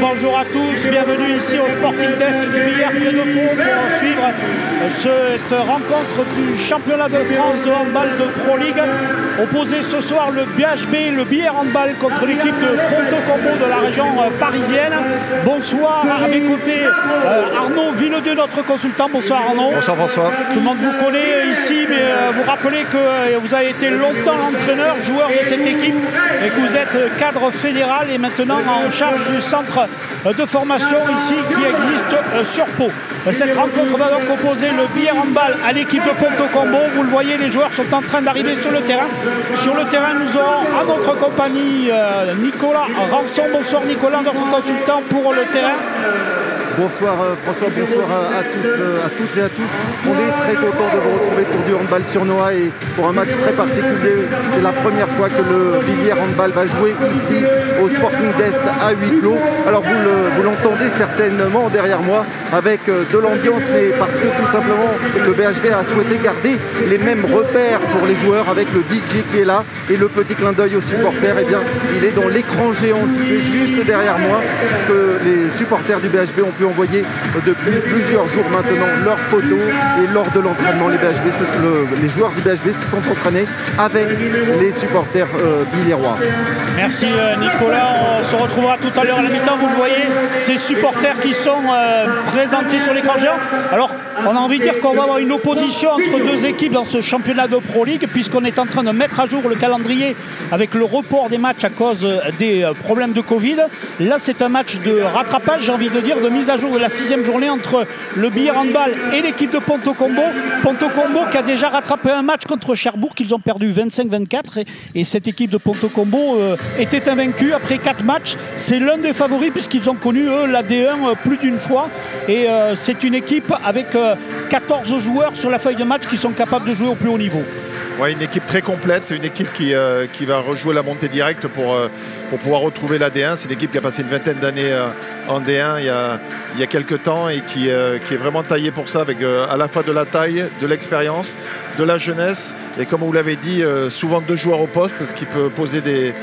bonjour à tous, bienvenue ici au Sporting Desk du Billard près de Pau pour suivre cette rencontre du championnat de France de handball de Pro League. Opposé ce soir le BHB, le Billard Handball contre l'équipe de Ponto Combo de la région parisienne. Bonsoir, à mes côtés Arnaud Villedieu, notre consultant. Bonsoir Arnaud. Bonsoir François. Tout le monde vous connaît ici, mais vous rappelez que vous avez été longtemps l'entraîneur, joueur de cette équipe et que vous êtes cadre fédéral et maintenant en charge du centre de formation ici qui existe sur Pau. Cette rencontre va donc opposer le Billard Handball à l'équipe de Ponto Combo. Vous le voyez, les joueurs sont en train d'arriver sur le terrain. Sur le terrain, nous aurons à notre compagnie Nicolas Rançon. Bonsoir Nicolas, notre consultant pour le terrain. Bonsoir François, bonsoir à toutes et à tous. On est très content de vous retrouver pour du handball sur Noah et pour un match très particulier. C'est la première fois que le Billard Handball va jouer ici au Sporting d'Est à huis clos. Alors vous l'entendez certainement derrière moi avec de l'ambiance, mais parce que tout simplement le BHB a souhaité garder les mêmes repères pour les joueurs avec le DJ qui est là et le petit clin d'œil aux supporters. Eh bien, il est dans l'écran géant situé juste derrière moi, puisque les supporters du BHB ont pu envoyer depuis plusieurs jours maintenant leurs photos et lors de l'entraînement, les joueurs du BHB se sont entraînés avec les supporters billérois. Merci Nicolas, on se retrouvera tout à l'heure à la mi-temps. Vous le voyez, ces supporters qui sont présentés sur l'écran géant. Alors on a envie de dire qu'on va avoir une opposition entre deux équipes dans ce championnat de Pro League, puisqu'on est en train de mettre à jour le calendrier avec le report des matchs à cause des problèmes de Covid. Là c'est un match de rattrapage, j'ai envie de dire, de mise à jour de la 6e journée entre le Billard Handball et l'équipe de Ponto Combo. Ponto Combo qui a déjà rattrapé un match contre Cherbourg qu'ils ont perdu 25-24 et cette équipe de Ponto Combo était invaincue après 4 matchs. C'est l'un des favoris puisqu'ils ont connu eux la D1 plus d'une fois et c'est une équipe avec 14 joueurs sur la feuille de match qui sont capables de jouer au plus haut niveau. Ouais, une équipe très complète, une équipe qui va rejouer la montée directe pour pouvoir retrouver la D1. C'est une équipe qui a passé une vingtaine d'années en D1 il y a quelques temps et qui est vraiment taillée pour ça, avec à la fois de la taille, de l'expérience, de la jeunesse et comme vous l'avez dit, souvent 2 joueurs au poste, ce qui peut poser des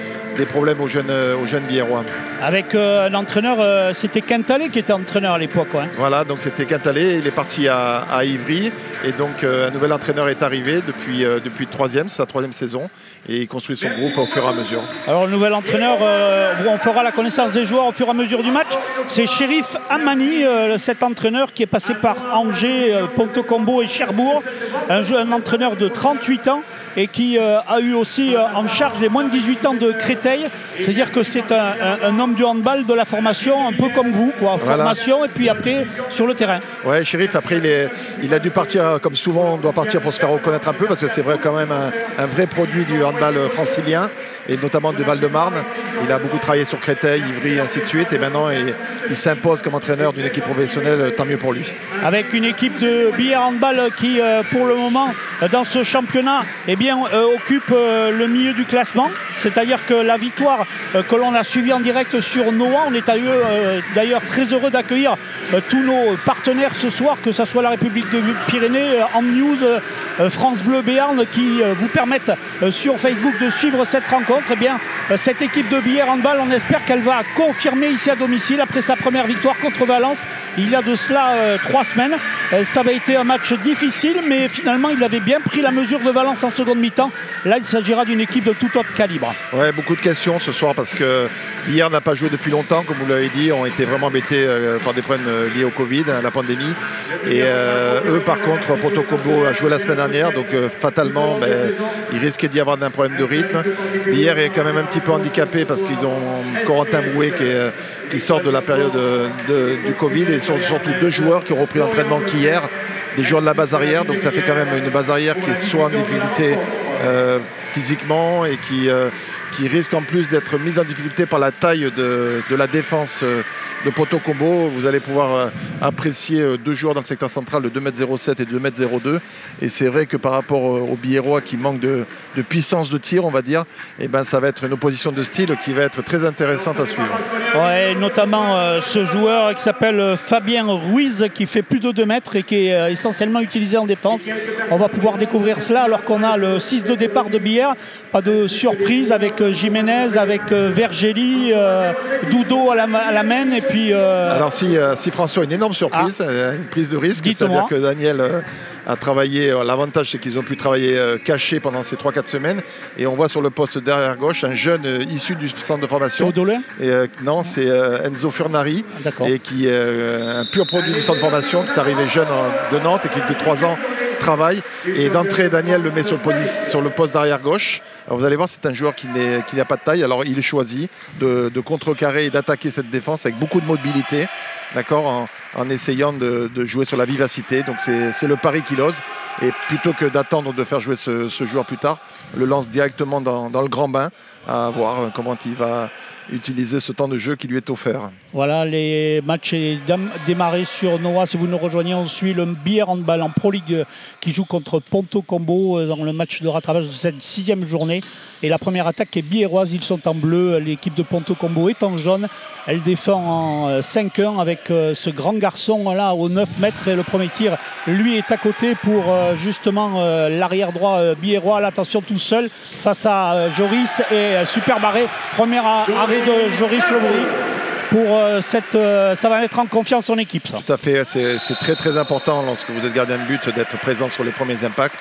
problèmes aux jeunes Billérois. Avec un entraîneur, c'était Quintalé qui était entraîneur à l'époque. Ouais. Voilà, donc c'était Quintalé, il est parti à Ivry et donc un nouvel entraîneur est arrivé depuis le 3e, c'est sa 3e saison et il construit son groupe au fur et à mesure. Alors le nouvel entraîneur, on fera la connaissance des joueurs au fur et à mesure du match, c'est Chérif Amani, cet entraîneur qui est passé par Angers, Ponto Combo et Cherbourg, un entraîneur de 38 ans et qui a eu aussi en charge les moins de 18 ans de Créteil, c'est-à-dire que c'est un homme du handball de la formation, un peu comme vous, quoi. Voilà. Formation et puis après sur le terrain. Ouais, Chérif, après il a dû partir, comme souvent on doit partir pour se faire reconnaître un peu, parce que c'est vrai quand même un vrai produit du handball francilien et notamment du Val-de-Marne. Il a beaucoup travaillé sur Créteil, Ivry, ainsi de suite, et maintenant il s'impose comme entraîneur d'une équipe professionnelle, tant mieux pour lui. Avec une équipe de Billard Handball qui, pour le moment, dans ce championnat, eh bien, occupe le milieu du classement. C'est-à-dire que la victoire que l'on a suivie en direct sur Noah, on est d'ailleurs très heureux d'accueillir tous nos partenaires ce soir, que ce soit la République de Pyrénées, Amnews, France Bleu Béarn, qui vous permettent sur Facebook de suivre cette rencontre. Eh bien, cette équipe de Billard Handball, on espère qu'elle va confirmer ici à domicile après sa première victoire contre Valence il y a de cela 3 semaines. Ça avait été un match difficile, mais finalement il avait bien pris la mesure de Valence en seconde mi-temps. Là il s'agira d'une équipe de tout autre calibre. Ouais, beaucoup de questions ce soir parce que Billard n'a pas joué depuis longtemps, comme vous l'avez dit, ont été vraiment embêtés par des problèmes liés au Covid, à la pandémie. Et eux par contre, Ponto Combo a joué la semaine dernière, donc fatalement il risquait d'y avoir un problème de rythme. Billard est quand même un petit peu handicapé parce qu'ils ont Corentin Brouet qui sort de la période du Covid et sont surtout 2 joueurs qui ont repris l'entraînement qu'hier, des joueurs de la base arrière, donc ça fait quand même une base arrière qui est soit en difficulté physiquement et qui risque en plus d'être mise en difficulté par la taille de la défense de Ponto Combo. Vous allez pouvoir apprécier 2 joueurs dans le secteur central de 2,07 m et de 2,02 m. Et c'est vrai que par rapport aux Billérois qui manquent de puissance de tir, on va dire, et ça va être une opposition de style qui va être très intéressante à suivre. Ouais, notamment ce joueur qui s'appelle Fabien Ruiz qui fait plus de 2 mètres et qui est essentiellement utilisé en défense. On va pouvoir découvrir cela alors qu'on a le 6 de départ de Billard. Pas de surprise avec Jiménez, avec Vergeli, Dudo à la main et puis, alors si François a une énorme surprise, une prise de risque, c'est-à-dire que Daniel a travaillé, l'avantage c'est qu'ils ont pu travailler caché pendant ces 3-4 semaines, et on voit sur le poste derrière gauche un jeune issu du centre de formation. Non, c'est Enzo Furnari, et qui est un pur produit du centre de formation, qui est arrivé jeune de Nantes et qui depuis 3 ans travaille, et d'entrée Daniel le met sur le poste d'arrière gauche. Alors vous allez voir, c'est un joueur qui n'a pas de taille, alors il choisit de contrecarrer et d'attaquer cette défense avec beaucoup de mobilité, d'accord, en essayant de jouer sur la vivacité. Donc c'est le pari qu'il ose, et plutôt que d'attendre de faire jouer ce joueur plus tard, le lance directement dans le grand bain, à voir comment il va utiliser ce temps de jeu qui lui est offert. Voilà, les matchs sont démarrés sur Noah. Si vous nous rejoignez, on suit le Billère Handball en Pro League qui joue contre Ponto Combo dans le match de rattrapage de cette 6e journée. Et la première attaque est biéroise, ils sont en bleu. L'équipe de Ponto Combo est en jaune. Elle défend en 5-1 avec ce grand garçon là au 9 mètres. Et le premier tir, lui, est à côté pour justement l'arrière droit biérois. Attention, tout seul face à Joris, et super arrêt. Premier arrêt de Joris Lebris. Ça va mettre en confiance son équipe. Ça. Tout à fait, c'est très très important lorsque vous êtes gardien de but d'être présent sur les premiers impacts,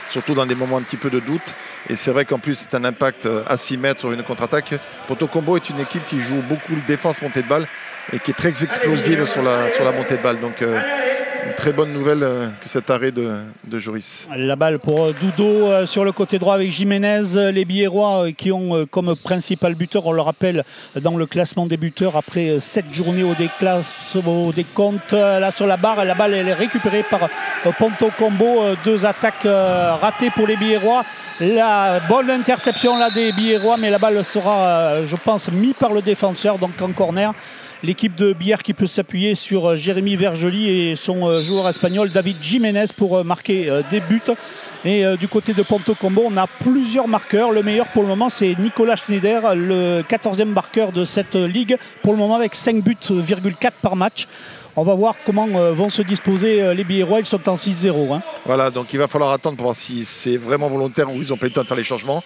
surtout dans des moments un petit peu de doute. Et c'est vrai qu'en plus c'est un impact à 6 mètres sur une contre-attaque. Ponto Combo est une équipe qui joue beaucoup de défense montée de balle et qui est très explosive sur la montée de balle. Donc une très bonne nouvelle que cet arrêt de Joris. La balle pour Dudo sur le côté droit avec Jiménez. Les Biérois qui ont comme principal buteur, on le rappelle, dans le classement des buteurs après 7 journées au décompte. Là sur la barre, la balle elle est récupérée par Ponto Combo. 2 attaques ratées pour les Biérois. La bonne interception là des Biérois, mais la balle sera, je pense, mise par le défenseur, donc en corner. L'équipe de Billère qui peut s'appuyer sur Jérémy Vergely et son joueur espagnol David Jiménez pour marquer des buts. Et du côté de Ponto Combo, on a plusieurs marqueurs. Le meilleur pour le moment, c'est Nicolas Schneider, le 14e marqueur de cette ligue. Pour le moment, avec 5 buts, 4 par match. On va voir comment vont se disposer les Biérois. Ils sont en 6-0. Hein. Voilà, donc il va falloir attendre pour voir si c'est vraiment volontaire ou ils n'ont pas eu le temps de faire les changements.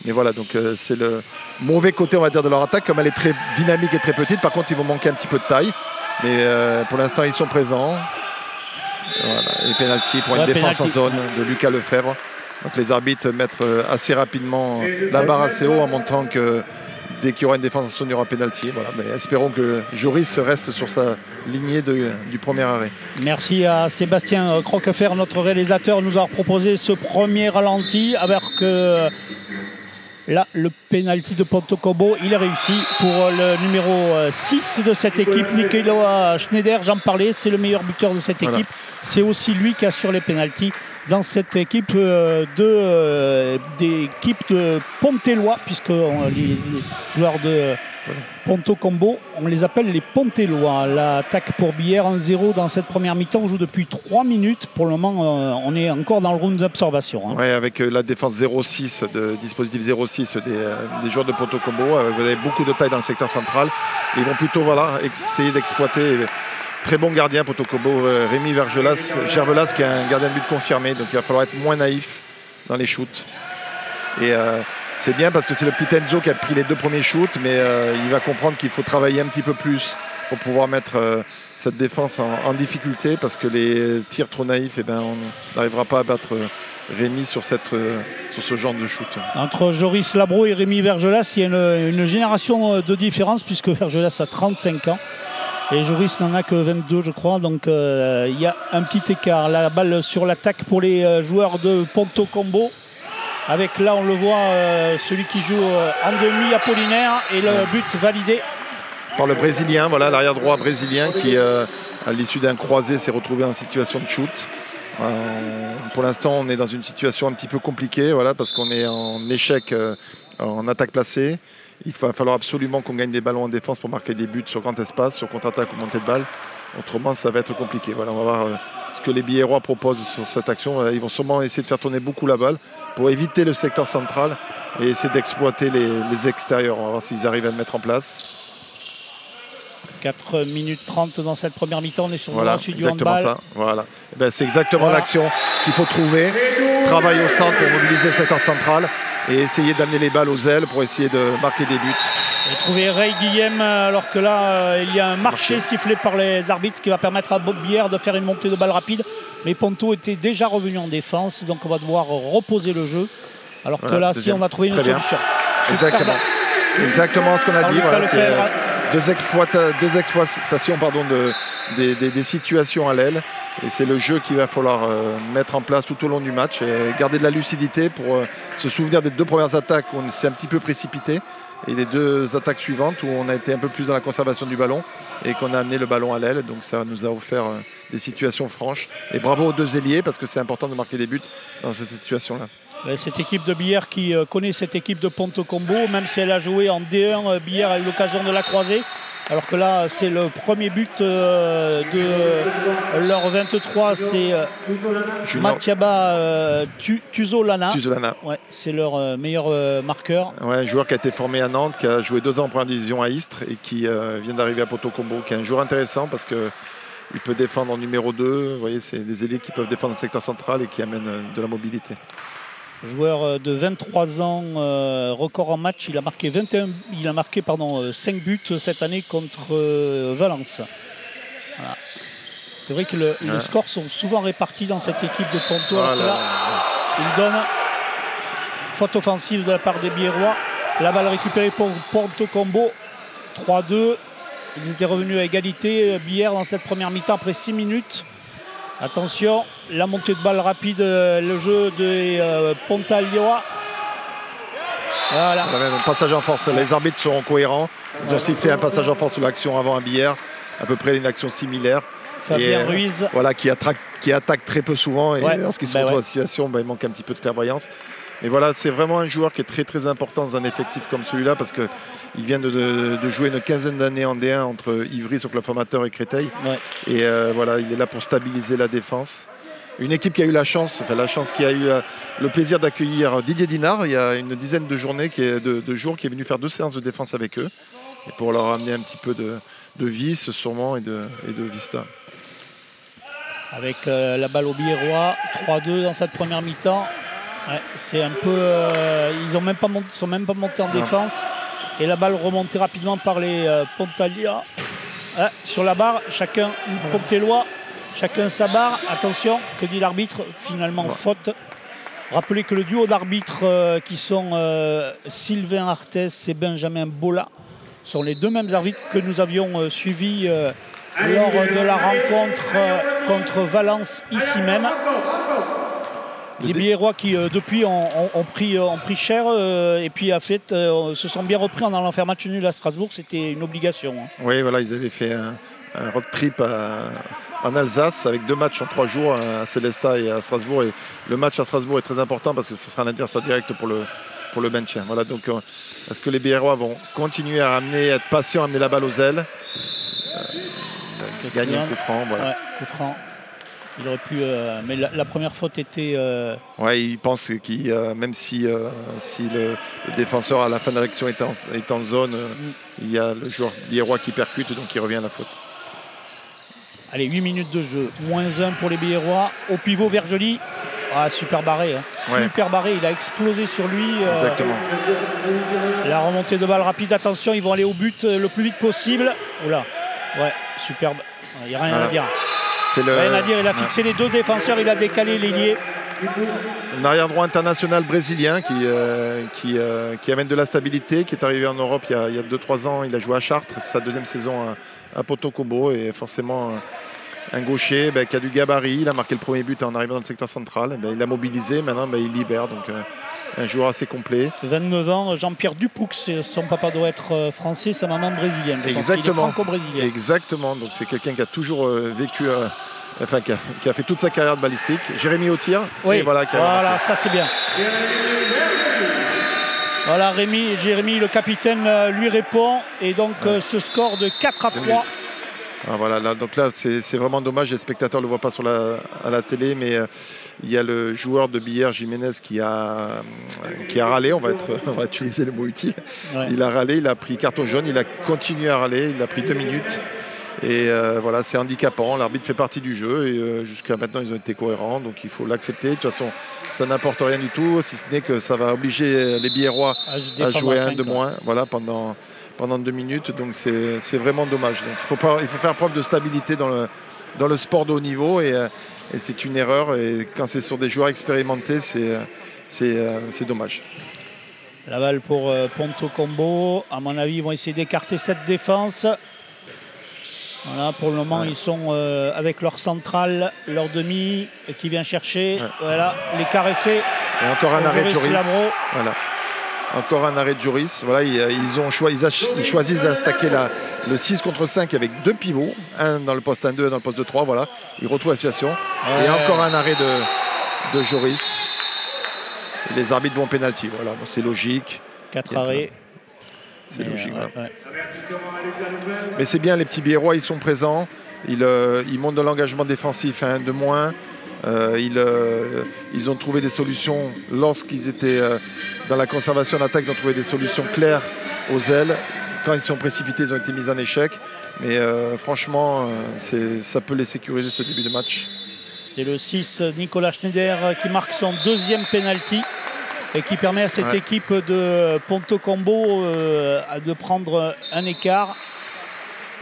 Mais voilà, donc c'est le mauvais côté, on va dire, de leur attaque. Comme elle est très dynamique et très petite, par contre, ils vont manquer un petit peu de taille. Mais pour l'instant, ils sont présents. Voilà, et pénalty pour une défense en zone de Lucas Lefebvre. Donc les arbitres mettent assez rapidement la barre assez haut en montrant que dès qu'il y aura une défense en zone, il y aura pénalty. Voilà, mais espérons que Joris reste sur sa lignée du premier arrêt. Merci à Sébastien Croquefer, notre réalisateur, nous a proposé ce premier ralenti alors que là, le pénalty de Ponto Combo, il est réussi pour le numéro 6 de cette équipe, Nicolas Schneider, j'en parlais, c'est le meilleur buteur de cette équipe. Voilà. C'est aussi lui qui assure les pénaltys dans cette équipe d'équipe de Pontellois, puisque les joueurs de Ponto Combo, on les appelle les Pontellois. L'attaque pour Billère 1-0 dans cette première mi-temps. On joue depuis 3 minutes. Pour le moment, on est encore dans le round d'observation. Hein. Oui, avec la défense 0-6, dispositif 0-6 des joueurs de Ponto Combo. Vous avez beaucoup de taille dans le secteur central. Ils vont plutôt essayer d'exploiter. Très bon gardien, Ponto Combo, Rémi Gervelas, qui est un gardien de but confirmé. Donc il va falloir être moins naïf dans les shoots. Et c'est bien parce que c'est le petit Enzo qui a pris les 2 premiers shoots, mais il va comprendre qu'il faut travailler un petit peu plus pour pouvoir mettre cette défense en difficulté, parce que les tirs trop naïfs, on n'arrivera pas à battre Rémi sur ce genre de shoot. Entre Joris Labro et Rémi Vergelas, il y a une génération de différence, puisque Vergelas a 35 ans. Et Joris n'en a que 22, je crois. Donc il y a un petit écart. La balle sur l'attaque pour les joueurs de Ponto Combo. Avec là, on le voit, celui qui joue en demi, Apollinaire, et le but validé. Par le Brésilien, voilà, l'arrière droit brésilien qui, à l'issue d'un croisé, s'est retrouvé en situation de shoot. Pour l'instant, on est dans une situation un petit peu compliquée, voilà, parce qu'on est en échec en attaque placée. Il va falloir absolument qu'on gagne des ballons en défense pour marquer des buts sur grand espace, sur contre-attaque ou montée de balle. Autrement, ça va être compliqué. Voilà, on va voir ce que les Biérois proposent sur cette action. Ils vont sûrement essayer de faire tourner beaucoup la balle pour éviter le secteur central et essayer d'exploiter les extérieurs. On va voir s'ils arrivent à le mettre en place. 4 minutes 30 dans cette première mi-temps. On est sur voilà, du handball. Ça. Voilà. C'est exactement l'action qu'il faut trouver. Travail au centre pour mobiliser le secteur central. et essayer d'amener les balles aux ailes pour essayer de marquer des buts. Et trouver Ray Guillem, alors que là, il y a un marché sifflé par les arbitres qui va permettre à Bob Billère de faire une montée de balle rapide. Mais Ponto était déjà revenu en défense, donc on va devoir reposer le jeu. Alors que là, si on a trouvé une solution. Exactement. Exactement ce qu'on a dit. Voilà, c'est deux exploitations des situations à l'aile. Et c'est le jeu qu'il va falloir mettre en place tout au long du match et garder de la lucidité pour se souvenir des 2 premières attaques où on s'est un petit peu précipité et les 2 attaques suivantes où on a été un peu plus dans la conservation du ballon et qu'on a amené le ballon à l'aile. Donc ça nous a offert des situations franches. Et bravo aux 2 ailiers parce que c'est important de marquer des buts dans cette situation-là. Cette équipe de Billère qui connaît cette équipe de Ponto Combo, même si elle a joué en D1, Billère a eu l'occasion de la croiser. Alors que là, c'est le premier but de leur 23, c'est Matiaba Tuzolana. Ouais, c'est leur meilleur marqueur. Ouais, un joueur qui a été formé à Nantes, qui a joué 2 ans en première division à Istres et qui vient d'arriver à Ponto Combo, qui est un joueur intéressant parce qu'il peut défendre en numéro 2. Vous voyez, c'est des ailiers qui peuvent défendre dans le secteur central et qui amènent de la mobilité. Joueur de 23 ans, record en match, il a marqué 5 buts cette année contre Valence. Voilà. C'est vrai que les scores sont souvent répartis dans cette équipe de Ponto. Là, il donne faute offensive de la part des Biérois. La balle récupérée pour Ponto Combo. 3-2. Ils étaient revenus à égalité. Billère dans cette première mi-temps après 6 minutes. Attention, la montée de balle rapide, le jeu de Pontalioa. Voilà. Un passage en force. Les arbitres seront cohérents. Ils ont aussi fait un passage en force sur l'action avant à Billère. À peu près une action similaire. Fabien Ruiz. Voilà, qui attaque très peu dans lorsqu'ils sont dans la situation, il manque un petit peu de clairvoyance. Mais voilà, c'est vraiment un joueur qui est très très important dans un effectif comme celui-là parce qu'il vient de jouer une quinzaine d'années en D1 entre Ivry, son club formateur, et Créteil. Et voilà, il est là pour stabiliser la défense. Une équipe qui a eu la chance qui a eu le plaisir d'accueillir Didier Dinard il y a une dizaine de jours, qui est venu faire 2 séances de défense avec eux et pour leur amener un petit peu de vice sûrement et de vista. Avec la balle au Biérois, 3-2 dans cette première mi-temps. Ouais, c'est un peu. Ils sont même pas montés en défense. Et la balle remontée rapidement par les Pontalia. Sur la barre, chacun Pontellois, chacun sa barre. Attention, que dit l'arbitre? Finalement, faute. Rappelez que le duo d'arbitres qui sont Sylvain Arthès et Benjamin Bola sont les 2 mêmes arbitres que nous avions suivis lors de la rencontre contre Valence ici même. Les Biérois qui depuis ont pris cher et puis se sont bien repris en allant faire match nul à Strasbourg, c'était une obligation. Oui, voilà, ils avaient fait un road trip en Alsace avec 2 matchs en 3 jours à Célestat et à Strasbourg. Et le match à Strasbourg est très important parce que ce sera un adversaire direct pour le maintien. Voilà, donc est-ce que les Biérois vont continuer à être patients, à amener la balle aux ailes, gagner un coup franc, voilà. Ouais, coup franc. Il aurait pu, mais la première faute était. Ouais, il pense qu'il, même si le défenseur à la fin de l'action est en zone, il y a le joueur biérois qui percute, donc il revient à la faute. Allez, 8 minutes de jeu, -1 pour les Biérois. Au pivot, Vergely. Super barré, super barré, il a explosé sur lui. Exactement. La remontée de balle rapide, attention, ils vont aller au but le plus vite possible. Oula, ouais, superbe. Il n'y a rien à dire. Rien à dire, il a fixé les 2 défenseurs, il a décalé l'ailier. Un arrière-droit international brésilien qui amène de la stabilité, qui est arrivé en Europe il y a 2-3 ans. Il a joué à Chartres, c'est sa 2e saison à Ponto Combo et forcément un gaucher qui a du gabarit. Il a marqué le premier but en arrivant dans le secteur central. Il a mobilisé, maintenant il libère. Donc un joueur assez complet. 29 ans, Jean-Pierre Dupoux, son papa doit être français, sa maman brésilienne. Exactement. Franco-brésilien. Exactement, donc c'est quelqu'un qui a toujours vécu, qui a fait toute sa carrière de balistique. Jérémy au tir. Oui, et voilà, ça c'est bien. Voilà, Jérémy, le capitaine, lui répond. Et donc ce score de 4-3. Voilà, donc là, c'est vraiment dommage. Les spectateurs ne le voient pas à la télé, mais il y a le joueur de Billère, Jiménez, qui a râlé. On va utiliser le mot utile. Ouais. Il a râlé, il a pris carton jaune, il a continué à râler, il a pris 2 minutes. Et voilà, c'est handicapant. L'arbitre fait partie du jeu et jusqu'à maintenant, ils ont été cohérents. Donc il faut l'accepter. De toute façon, ça n'apporte rien du tout, si ce n'est que ça va obliger les Biérois à jouer un de moins voilà, pendant 2 minutes. Donc c'est vraiment dommage. Donc il faut faire preuve de stabilité dans le sport de haut niveau. Et c'est une erreur. Et quand c'est sur des joueurs expérimentés, c'est dommage. La balle pour Ponto Combo. À mon avis, ils vont essayer d'écarter cette défense. Voilà, pour le moment, ils sont avec leur centrale, leur demi, qui vient chercher. Ouais. Voilà, l'écart est fait. Et encore un arrêt de Joris. Voilà. Encore un arrêt de Joris. Voilà, ils choisissent d'attaquer le 6 contre 5 avec 2 pivots. Un dans le poste 1-2, un dans le poste 2-3. Voilà, ils retrouvent la situation. Ouais. Et encore un arrêt de Joris. Et les arbitres vont pénalty. Voilà, bon, c'est logique. 4 arrêts. C'est logique. Voilà. Ouais. Mais c'est bien, les petits Biérois, ils sont présents. Ils montrent de l'engagement défensif, hein, de moins. Ils ont trouvé des solutions lorsqu'ils étaient dans la conservation d'attaque. Ils ont trouvé des solutions claires aux ailes. Quand ils sont précipités, ils ont été mis en échec. Mais franchement, ça peut les sécuriser ce début de match. C'est le 6, Nicolas Schneider, qui marque son 2e penalty et qui permet à cette équipe de Ponto Combo de prendre un écart.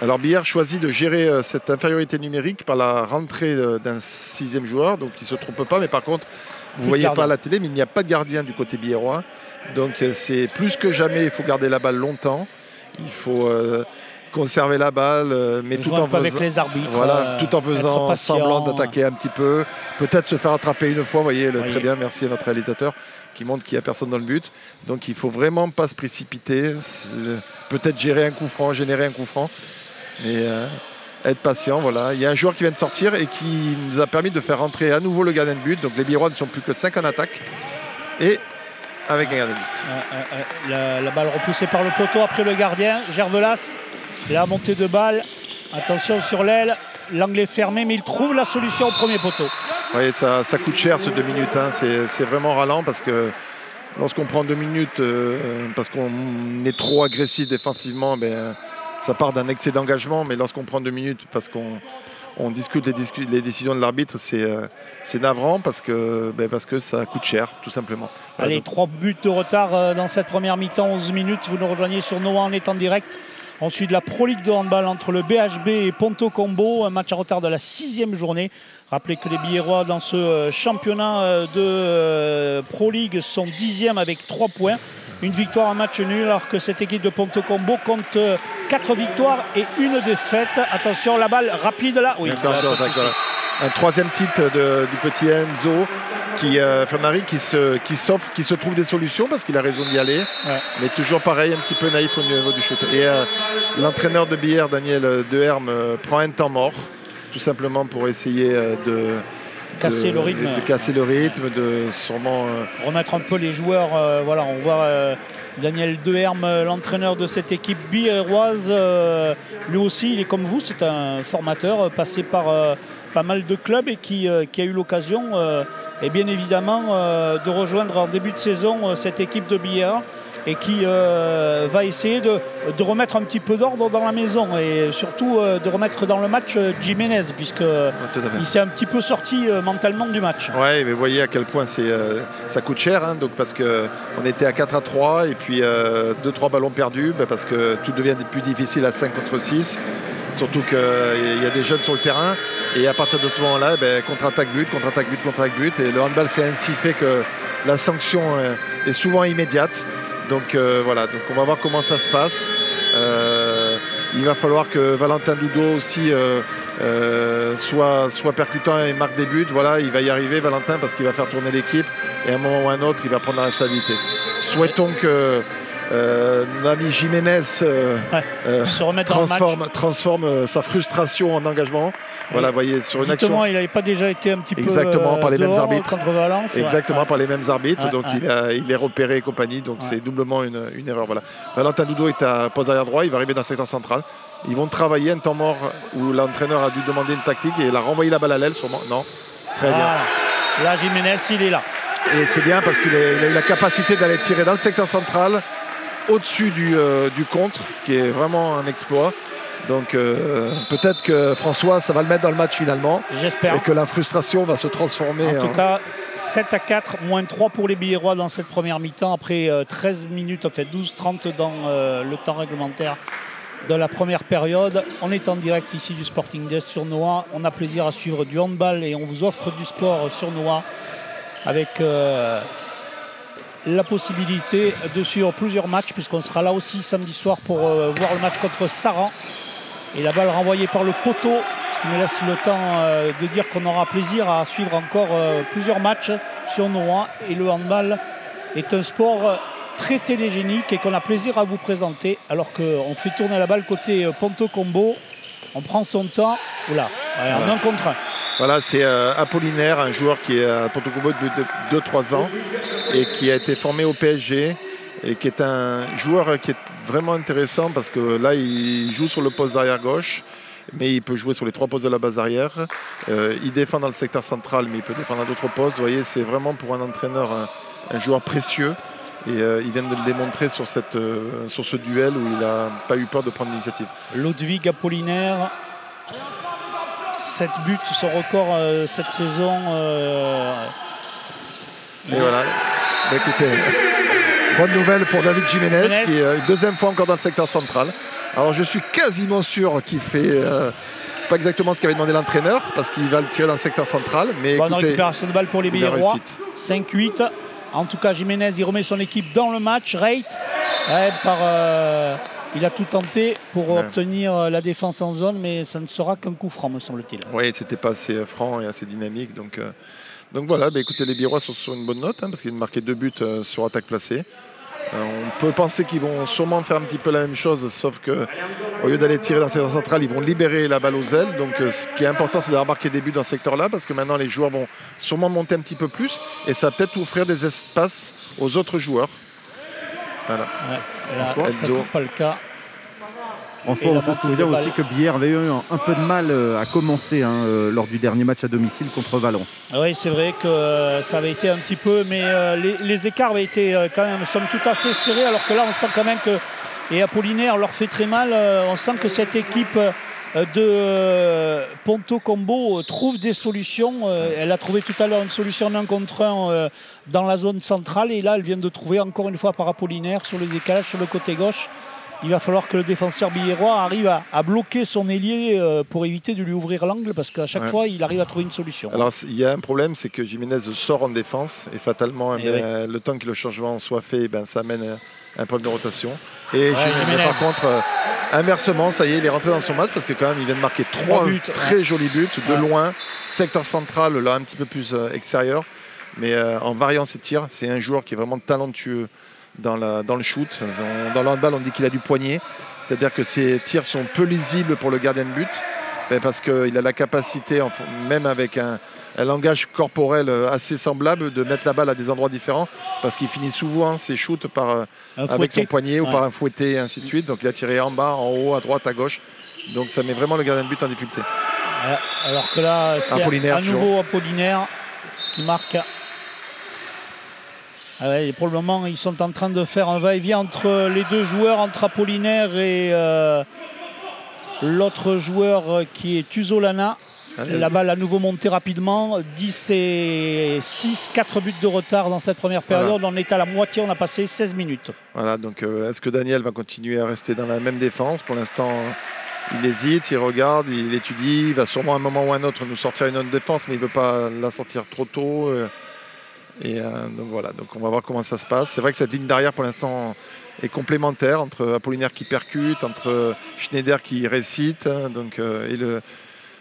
Alors Billard choisit de gérer cette infériorité numérique par la rentrée d'un 6e joueur, donc il ne se trompe pas, mais par contre, vous ne voyez pas à la télé, mais il n'y a pas de gardien du côté biérois. Donc c'est plus que jamais, il faut garder la balle longtemps, il faut conserver la balle, mais tout en, avec les arbitres, voilà, tout en faisant semblant d'attaquer un petit peu, peut-être se faire attraper une fois, vous voyez, très bien, merci à notre réalisateur qui montre qu'il n'y a personne dans le but. Donc il ne faut vraiment pas se précipiter, peut-être générer un coup franc, mais être patient. Voilà. Il y a un joueur qui vient de sortir et qui nous a permis de faire rentrer à nouveau le gardien de but. Donc les Biérois ne sont plus que 5 en attaque et avec un gardien de but. La balle repoussée par le poteau après le gardien, Gervelas. La montée de balle, attention sur l'aile, l'angle est fermé, mais il trouve la solution au premier poteau. Oui, ça coûte cher ce 2 minutes, hein. C'est vraiment ralent parce que lorsqu'on prend 2 minutes, parce qu'on est trop agressif défensivement, ça part d'un excès d'engagement, mais lorsqu'on prend 2 minutes parce qu'on discute les décisions de l'arbitre, c'est navrant parce que ça coûte cher, tout simplement. Voilà. Allez, 3 buts de retard dans cette première mi-temps, 11 minutes, vous nous rejoignez sur Noah en étant direct. Ensuite, la Pro League de handball entre le BHB et Ponto Combo, un match en retard de la 6e journée. Rappelez que les Biérois dans ce championnat de Pro League sont 10e avec 3 points. Une victoire, un match nul, alors que cette équipe de Ponto Combo compte 4 victoires et 1 défaite. Attention, la balle rapide là. Oui, d'accord. Un 3e titre du petit Enzo Fernari qui se trouve des solutions parce qu'il a raison d'y aller. Ouais. Mais toujours pareil, un petit peu naïf au niveau du shoot. Et l'entraîneur de Billard, Daniel Deherme, prend un temps mort, tout simplement pour essayer de casser le rythme, de sûrement remettre un peu les joueurs. Voilà, on voit Daniel Deherme, l'entraîneur de cette équipe biéroise. Lui aussi, il est comme vous, c'est un formateur passé par pas mal de clubs et qui a eu l'occasion, et bien évidemment, de rejoindre en début de saison cette équipe de Billard et qui va essayer de remettre un petit peu d'ordre dans la maison et surtout de remettre dans le match Jiménez, puisqu'il s'est un petit peu sorti mentalement du match. Oui, mais vous voyez à quel point ça coûte cher, hein, donc parce qu'on était à 4-3 et puis 2-3 ballons perdus, parce que tout devient plus difficile à 5 contre 6. Surtout qu'il y a des jeunes sur le terrain et à partir de ce moment-là, contre-attaque but. Et le handball s'est ainsi fait que la sanction est souvent immédiate. Donc voilà, donc on va voir comment ça se passe. Il va falloir que Valentin Doudot aussi soit percutant et marque des buts. Voilà, il va y arriver Valentin parce qu'il va faire tourner l'équipe et à un moment ou à un autre, il va prendre la responsabilité. Souhaitons que l'ami Jiménez transforme sa frustration en engagement. Voilà, voyez, sur une action. Il n'avait pas déjà été un petit peu par les mêmes arbitres. Contre Valence. Exactement, par les mêmes arbitres. Donc il est repéré et compagnie. Donc c'est doublement une erreur. Voilà. Valentin Doudot est à poste arrière droit. Il va arriver dans le secteur central. Ils vont travailler un temps mort où l'entraîneur a dû demander une tactique et il a renvoyé la balle à l'aile sûrement. Non, très bien. Là, Jiménez, il est là. Et c'est bien parce qu'il a eu la capacité d'aller tirer dans le secteur central au-dessus du contre, ce qui est vraiment un exploit. Donc peut-être que François, ça va le mettre dans le match finalement. J'espère. Et que la frustration va se transformer. En tout cas, 7-4, moins 3 pour les Billerois dans cette première mi-temps. Après 13 minutes, en fait 12-30 dans le temps réglementaire de la première période. On est en direct ici du Sporting d'Est sur Noah. On a plaisir à suivre du handball et on vous offre du sport sur Noah avec la possibilité de suivre plusieurs matchs puisqu'on sera là aussi samedi soir pour voir le match contre Saran. Et la balle renvoyée par le poteau, ce qui me laisse le temps de dire qu'on aura plaisir à suivre encore plusieurs matchs sur Noah. Et le handball est un sport très télégénique et qu'on a plaisir à vous présenter. Alors qu'on fait tourner la balle côté Ponto Combo, on prend son temps. Oula, en 1 contre 1. Voilà, c'est Apollinaire, un joueur qui est à Ponto Combo depuis 2-3 ans et qui a été formé au PSG et qui est un joueur qui est vraiment intéressant parce que là, il joue sur le poste d'arrière gauche, mais il peut jouer sur les 3 postes de la base arrière. Il défend dans le secteur central, mais il peut défendre à d'autres postes. Vous voyez, c'est vraiment pour un entraîneur un joueur précieux. Et il vient de le démontrer sur ce duel où il n'a pas eu peur de prendre l'initiative. Ludwig Apollinaire, 7 buts, son record cette saison. Et voilà. Bah, écoutez, bonne nouvelle pour David Jiménez qui est une 2e fois encore dans le secteur central. Alors je suis quasiment sûr qu'il fait pas exactement ce qu'avait demandé l'entraîneur parce qu'il va le tirer dans le secteur central. Mais bonne récupération de balle pour les Billerois. 5-8. En tout cas, Jiménez, il remet son équipe dans le match. Reit, il a tout tenté pour obtenir la défense en zone, mais ça ne sera qu'un coup franc, me semble-t-il. Oui, c'était pas assez franc et assez dynamique. Donc voilà, écoutez, les Billerois sont sur une bonne note parce qu'ils ont marqué 2 buts sur attaque placée. On peut penser qu'ils vont sûrement faire un petit peu la même chose, sauf qu'au lieu d'aller tirer dans le secteur central, ils vont libérer la balle aux ailes. Donc ce qui est important, c'est d'avoir marqué des buts dans ce secteur-là, parce que maintenant les joueurs vont sûrement monter un petit peu plus, et ça va peut-être offrir des espaces aux autres joueurs. Voilà. Ouais, là, ça n'est pas le cas. François, on se souvient aussi que Bière avait eu un peu de mal à commencer lors du dernier match à domicile contre Valence. Oui, c'est vrai que ça avait été un petit peu, mais les écarts avaient été quand même, somme toute, assez serrés, alors que là, on sent quand même que, et Apollinaire leur fait très mal, on sent que cette équipe de Ponto Combo trouve des solutions. Elle a trouvé tout à l'heure une solution en 1 contre 1 dans la zone centrale, et là, elle vient de trouver encore une fois par Apollinaire sur le décalage sur le côté gauche. Il va falloir que le défenseur billérois arrive à bloquer son ailier pour éviter de lui ouvrir l'angle, parce qu'à chaque fois, il arrive à trouver une solution. Alors, il y a un problème, c'est que Jiménez sort en défense et fatalement, le temps que le changement soit fait, ça amène un problème de rotation. Et Jiménez, par contre, inversement, ça y est, il est rentré dans son match parce que quand même, il vient de marquer 3 très jolis buts de loin, secteur central, là un petit peu plus extérieur, mais en variant ses tirs, c'est un joueur qui est vraiment talentueux dans le shoot. Dans le handball, on dit qu'il a du poignet, c'est-à-dire que ses tirs sont peu lisibles pour le gardien de but, parce qu'il a la capacité, même avec un langage corporel assez semblable, de mettre la balle à des endroits différents, parce qu'il finit souvent ses shoots avec son poignet ou par un fouetté, et ainsi de suite. Donc il a tiré en bas, en haut, à droite, à gauche. Donc ça met vraiment le gardien de but en difficulté. Alors que là, c'est à nouveau Apollinaire qui marque. Et pour le moment, ils sont en train de faire un va-et-vient entre les 2 joueurs, entre Apollinaire et l'autre joueur qui est Tuzolana. La balle à nouveau montée rapidement. 10 et 6, 4 buts de retard dans cette première période. Voilà. On est à la moitié, on a passé 16 minutes. Voilà, donc est-ce que Daniel va continuer à rester dans la même défense? Pour l'instant, il hésite, il regarde, il étudie. Il va sûrement à un moment ou à un autre nous sortir une autre défense, mais il ne veut pas la sortir trop tôt. Donc voilà, donc on va voir comment ça se passe. C'est vrai que cette ligne d'arrière pour l'instant est complémentaire entre Apollinaire qui percute, entre Schneider qui récite,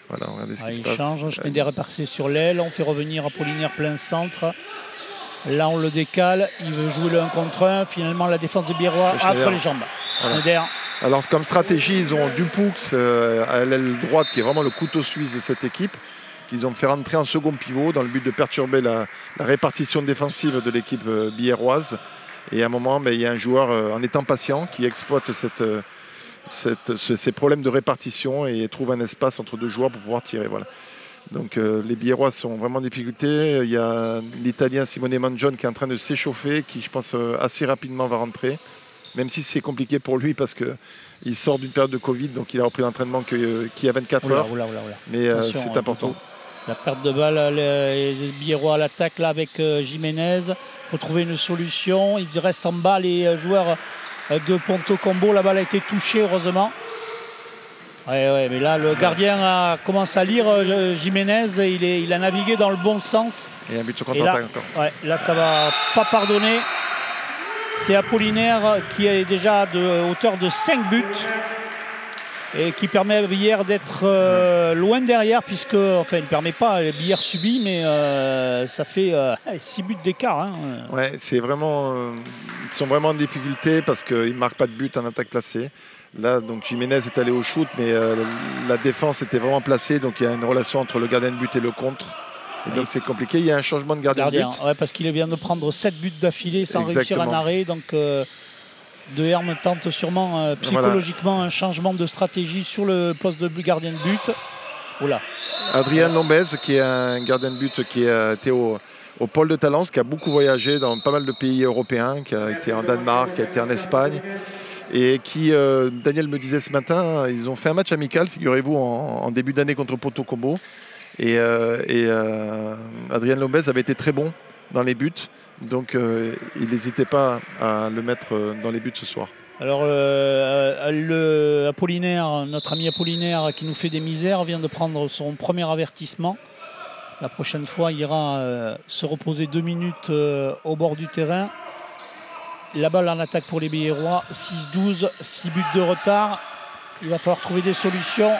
voilà, regardez ce qui se passe. Il change, Schneider est passé sur l'aile, on fait revenir Apollinaire plein centre. Là on le décale, il veut jouer le 1 contre 1, finalement la défense de Biérois entre les jambes. Voilà. Schneider. Alors comme stratégie, ils ont Dupoux à l'aile droite qui est vraiment le couteau suisse de cette équipe, qu'ils ont fait rentrer en second pivot dans le but de perturber la répartition défensive de l'équipe biéroise. Et à un moment, il y a un joueur, en étant patient, qui exploite ces problèmes de répartition et trouve un espace entre 2 joueurs pour pouvoir tirer. Voilà. Donc les Biérois sont vraiment en difficulté. Il y a l'Italien Simone Mangione qui est en train de s'échauffer, qui je pense assez rapidement va rentrer. même si c'est compliqué pour lui parce qu'il sort d'une période de Covid, donc il a repris l'entraînement qu'il y a 24 heures. Mais c'est important. La perte de balle, les Biérois à l'attaque là avec Jiménez. Il faut trouver une solution. Il reste en bas les joueurs de Ponto Combo. La balle a été touchée, heureusement. Ouais, mais là, le gardien commence à lire Jiménez. Il a navigué dans le bon sens. Et un but sur contre-attaque encore. Ouais, là, ça ne va pas pardonner. C'est Apollinaire qui est déjà de hauteur de 5 buts. Et qui permet à Billère d'être loin derrière, puisque, enfin, il ne permet pas, Billère subit, mais ça fait 6 buts d'écart. Hein. Ouais, c'est vraiment, ils sont vraiment en difficulté parce qu'ils ne marquent pas de but en attaque placée. Là, donc Jiménez est allé au shoot, mais la défense était vraiment placée, donc il y a une relation entre le gardien de but et le contre. Et donc c'est compliqué, il y a un changement de gardien de but. Ouais, parce qu'il vient de prendre 7 buts d'affilée sans réussir un arrêt, donc... De Herme tente sûrement psychologiquement un changement de stratégie sur le poste de gardien de but. Oula. Adrien Lombez, qui est un gardien de but qui a été au Pôle de Talence, qui a beaucoup voyagé dans pas mal de pays européens, qui a été en Danemark, qui a été en Espagne. Et qui, Daniel me disait ce matin, ils ont fait un match amical, figurez-vous, en début d'année contre Ponto Combo. Et Adrien Lombez avait été très bon dans les buts. Donc il n'hésitait pas à le mettre dans les buts ce soir. Alors Apollinaire, notre ami Apollinaire qui nous fait des misères, vient de prendre son premier avertissement. La prochaine fois, il ira se reposer 2 minutes au bord du terrain. La balle en attaque pour les Biérois, 6-12, 6 buts de retard. Il va falloir trouver des solutions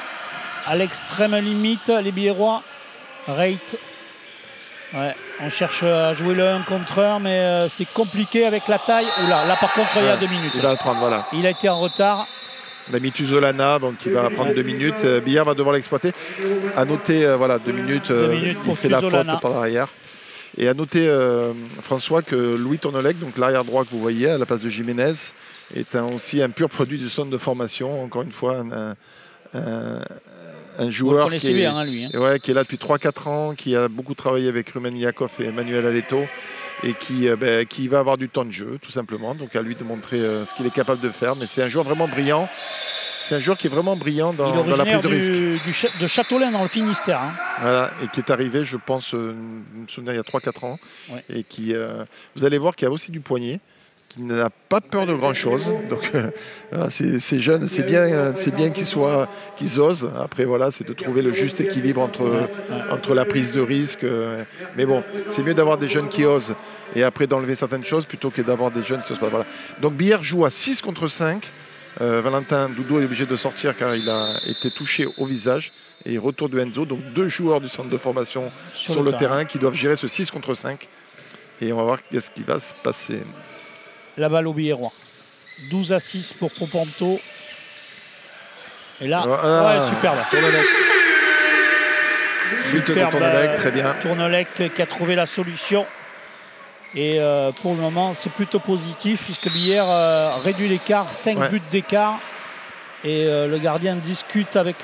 à l'extrême limite. Les Biérois, Reit. Ouais, on cherche à jouer le 1 contre 1, mais c'est compliqué avec la taille. Oula, là par contre, il y a 2 minutes. Il va le prendre, voilà. Il a été en retard. L'ami Tuzolana, donc il va prendre 2 minutes. Billard va devoir l'exploiter. À noter, voilà, 2 minutes. Il fait la faute par derrière. Et à noter, François, que Louis Tournolec, donc l'arrière droit que vous voyez à la place de Jiménez, est aussi un pur produit du centre de formation. Encore une fois, un joueur qui est, bien, hein, lui, hein. Ouais, qui est là depuis 3-4 ans, qui a beaucoup travaillé avec Rumen Yakov et Emmanuel Aleto, et qui va avoir du temps de jeu, tout simplement. Donc à lui de montrer ce qu'il est capable de faire. Mais c'est un joueur vraiment brillant. C'est un joueur qui est vraiment brillant dans la prise de risque. De Châteaulin dans le Finistère. Hein. Voilà, et qui est arrivé, je pense, me souvenir, il y a 3-4 ans. Ouais. Et qui, vous allez voir qu'il y a aussi du poignet, qui n'a pas peur de grand-chose. Donc c'est jeune, c'est bien qu'ils osent. Après, voilà, c'est de trouver le juste équilibre entre la prise de risque. Mais bon, c'est mieux d'avoir des jeunes qui osent et après d'enlever certaines choses plutôt que d'avoir des jeunes qui osent pas. Voilà. Donc Billard joue à 6 contre 5. Valentin Doudou est obligé de sortir car il a été touché au visage. Et retour de Enzo, donc 2 joueurs du centre de formation sur le terrain qui doivent gérer ce 6 contre 5. Et on va voir qu'est-ce qui va se passer. La balle au Biérois. 12-6 pour Ponto. Et là, ouais, superbe. Superbe, Tournolec, très bien. Tournolec qui a trouvé la solution. Et pour le moment, c'est plutôt positif puisque Billère réduit l'écart, 5 buts d'écart. Et le gardien discute avec...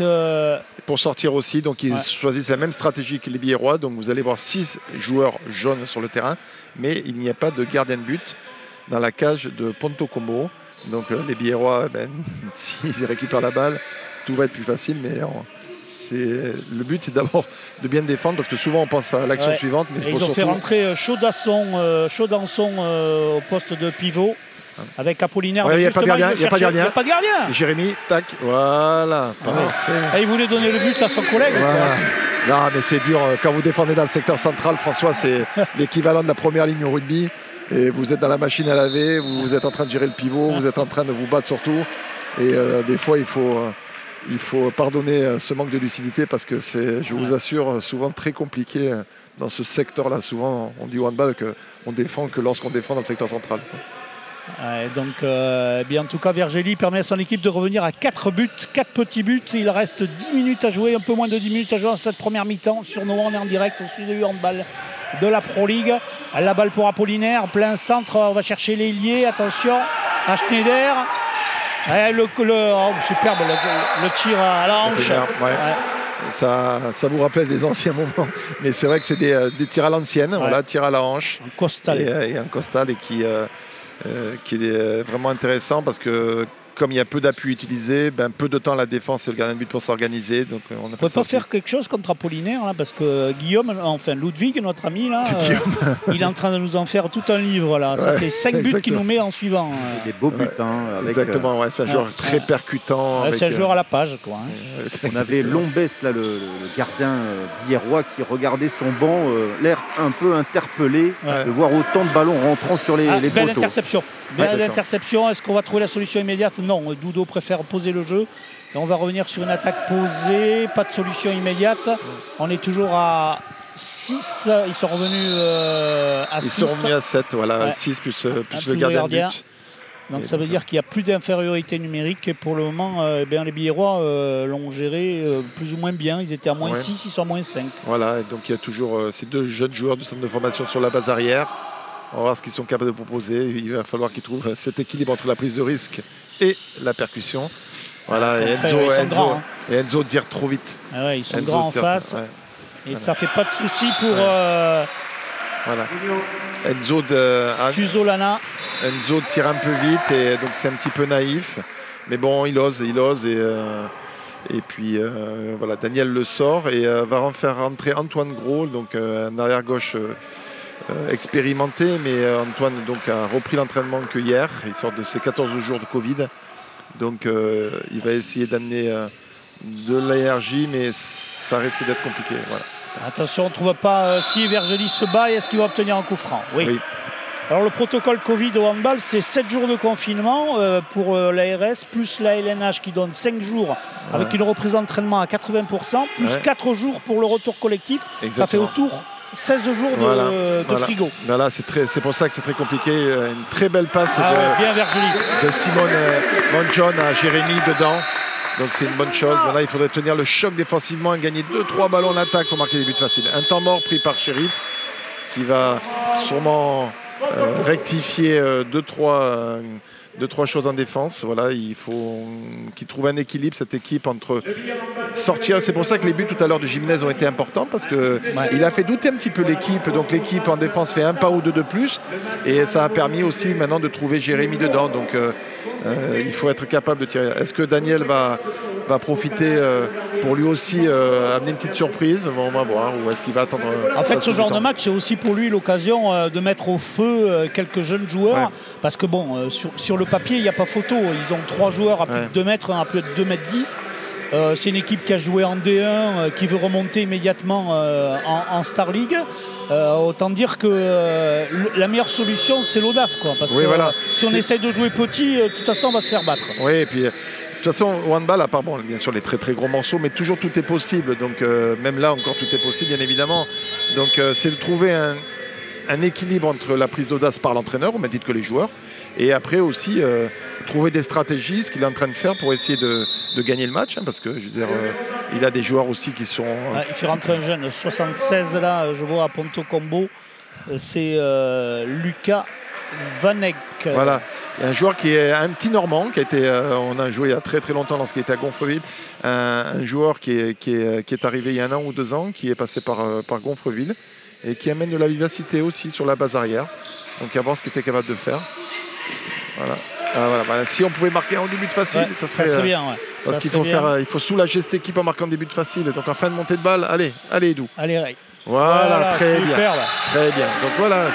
Pour sortir aussi, donc ils choisissent la même stratégie que les Biérois. Donc vous allez voir 6 joueurs jaunes sur le terrain, mais il n'y a pas de gardien de but dans la cage de Ponto Combo. Donc les Biérois, s'ils récupèrent la balle, tout va être plus facile. Mais le but, c'est d'abord de bien défendre parce que souvent on pense à l'action suivante. Mais ils ont fait rentrer Chaudançon au poste de pivot. Avec Apollinaire. Il n'y a pas de gardien. Il n'y a pas de gardien. Jérémy, tac, voilà. Parfait. Et il voulait donner le but à son collègue. Voilà. Non, mais c'est dur. Quand vous défendez dans le secteur central, François, c'est l'équivalent de la première ligne au rugby. Et vous êtes dans la machine à laver, vous êtes en train de gérer le pivot, vous êtes en train de vous battre surtout. Et des fois, il faut pardonner ce manque de lucidité parce que c'est, je vous assure, souvent très compliqué dans ce secteur-là. Souvent, on dit au handball qu'on défend que lorsqu'on défend dans le secteur central. Donc, en tout cas, Vergely permet à son équipe de revenir à 4 buts, 4 petits buts. Il reste 10 minutes à jouer, un peu moins de 10 minutes à jouer dans cette première mi-temps. Sur Nova, on est en direct au sud du handball de la Pro League. La balle pour Apollinaire, plein centre. On va chercher l'ailier. Attention à Schneider. Superbe, le tir à la hanche. Ça vous rappelle des anciens moments, mais c'est vrai que c'est des tirs à l'ancienne, tir à la hanche. Un costal. Et un costal et qui qui est vraiment intéressant parce que comme il y a peu d'appui utilisé, peu de temps la défense et le gardien de but pour s'organiser. Donc on ne peut pas faire quelque chose contre Apollinaire, là, parce que Guillaume, enfin Ludwig, notre ami, là, il est en train de nous en faire tout un livre. Là. Ça fait 5 buts qu'il nous met en suivant. Des beaux buts. Exactement, c'est un joueur très percutant. C'est un joueur à la page. Quoi, On avait Lombès, là, le gardien biérois, qui regardait son banc, l'air un peu interpellé de voir autant de ballons rentrant sur les poteaux. Belle interception. Belle interception. Est-ce qu'on va trouver la solution immédiate? Non, Doudou préfère poser le jeu. Et on va revenir sur une attaque posée. Pas de solution immédiate. On est toujours à 6. Ils sont revenus à 6. Ils sont revenus à 7. Voilà, 6 plus le gardien de but. Donc ça veut dire qu'il n'y a plus d'infériorité numérique. Et pour le moment, les Biérois l'ont géré plus ou moins bien. Ils étaient à moins 6, ils sont à moins 5. Voilà, et donc il y a toujours ces 2 jeunes joueurs du centre de formation sur la base arrière. On va voir ce qu'ils sont capables de proposer. Il va falloir qu'ils trouvent cet équilibre entre la prise de risque et la percussion. Voilà, et Enzo tire trop vite. Ils sont grands en face. Et ça ne fait pas de souci pour... Voilà. Cusolana. Enzo tire un peu vite et donc c'est un petit peu naïf. Mais bon, il ose et puis voilà, Daniel le sort et va faire rentrer Antoine Gros, donc un arrière-gauche expérimenté, mais Antoine donc a repris l'entraînement que hier. Il sort de ses 14 jours de Covid, donc il va essayer d'amener de l'énergie, mais ça risque d'être compliqué. Voilà. Attention, on ne trouve pas si Vergely se bat, est-ce qu'il va obtenir un coup franc? Oui. Alors le protocole Covid au handball, c'est 7 jours de confinement pour l'ARS, plus la LNH qui donne 5 jours avec une reprise d'entraînement à 80%, plus 4 jours pour le retour collectif. Exactement. Ça fait autour 16 jours de frigo. Voilà, c'est pour ça que c'est très compliqué. Une très belle passe de Simone Monjon à Jérémy dedans. Donc c'est une bonne chose. Voilà, il faudrait tenir le choc défensivement et gagner 2-3 ballons en attaque pour marquer des buts faciles. Un temps mort pris par Sheriff qui va sûrement rectifier 2-3 choses en défense. Voilà, il faut qu'il trouve un équilibre, cette équipe, entre sortir. C'est pour ça que les buts tout à l'heure de Jiménez ont été importants, parce qu'il a fait douter un petit peu l'équipe. Donc l'équipe en défense fait un pas ou deux de plus, et ça a permis aussi maintenant de trouver Jérémy dedans. Donc il faut être capable de tirer. Est-ce que Daniel va profiter pour lui aussi amener une petite surprise? On va voir. Ou est-ce qu'il va attendre? En fait, ce genre de match, c'est aussi pour lui l'occasion de mettre au feu quelques jeunes joueurs. Parce que bon, sur le papier, il n'y a pas photo. Ils ont 3 joueurs à plus de 2 mètres, un à plus de 2 mètres 10. C'est une équipe qui a joué en D1, qui veut remonter immédiatement en Star League. Autant dire que la meilleure solution, c'est l'audace, quoi. Parce que si on essaye de jouer petit, de toute façon, on va se faire battre. Oui, et puis de toute façon, au handball, à part bien sûr les très très gros morceaux, mais toujours tout est possible. Donc même là encore, tout est possible, bien évidemment. Donc c'est de trouver un équilibre entre la prise d'audace par l'entraîneur, au même titre que les joueurs, et après aussi trouver des stratégies, ce qu'il est en train de faire pour essayer de gagner le match, parce que je veux dire, il a des joueurs aussi qui sont... il fait rentrer un jeune, 76 là, je vois à Ponto Combo, c'est Lucas Vanek. Voilà, il y a un joueur qui est un petit Normand, qui a été, on a joué il y a très très longtemps lorsqu'il était à Gonfreville, un joueur qui est arrivé il y a 1 an ou 2 ans, qui est passé par Gonfreville, et qui amène de la vivacité aussi sur la base arrière. Donc à voir ce qu'il était capable de faire. Voilà. Voilà. Si on pouvait marquer en début de facile, ça serait bien. Parce qu'il faut faire, il faut soulager cette équipe en marquant des buts faciles. Donc en fin de montée de balle, allez Edu. Allez, Ray. Voilà, très bien. Très bien. Donc voilà,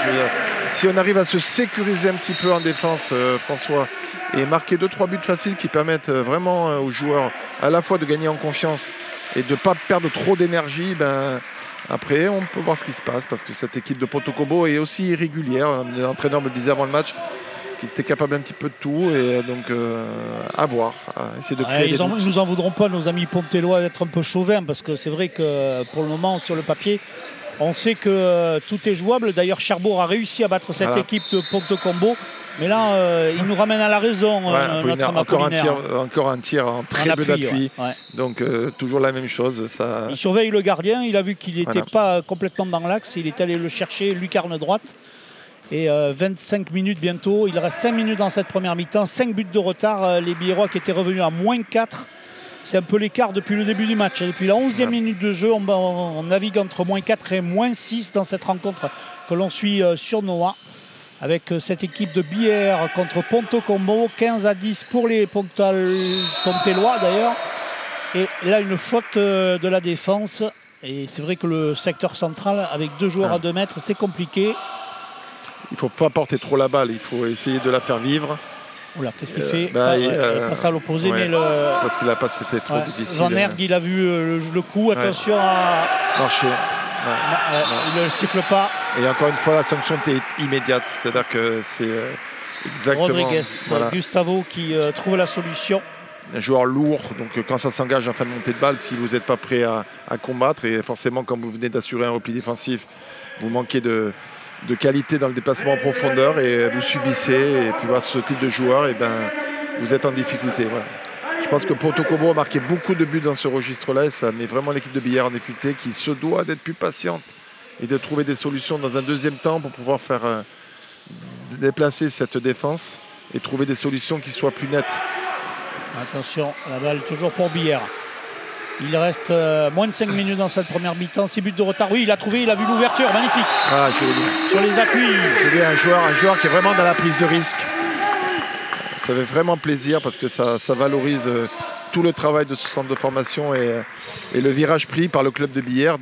si on arrive à se sécuriser un petit peu en défense, François, et marquer 2-3 buts faciles qui permettent vraiment aux joueurs à la fois de gagner en confiance et de ne pas perdre trop d'énergie, après on peut voir ce qui se passe, parce que cette équipe de Pontokobo est aussi irrégulière. L'entraîneur me disait avant le match qu'il était capable un petit peu de tout, et donc à voir, à essayer de créer des doutes. Ils nous en voudront pas, nos amis pontellois, d'être un peu chauvins, parce que c'est vrai que pour le moment, sur le papier, on sait que tout est jouable. D'ailleurs, Cherbourg a réussi à battre cette équipe de Ponto Combo, mais là il nous ramène à la raison. Encore un tir en très peu d'appui, donc toujours la même chose. Il surveille le gardien, il a vu qu'il n'était pas complètement dans l'axe, il est allé le chercher, lucarne droite. Et 25 minutes bientôt, il reste 5 minutes dans cette première mi-temps, 5 buts de retard, les Biérois qui étaient revenus à moins 4. C'est un peu l'écart depuis le début du match. Depuis la 11e minute de jeu, on navigue entre moins 4 et moins 6 dans cette rencontre que l'on suit sur Noah. avec cette équipe de Billère contre Ponto Combo. 15-10 pour les Pontellois d'ailleurs. Et là, une faute de la défense. Et c'est vrai que le secteur central, avec 2 joueurs à 2 mètres, c'est compliqué. Il ne faut pas porter trop la balle, il faut essayer de la faire vivre. Oula, qu'est-ce qu'il fait? Il passe à l'opposé, mais parce que la passe était trop difficile. Van Erg, il a vu le coup, attention à... Marcher. Il ne le siffle pas. Et encore une fois, la sanction est immédiate, c'est-à-dire que c'est exactement... Rodriguez, Gustavo qui trouve la solution. Un joueur lourd, donc quand ça s'engage en fin de montée de balle, si vous n'êtes pas prêt à combattre, et forcément quand vous venez d'assurer un repli défensif, vous manquez de qualité dans le déplacement en profondeur et vous subissez, et puis voilà, ce type de joueur, et vous êtes en difficulté. Voilà. Je pense que Ponto Combo a marqué beaucoup de buts dans ce registre-là, et ça met vraiment l'équipe de Billère en difficulté, qui se doit d'être plus patiente et de trouver des solutions dans un deuxième temps pour pouvoir faire déplacer cette défense et trouver des solutions qui soient plus nettes. Attention, la balle toujours pour Billère. Il reste moins de 5 minutes dans cette première mi-temps. 6 buts de retard. Oui, il a vu l'ouverture. Magnifique. Ah, je l'ai dit. Sur les appuis. Je dis un joueur qui est vraiment dans la prise de risque. Ça fait vraiment plaisir parce que ça valorise tout le travail de ce centre de formation et le virage pris par le club de Billère.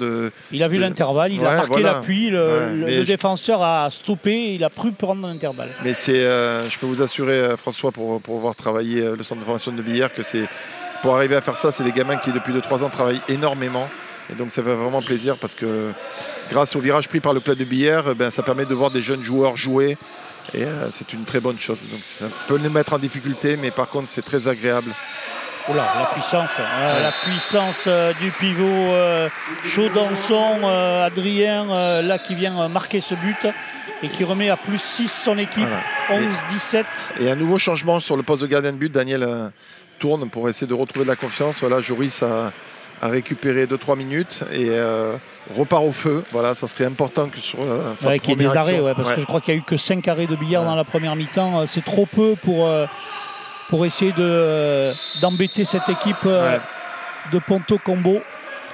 Il a vu l'intervalle, il a marqué l'appui. Le défenseur a stoppé, il a pu prendre l'intervalle. Mais je peux vous assurer, François, pour avoir travaillé le centre de formation de Billère, que pour arriver à faire ça, c'est des gamins qui, depuis 2-3 ans, travaillent énormément. Et donc, ça fait vraiment plaisir parce que grâce au virage pris par le club de Billère, ça permet de voir des jeunes joueurs jouer. Et c'est une très bonne chose. Donc, ça peut les mettre en difficulté, mais par contre, c'est très agréable. Oula, la puissance du pivot Chaudançon, Adrien, là qui vient marquer ce but et qui remet à plus 6 son équipe, 11-17. Et un nouveau changement sur le poste de gardien de but, Daniel tourne pour essayer de retrouver de la confiance. Voilà, Joris a récupéré 2-3 minutes et repart au feu. Voilà, ça serait important que sur sa première qu'il y ait des arrêts, parce que je crois qu'il n'y a eu que 5 arrêts de Billère dans la première mi-temps. C'est trop peu pour essayer d'embêter cette équipe de Ponto Combo.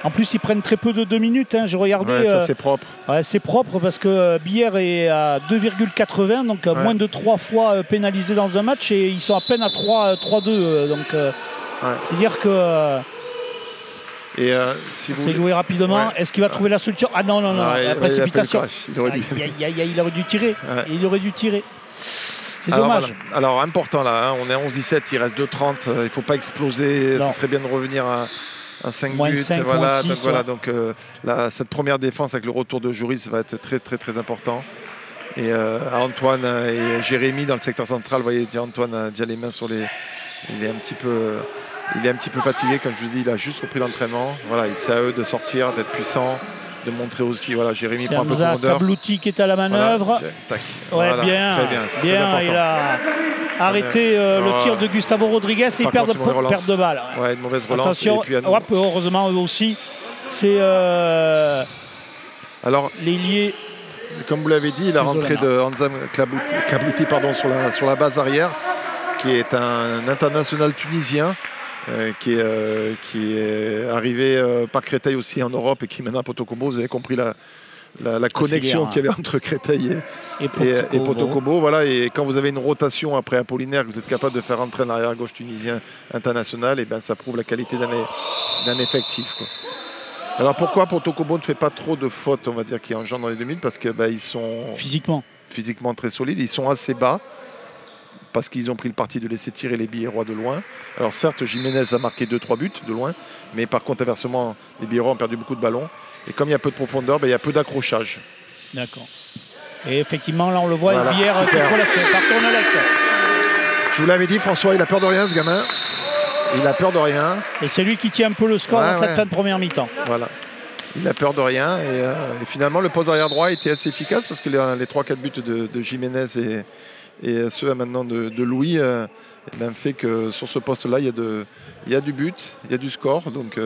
En plus, ils prennent très peu de 2 minutes. J'ai regardé. Ça, c'est propre. C'est propre parce que Billère est à 2,80, donc moins de 3 fois pénalisé dans un match, et ils sont à peine à 3-2. Donc, c'est-à-dire que c'est joué rapidement. Est-ce qu'il va trouver la solution? Ah non, la précipitation. Il aurait dû tirer. Il aurait dû tirer. C'est dommage. Voilà. Alors, important là, on est à 11-17, il reste 2-30. Il ne faut pas exploser. Ça serait bien de revenir à 5 buts. 5, voilà, 6, donc cette première défense avec le retour de Joris va être très, très, très important. Et Antoine et Jérémy dans le secteur central, vous voyez, Antoine a déjà les mains sur les. Il est un petit peu fatigué, comme je vous dis, il a juste repris l'entraînement. Voilà, c'est à eux de sortir, d'être puissants, de montrer aussi. Voilà, Jérémy prend un peu de profondeur. Tablouti qui est à la manœuvre. Voilà, bien, très bien, il a arrêté le tir de Gustavo Rodriguez et il perd de balle. Une mauvaise relance. Attention, et puis heureusement eux aussi. C'est l'ailier. Comme vous l'avez dit, la rentrée de Hanzam Kablouti sur la base arrière, qui est un international tunisien. Qui est arrivé par Créteil aussi en Europe et qui maintenant à Ponto Combo. Vous avez compris la connexion qu'il y avait entre Créteil et Ponto Combo. Voilà, et quand vous avez une rotation après Apollinaire, que vous êtes capable de faire entrer un arrière-gauche tunisien international, et ça prouve la qualité d'un effectif, quoi. Alors pourquoi Ponto Combo ne fait pas trop de fautes, on va dire, qui engendrent dans les 2 minutes? Parce que ils sont physiquement très solides, ils sont assez bas, parce qu'ils ont pris le parti de laisser tirer les Billérois de loin. Alors certes, Jiménez a marqué 2-3 buts de loin, mais par contre, inversement, les Billérois ont perdu beaucoup de ballons. Et comme il y a peu de profondeur, il y a peu d'accrochage. D'accord. Et effectivement, là, on le voit, Billère qui relâche par Tournelec. Je vous l'avais dit, François, il a peur de rien, ce gamin. Il a peur de rien. Et c'est lui qui tient un peu le score dans cette fin de première mi-temps. Voilà. Il a peur de rien. Et finalement, le poste arrière droit était assez efficace parce que les 3-4 buts de Jiménez et ceux maintenant de Louis fait que sur ce poste-là, il y a du but, il y a du score. Donc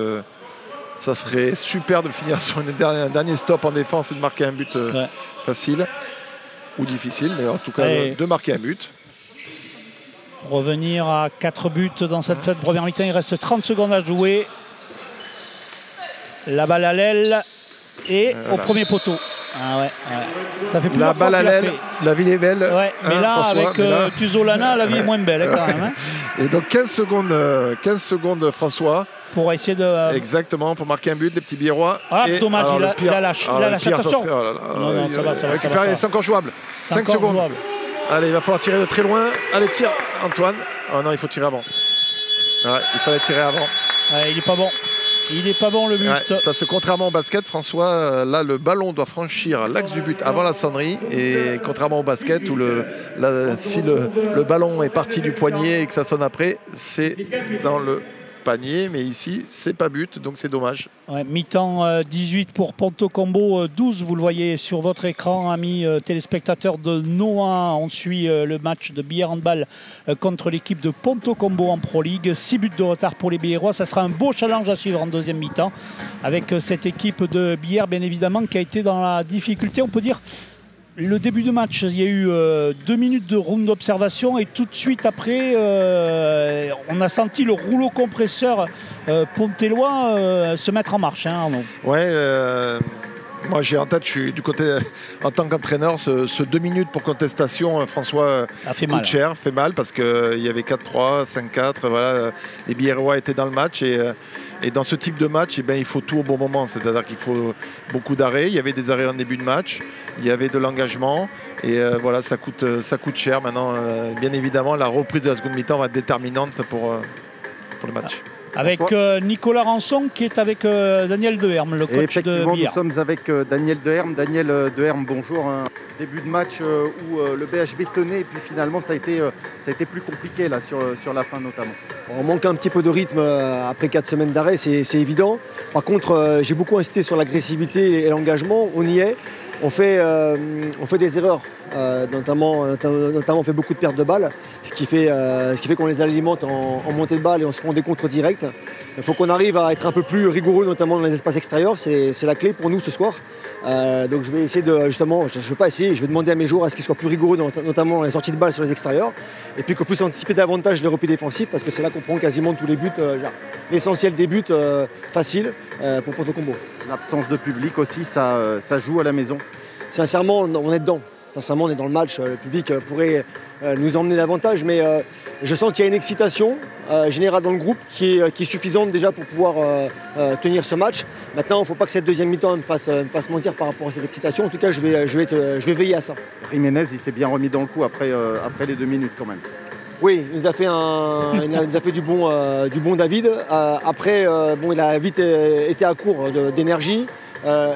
ça serait super de finir sur un dernier stop en défense et de marquer un but facile ou difficile, mais en tout cas de marquer un but. Revenir à 4 buts dans cette première mi-temps, il reste 30 secondes à jouer. La balle à l'aile et au premier poteau. Ça fait la balle à l'aile, la vie est belle. Ouais, mais là, François, avec Tuzolana, la vie est moins belle quand même. Hein. Et donc 15 secondes, François. Pour essayer de... Exactement, pour marquer un but, les petits Biérois. Ah, dommage, il a lâché. Attention. Non, ça va. Récupérer, c'est encore jouable. 5 secondes. Jouable. Allez, il va falloir tirer de très loin. Allez, tire, Antoine. Oh non, il faut tirer avant. Ouais, il fallait tirer avant. Ouais, il n'est pas bon. Il n'est pas bon le but. Ouais, parce que contrairement au basket, François, là le ballon doit franchir l'axe du but avant la sonnerie. Et contrairement au basket où si le ballon est parti du poignet et que ça sonne après, c'est dans le panier. Mais ici, c'est pas but, donc c'est dommage. Ouais, mi-temps 18 pour Ponto Combo, 12, vous le voyez sur votre écran, amis téléspectateurs de Noah. On suit le match de billard handball contre l'équipe de Ponto Combo en Pro League. 6 buts de retard pour les Biérois. Ça sera un beau challenge à suivre en deuxième mi-temps avec cette équipe de billard, bien évidemment, qui a été dans la difficulté, on peut dire. Le début de match, il y a eu 2 minutes de round d'observation et tout de suite après, on a senti le rouleau compresseur pontellois se mettre en marche. Hein, Arnaud. Ouais, moi j'ai en tête, je suis du côté, en tant qu'entraîneur, ce 2 minutes pour contestation, François, coûte cher, fait mal parce qu'il y avait 4-3, 5-4, voilà, les Biérois étaient dans le match et dans ce type de match, il faut tout au bon moment, c'est-à-dire qu'il faut beaucoup d'arrêts. Il y avait des arrêts en début de match, il y avait de l'engagement et voilà, ça coûte cher. Maintenant, bien évidemment, la reprise de la seconde mi-temps va être déterminante pour le match. Avec Nicolas Rançon qui est avec Daniel Deherme, le coach de billard. Nous sommes avec Daniel Deherme. Daniel Deherme, bonjour. Un début de match où le BHB tenait et puis finalement ça a été plus compliqué là, sur la fin notamment. On manque un petit peu de rythme après 4 semaines d'arrêt, c'est évident. Par contre, j'ai beaucoup insisté sur l'agressivité et l'engagement. On y est. On fait des erreurs, notamment on fait beaucoup de pertes de balles, ce qui fait qu'on les alimente en montée de balle et on se prend des contres directs. Il faut qu'on arrive à être un peu plus rigoureux, notamment dans les espaces extérieurs, c'est la clé pour nous ce soir. Donc je vais essayer je vais demander à mes joueurs à ce qu'ils soient plus rigoureux, notamment dans les sorties de balles sur les extérieurs, et puis qu'on puisse anticiper davantage les replis défensifs, parce que c'est là qu'on prend quasiment tous les buts, l'essentiel des buts faciles pour Ponto Combo. L'absence de public aussi, ça joue à la maison. Sincèrement, on est dedans. Sincèrement, on est dans le match. Le public pourrait nous emmener davantage, mais je sens qu'il y a une excitation générale dans le groupe qui est suffisante déjà pour pouvoir tenir ce match. Maintenant, il ne faut pas que cette deuxième mi-temps me fasse mentir par rapport à cette excitation. En tout cas, je vais veiller à ça. Jiménez, il s'est bien remis dans le coup après les 2 minutes quand même. Oui, il nous a fait du bon David. Après, il a vite été à court d'énergie.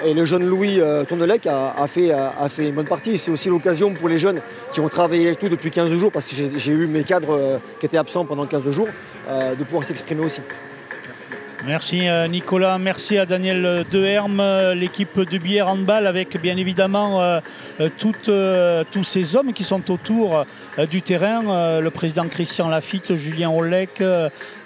Et le jeune Louis Tournelec a fait une bonne partie. C'est aussi l'occasion pour les jeunes qui ont travaillé avec nous depuis 15 jours, parce que j'ai eu mes cadres qui étaient absents pendant 15 jours, de pouvoir s'exprimer aussi. Merci Nicolas, merci à Daniel Deherme, l'équipe du billard handball avec bien évidemment tous ces hommes qui sont autour du terrain, le président Christian Lafitte, Julien Olek,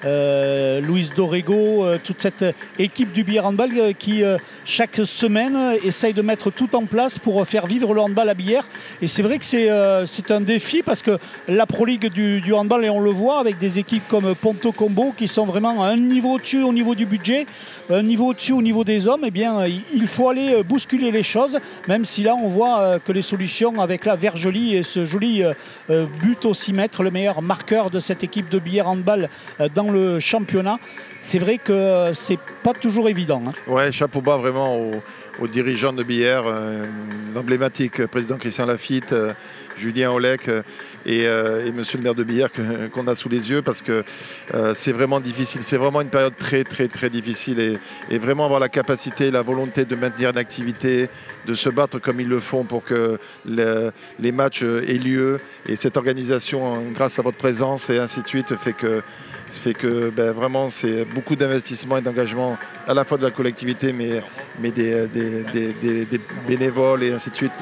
Louise Dorego, toute cette équipe du billard handball qui chaque semaine essaye de mettre tout en place pour faire vivre le handball à billard. Et c'est vrai que c'est un défi parce que la Pro League du handball, et on le voit avec des équipes comme Ponto Combo qui sont vraiment à un niveau au-dessus au niveau du budget, un niveau au-dessus au niveau des hommes, eh bien il faut aller bousculer les choses, même si là on voit que les solutions avec la Vergely et ce joli but au 6 mètres, le meilleur marqueur de cette équipe de billard handball dans le championnat. C'est vrai que c'est pas toujours évident. Hein. Ouais, chapeau bas vraiment aux dirigeants de billard, l'emblématique président Christian Lafitte, Julien Olek et monsieur le maire de billard qu'on a sous les yeux, parce que c'est vraiment difficile. C'est vraiment une période très très très difficile et vraiment avoir la capacité, la volonté de maintenir une activité, de se battre comme ils le font pour que les matchs aient lieu. Et cette organisation, grâce à votre présence et ainsi de suite, fait que vraiment c'est beaucoup d'investissement et d'engagement à la fois de la collectivité mais des bénévoles et ainsi de suite.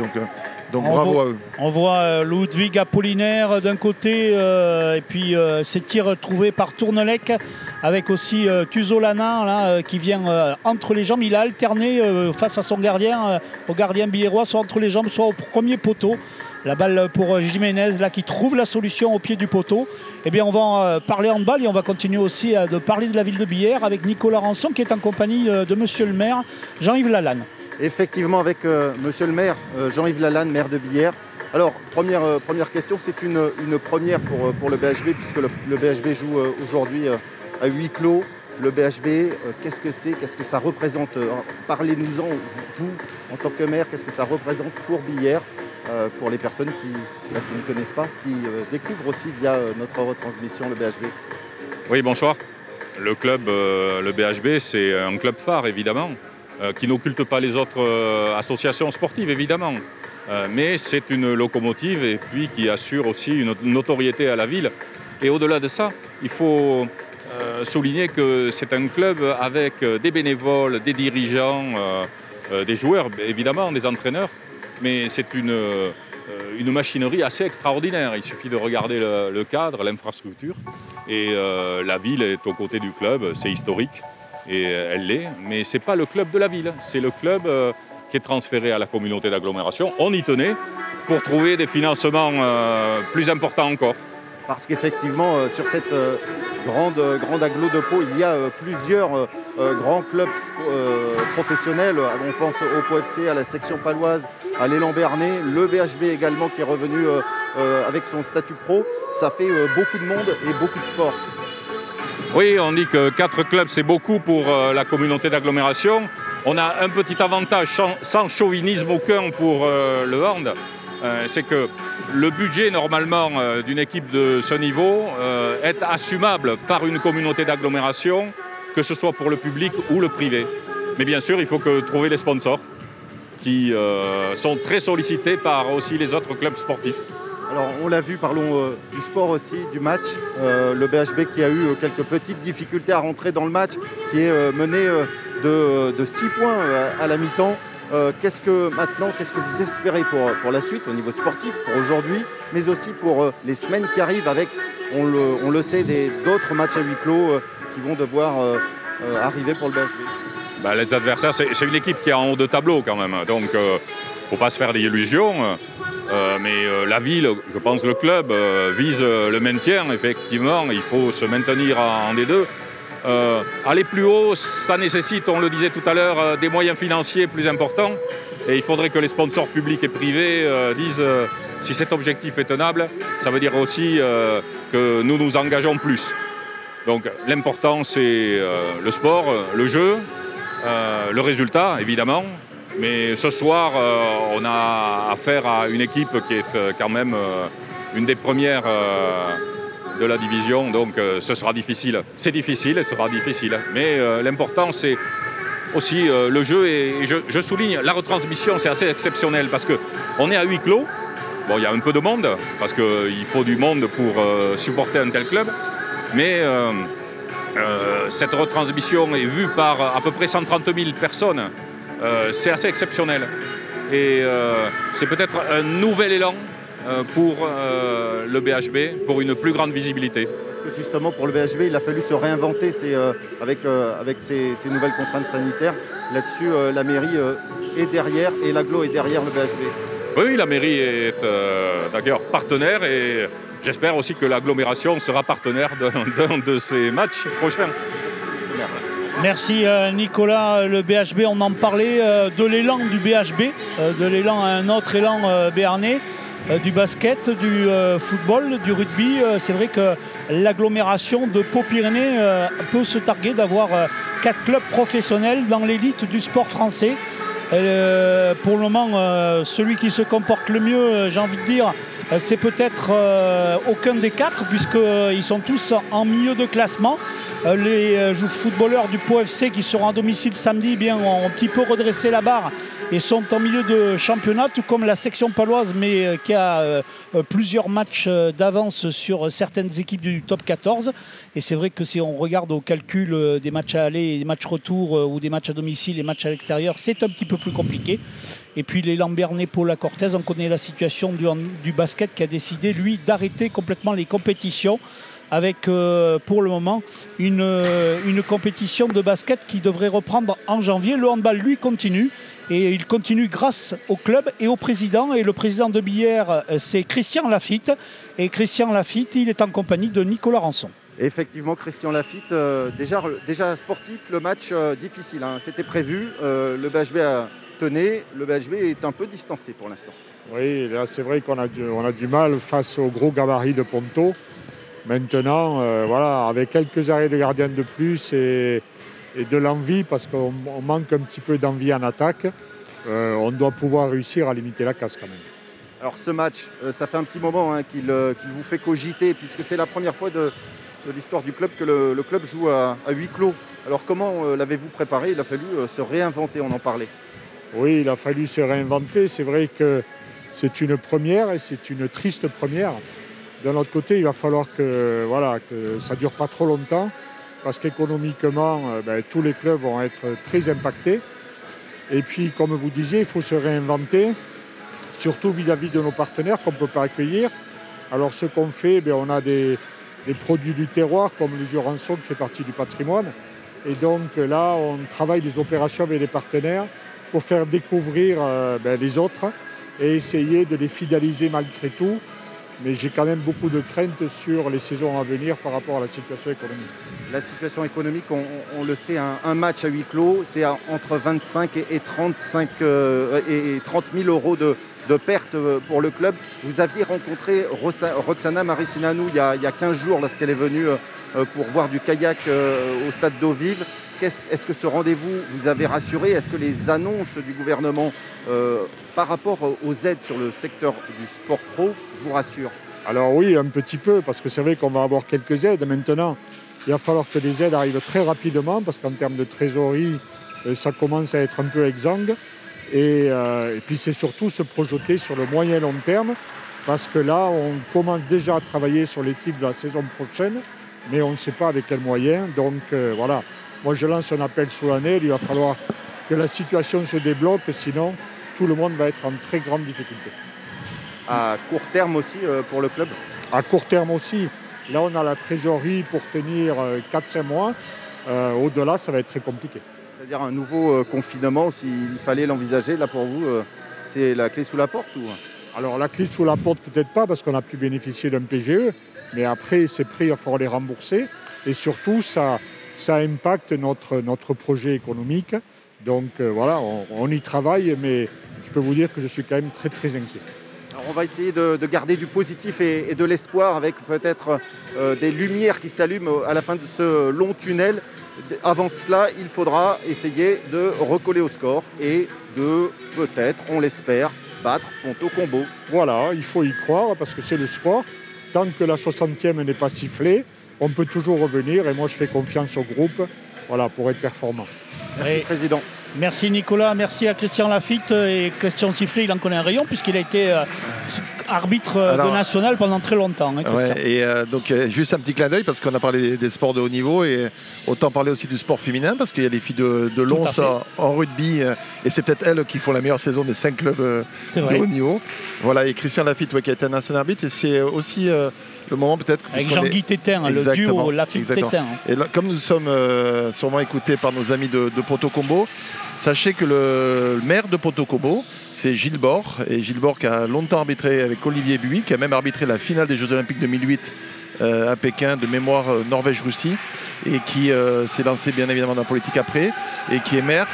Donc bravo à eux. On voit Ludwig Apollinaire d'un côté et puis ces tirs trouvés par Tournelec avec aussi Tuzolana là, qui vient entre les jambes. Il a alterné face à son gardien, au gardien biérois, soit entre les jambes, soit au premier poteau. La balle pour Jiménez là, qui trouve la solution au pied du poteau. Eh bien, on va parler handball et on va continuer aussi de parler de la ville de Billère avec Nicolas Rançon qui est en compagnie de monsieur le maire Jean-Yves Lalanne. Effectivement, avec monsieur le maire, Jean-Yves Lalanne, maire de Billère. Alors, première question, c'est une première pour le BHB, puisque le BHB joue aujourd'hui à huis clos. Le BHB, qu'est-ce que c'est? Qu'est-ce que ça représente? Parlez-nous-en, vous, en tant que maire, qu'est-ce que ça représente pour Billère, pour les personnes qui ne connaissent pas, qui découvrent aussi via notre retransmission le BHB? Oui, bonsoir. Le club, le BHB, c'est un club phare, évidemment, qui n'occulte pas les autres associations sportives, évidemment. Mais c'est une locomotive et puis qui assure aussi une notoriété à la ville. Et au-delà de ça, il faut souligner que c'est un club avec des bénévoles, des dirigeants, des joueurs, évidemment, des entraîneurs. Mais c'est une machinerie assez extraordinaire. Il suffit de regarder le cadre, l'infrastructure. Et la ville est aux côtés du club, c'est historique. Et elle l'est. Mais ce n'est pas le club de la ville, c'est le club qui est transféré à la communauté d'agglomération. On y tenait pour trouver des financements plus importants encore. Parce qu'effectivement, sur cette grande agglo de Pau, il y a plusieurs grands clubs professionnels. On pense au Pau FC, à la section paloise, à l'élan Béarnais, le BHB également qui est revenu avec son statut pro. Ça fait beaucoup de monde et beaucoup de sport. Oui, on dit que 4 clubs, c'est beaucoup pour la communauté d'agglomération. On a un petit avantage sans chauvinisme aucun pour le hand. C'est que le budget normalement d'une équipe de ce niveau est assumable par une communauté d'agglomération, que ce soit pour le public ou le privé. Mais bien sûr, il faut trouver les sponsors qui sont très sollicités par aussi les autres clubs sportifs. Alors on l'a vu, parlons du sport aussi, du match. Le BHB qui a eu quelques petites difficultés à rentrer dans le match, qui est mené de 6 points à la mi-temps. Qu'est-ce que vous espérez pour la suite au niveau sportif, pour aujourd'hui, mais aussi pour les semaines qui arrivent avec, on le sait, d'autres matchs à huis clos qui vont devoir arriver pour le BHB? Les adversaires, c'est une équipe qui est en haut de tableau quand même, donc il ne faut pas se faire des illusions. Mais la ville, je pense le club, vise le maintien, effectivement, il faut se maintenir en D2. Aller plus haut, ça nécessite, on le disait tout à l'heure, des moyens financiers plus importants. Et il faudrait que les sponsors publics et privés disent si cet objectif est tenable, ça veut dire aussi que nous nous engageons plus. Donc l'important, c'est le sport, le jeu, le résultat, évidemment. Mais ce soir, on a affaire à une équipe qui est quand même une des premières de la division, donc ce sera difficile. C'est difficile et ce sera difficile. Mais l'important, c'est aussi le jeu. Et je souligne, la retransmission, c'est assez exceptionnel parce qu'on est à huis clos. Bon, il y a un peu de monde, parce qu'il faut du monde pour supporter un tel club. Mais cette retransmission est vue par à peu près 130 000 personnes. C'est assez exceptionnel. Et c'est peut-être un nouvel élan pour le BHB, pour une plus grande visibilité. Parce que justement, pour le BHB, il a fallu se réinventer avec ces nouvelles contraintes sanitaires. Là-dessus, la mairie est derrière et l'agglo est derrière le BHB. Oui, la mairie est d'ailleurs partenaire et j'espère aussi que l'agglomération sera partenaire d'un de ces matchs prochains. Merci Nicolas. Le BHB, on en parlait de l'élan du BHB, de l'élan à un autre élan béarnais, du basket, du football, du rugby. C'est vrai que l'agglomération de Pau-Pyrénées peut se targuer d'avoir 4 clubs professionnels dans l'élite du sport français. Pour le moment, celui qui se comporte le mieux, j'ai envie de dire, c'est peut-être aucun des 4, puisqu'ils sont tous en milieu de classement. Les footballeurs du Pau FC qui seront à domicile samedi ont un petit peu redressé la barre et sont en milieu de championnat, tout comme la section paloise, mais qui a plusieurs matchs d'avance sur certaines équipes du top 14. Et c'est vrai que si on regarde au calcul des matchs à aller, des matchs retour ou des matchs à domicile et matchs à l'extérieur, c'est un petit peu plus compliqué. Et puis les Lambernais, Paul La Cortèze, on connaît la situation du basket qui a décidé, lui, d'arrêter complètement les compétitions, avec pour le moment une compétition de basket qui devrait reprendre en janvier. Le handball, lui, continue. Et il continue grâce au club et au président. Et le président de Billère, c'est Christian Lafitte. Et Christian Lafitte, il est en compagnie de Nicolas Rançon. Effectivement, Christian Lafitte, déjà sportif, le match difficile, hein, c'était prévu. Le BHB tenez, le BHB est un peu distancé pour l'instant. Oui, là c'est vrai qu'on a du mal face au gros gabarit de Ponto. Maintenant, voilà, avec quelques arrêts de gardiens de plus et de l'envie, parce qu'on manque un petit peu d'envie en attaque, on doit pouvoir réussir à limiter la casse quand même. Alors ce match, ça fait un petit moment qu'il vous fait cogiter, puisque c'est la première fois de l'histoire du club que le club joue à huis clos. Alors comment l'avez-vous préparé? Il a fallu se réinventer, on en parlait. Oui, il a fallu se réinventer. C'est vrai que c'est une première et c'est une triste première. D'un autre côté, il va falloir que ça ne dure pas trop longtemps, parce qu'économiquement, tous les clubs vont être très impactés. Et puis, comme vous disiez, il faut se réinventer, surtout vis-à-vis de nos partenaires qu'on ne peut pas accueillir. Alors ce qu'on fait, on a des produits du terroir, comme le Jurançon qui fait partie du patrimoine. Et donc là, on travaille des opérations avec les partenaires pour faire découvrir les autres et essayer de les fidéliser malgré tout. Mais j'ai quand même beaucoup de craintes sur les saisons à venir par rapport à la situation économique. La situation économique, on le sait, un match à huis clos, c'est entre 25 et 30 000 euros de pertes pour le club. Vous aviez rencontré Roxana Marissinanou il y a 15 jours lorsqu'elle est venue pour voir du kayak au stade d'eau vive. Est-ce que ce rendez-vous vous avait rassuré? Est-ce que les annonces du gouvernement par rapport aux aides sur le secteur du sport pro vous rassurent? Alors oui, un petit peu, parce que c'est vrai qu'on va avoir quelques aides maintenant. Il va falloir que les aides arrivent très rapidement, parce qu'en termes de trésorerie, ça commence à être un peu exsangue. Et puis c'est surtout se projeter sur le moyen et long terme, parce que là, on commence déjà à travailler sur l'équipe de la saison prochaine, mais on ne sait pas avec quels moyens. Donc voilà, moi je lance un appel solennel, il va falloir que la situation se débloque, sinon tout le monde va être en très grande difficulté. À court terme aussi pour le club? À court terme aussi. Là, on a la trésorerie pour tenir 4-5 mois. Au-delà, ça va être très compliqué. C'est-à-dire un nouveau confinement, s'il fallait l'envisager, là pour vous, c'est la clé sous la porte ou... Alors la clé sous la porte, peut-être pas, parce qu'on a pu bénéficier d'un PGE, mais après, ces prix, il va falloir les rembourser. Et surtout, ça impacte notre projet économique. Donc voilà, on y travaille, mais je peux vous dire que je suis quand même très très inquiet. Alors on va essayer de garder du positif et de l'espoir avec peut-être des lumières qui s'allument à la fin de ce long tunnel. Avant cela, il faudra essayer de recoller au score et de peut-être, on l'espère, battre Ponto Combo. Voilà, il faut y croire parce que c'est le sport. Tant que la 60e n'est pas sifflée, on peut toujours revenir et moi je fais confiance au groupe pour être performant. Merci Président. Merci Nicolas, merci à Christian Lafitte. Et Christian Sifflet, il en connaît un rayon puisqu'il a été arbitre de national pendant très longtemps. Donc juste un petit clin d'œil parce qu'on a parlé des sports de haut niveau et autant parler aussi du sport féminin parce qu'il y a les filles de Lons en rugby et c'est peut-être elles qui font la meilleure saison des 5 clubs de haut niveau. Voilà, et Christian Lafitte qui a été un national arbitre et c'est aussi... le moment peut-être... Avec Jean-Guy Tétin, le duo Lafitte-Tétin. Et là, comme nous sommes sûrement écoutés par nos amis de Ponto Combo, sachez que le maire de Ponto Combo, c'est Gilles Bord. Et Gilles Bord qui a longtemps arbitré avec Olivier Buy, qui a même arbitré la finale des Jeux Olympiques 2008 à Pékin, de mémoire Norvège-Russie, et qui s'est lancé bien évidemment dans la politique après, et qui est maire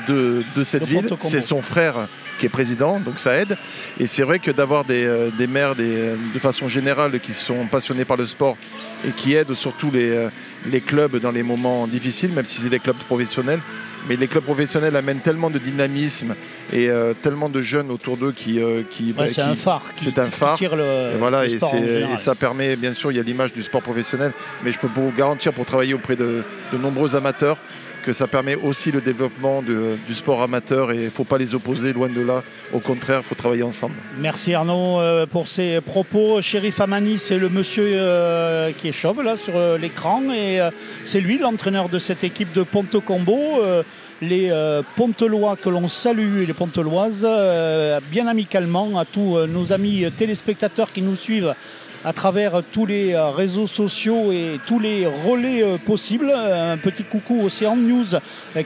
de cette ville. C'est son frère qui est président, donc ça aide. Et c'est vrai que d'avoir des maires de façon générale qui sont passionnés par le sport et qui aident surtout les clubs dans les moments difficiles, même si c'est des clubs professionnels. Mais les clubs professionnels amènent tellement de dynamisme et tellement de jeunes autour d'eux c'est un phare. C'est un phare. Tire le sport et ça permet, bien sûr, il y a l'image du sport professionnel, mais je peux vous garantir pour travailler auprès de nombreux amateurs que ça permet aussi le développement du sport amateur et il ne faut pas les opposer, loin de là. Au contraire, il faut travailler ensemble. Merci Arnaud pour ces propos. Chérif Amani, c'est le monsieur qui est chauve là sur l'écran et c'est lui l'entraîneur de cette équipe de Ponto Combo. Les Pontelois que l'on salue et les Ponteloises, bien amicalement à tous nos amis téléspectateurs qui nous suivent à travers tous les réseaux sociaux et tous les relais possibles. Un petit coucou Océan News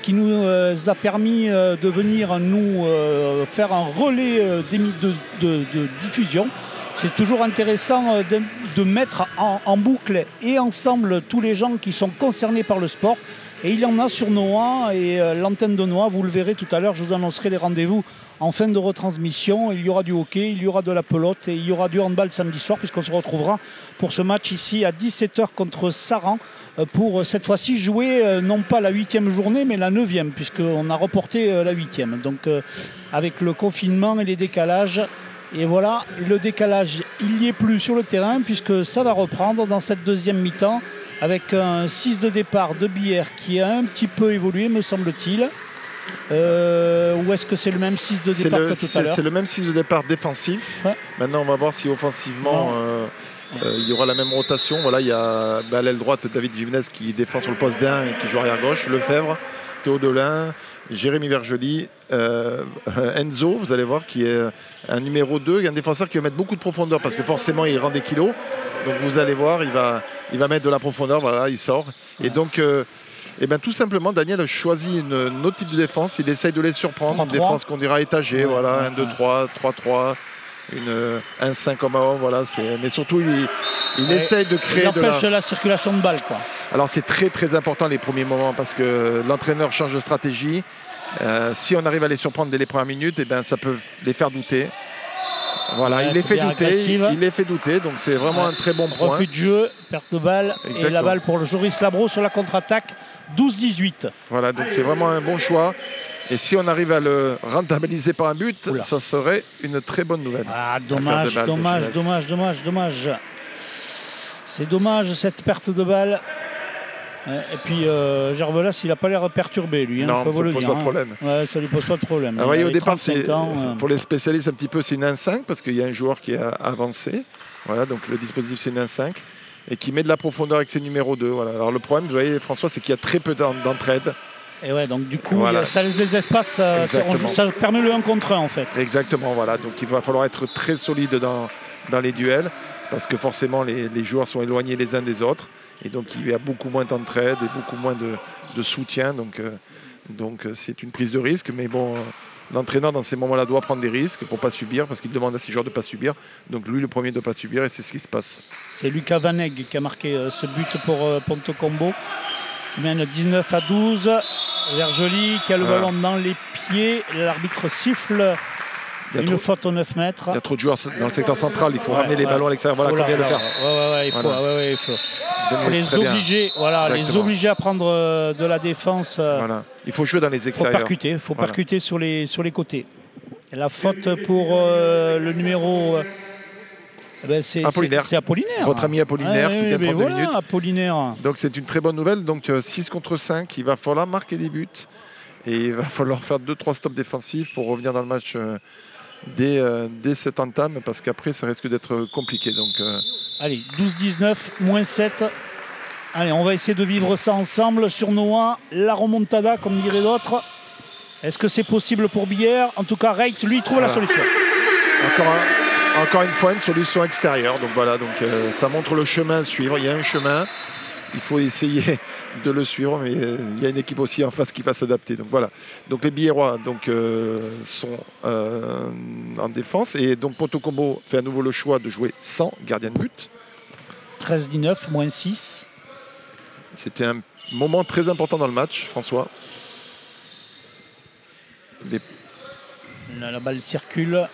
qui nous a permis de venir nous faire un relais de diffusion c'est toujours intéressant de mettre en boucle et ensemble tous les gens qui sont concernés par le sport. Et il y en a sur Noah et l'antenne de Noah, vous le verrez tout à l'heure, je vous annoncerai les rendez-vous en fin de retransmission. Il y aura du hockey, il y aura de la pelote et il y aura du handball samedi soir puisqu'on se retrouvera pour ce match ici à 17h contre Saran pour cette fois-ci jouer non pas la 8e journée mais la 9e puisqu'on a reporté la 8e. Donc avec le confinement et les décalages. Et voilà, le décalage, il n'y est plus sur le terrain puisque ça va reprendre dans cette deuxième mi-temps avec un 6 de départ de Billère qui a un petit peu évolué, me semble-t-il. Ou est-ce que c'est le même 6 de départ que tout à l'heure? C'est le même 6 de départ défensif. Ouais. Maintenant, on va voir si offensivement, il y aura la même rotation. Voilà, il y a à l'aile droite David Jimenez qui défend sur le poste d'1 et qui joue arrière gauche. Lefebvre, Théo Delin, Jérémy Vergely, Enzo, vous allez voir, qui est un numéro 2. Il y a un défenseur qui va mettre beaucoup de profondeur parce que forcément, il rend des kilos. Donc vous allez voir, il va mettre de la profondeur. Voilà, il sort. Et donc... tout simplement, Daniel a choisi un autre type de défense. Il essaye de les surprendre. Une défense qu'on dira étagée. Voilà, 1-2-3, 3-3, 1-5 comme avant. Voilà, mais surtout, il essaye de créer de la circulation de balles, quoi. Alors, c'est très, très important les premiers moments parce que l'entraîneur change de stratégie. Si on arrive à les surprendre dès les premières minutes, ça peut les faire douter. Voilà, il les fait douter, donc c'est vraiment un très bon point. Refus de jeu, perte de balle. Exactement. Et la balle pour le Joris Labro sur la contre-attaque, 12-18. Voilà, donc c'est vraiment un bon choix. Et si on arrive à le rentabiliser par un but, ça serait une très bonne nouvelle. Ah, dommage. C'est dommage cette perte de balle. Et puis Gervelas, il n'a pas l'air perturbé, lui. Non, ça ne pose pas de problème. Ouais, ça ne lui pose pas de problème. Ah, voyez, au départ, pour les spécialistes, un petit peu, c'est une 1-5 parce qu'il y a un joueur qui a avancé. Voilà, donc le dispositif, c'est une 1-5 et qui met de la profondeur avec ses numéros 2. Voilà. Alors le problème, vous voyez, François, c'est qu'il y a très peu d'entraide. Et ouais, donc du coup, ça laisse des espaces, ça permet le 1 contre 1 en fait. Exactement, voilà. Donc il va falloir être très solide dans les duels parce que forcément, les joueurs sont éloignés les uns des autres. Et donc il y a beaucoup moins d'entraide et beaucoup moins de soutien. Donc c'est une prise de risque. Mais bon, l'entraîneur dans ces moments-là doit prendre des risques pour ne pas subir, parce qu'il demande à ses joueurs de ne pas subir. Donc lui, le premier de ne pas subir, et c'est ce qui se passe. C'est Lucas Vaneg qui a marqué ce but pour Ponto Combo, qui mène 19-12. Vergely qui a le ballon dans les pieds. L'arbitre siffle. Une faute aux 9 mètres. Il y a trop de joueurs dans le secteur central. Il faut ramener les ballons à l'extérieur. Voilà combien le faire. Il faut les obliger, les obliger à prendre de la défense. Voilà. Il faut jouer dans les extérieurs. Il faut percuter sur les côtés. Et la faute pour le numéro... c'est Apollinaire. Votre ami Apollinaire qui vient de prendre 2 minutes. Apollinaire. Donc c'est une très bonne nouvelle. Donc 6 contre 5, il va falloir marquer des buts. Et il va falloir faire 2-3 stops défensifs pour revenir dans le match dès cette entame, parce qu'après ça risque d'être compliqué. Donc, allez, 12-19, moins 7. Allez, on va essayer de vivre ça ensemble sur Noah. La remontada, comme diraient d'autres. Est-ce que c'est possible pour Billère? En tout cas, Reit, lui, trouve la solution. Encore une fois, une solution extérieure. Donc voilà, ça montre le chemin à suivre. Il y a un chemin. Il faut essayer de le suivre, mais il y a une équipe aussi en face qui va s'adapter. Donc voilà. Donc les Billérois sont en défense. Et donc Ponto Combo fait à nouveau le choix de jouer sans gardien de but. 13-19, moins 6. C'était un moment très important dans le match, François. La balle circule.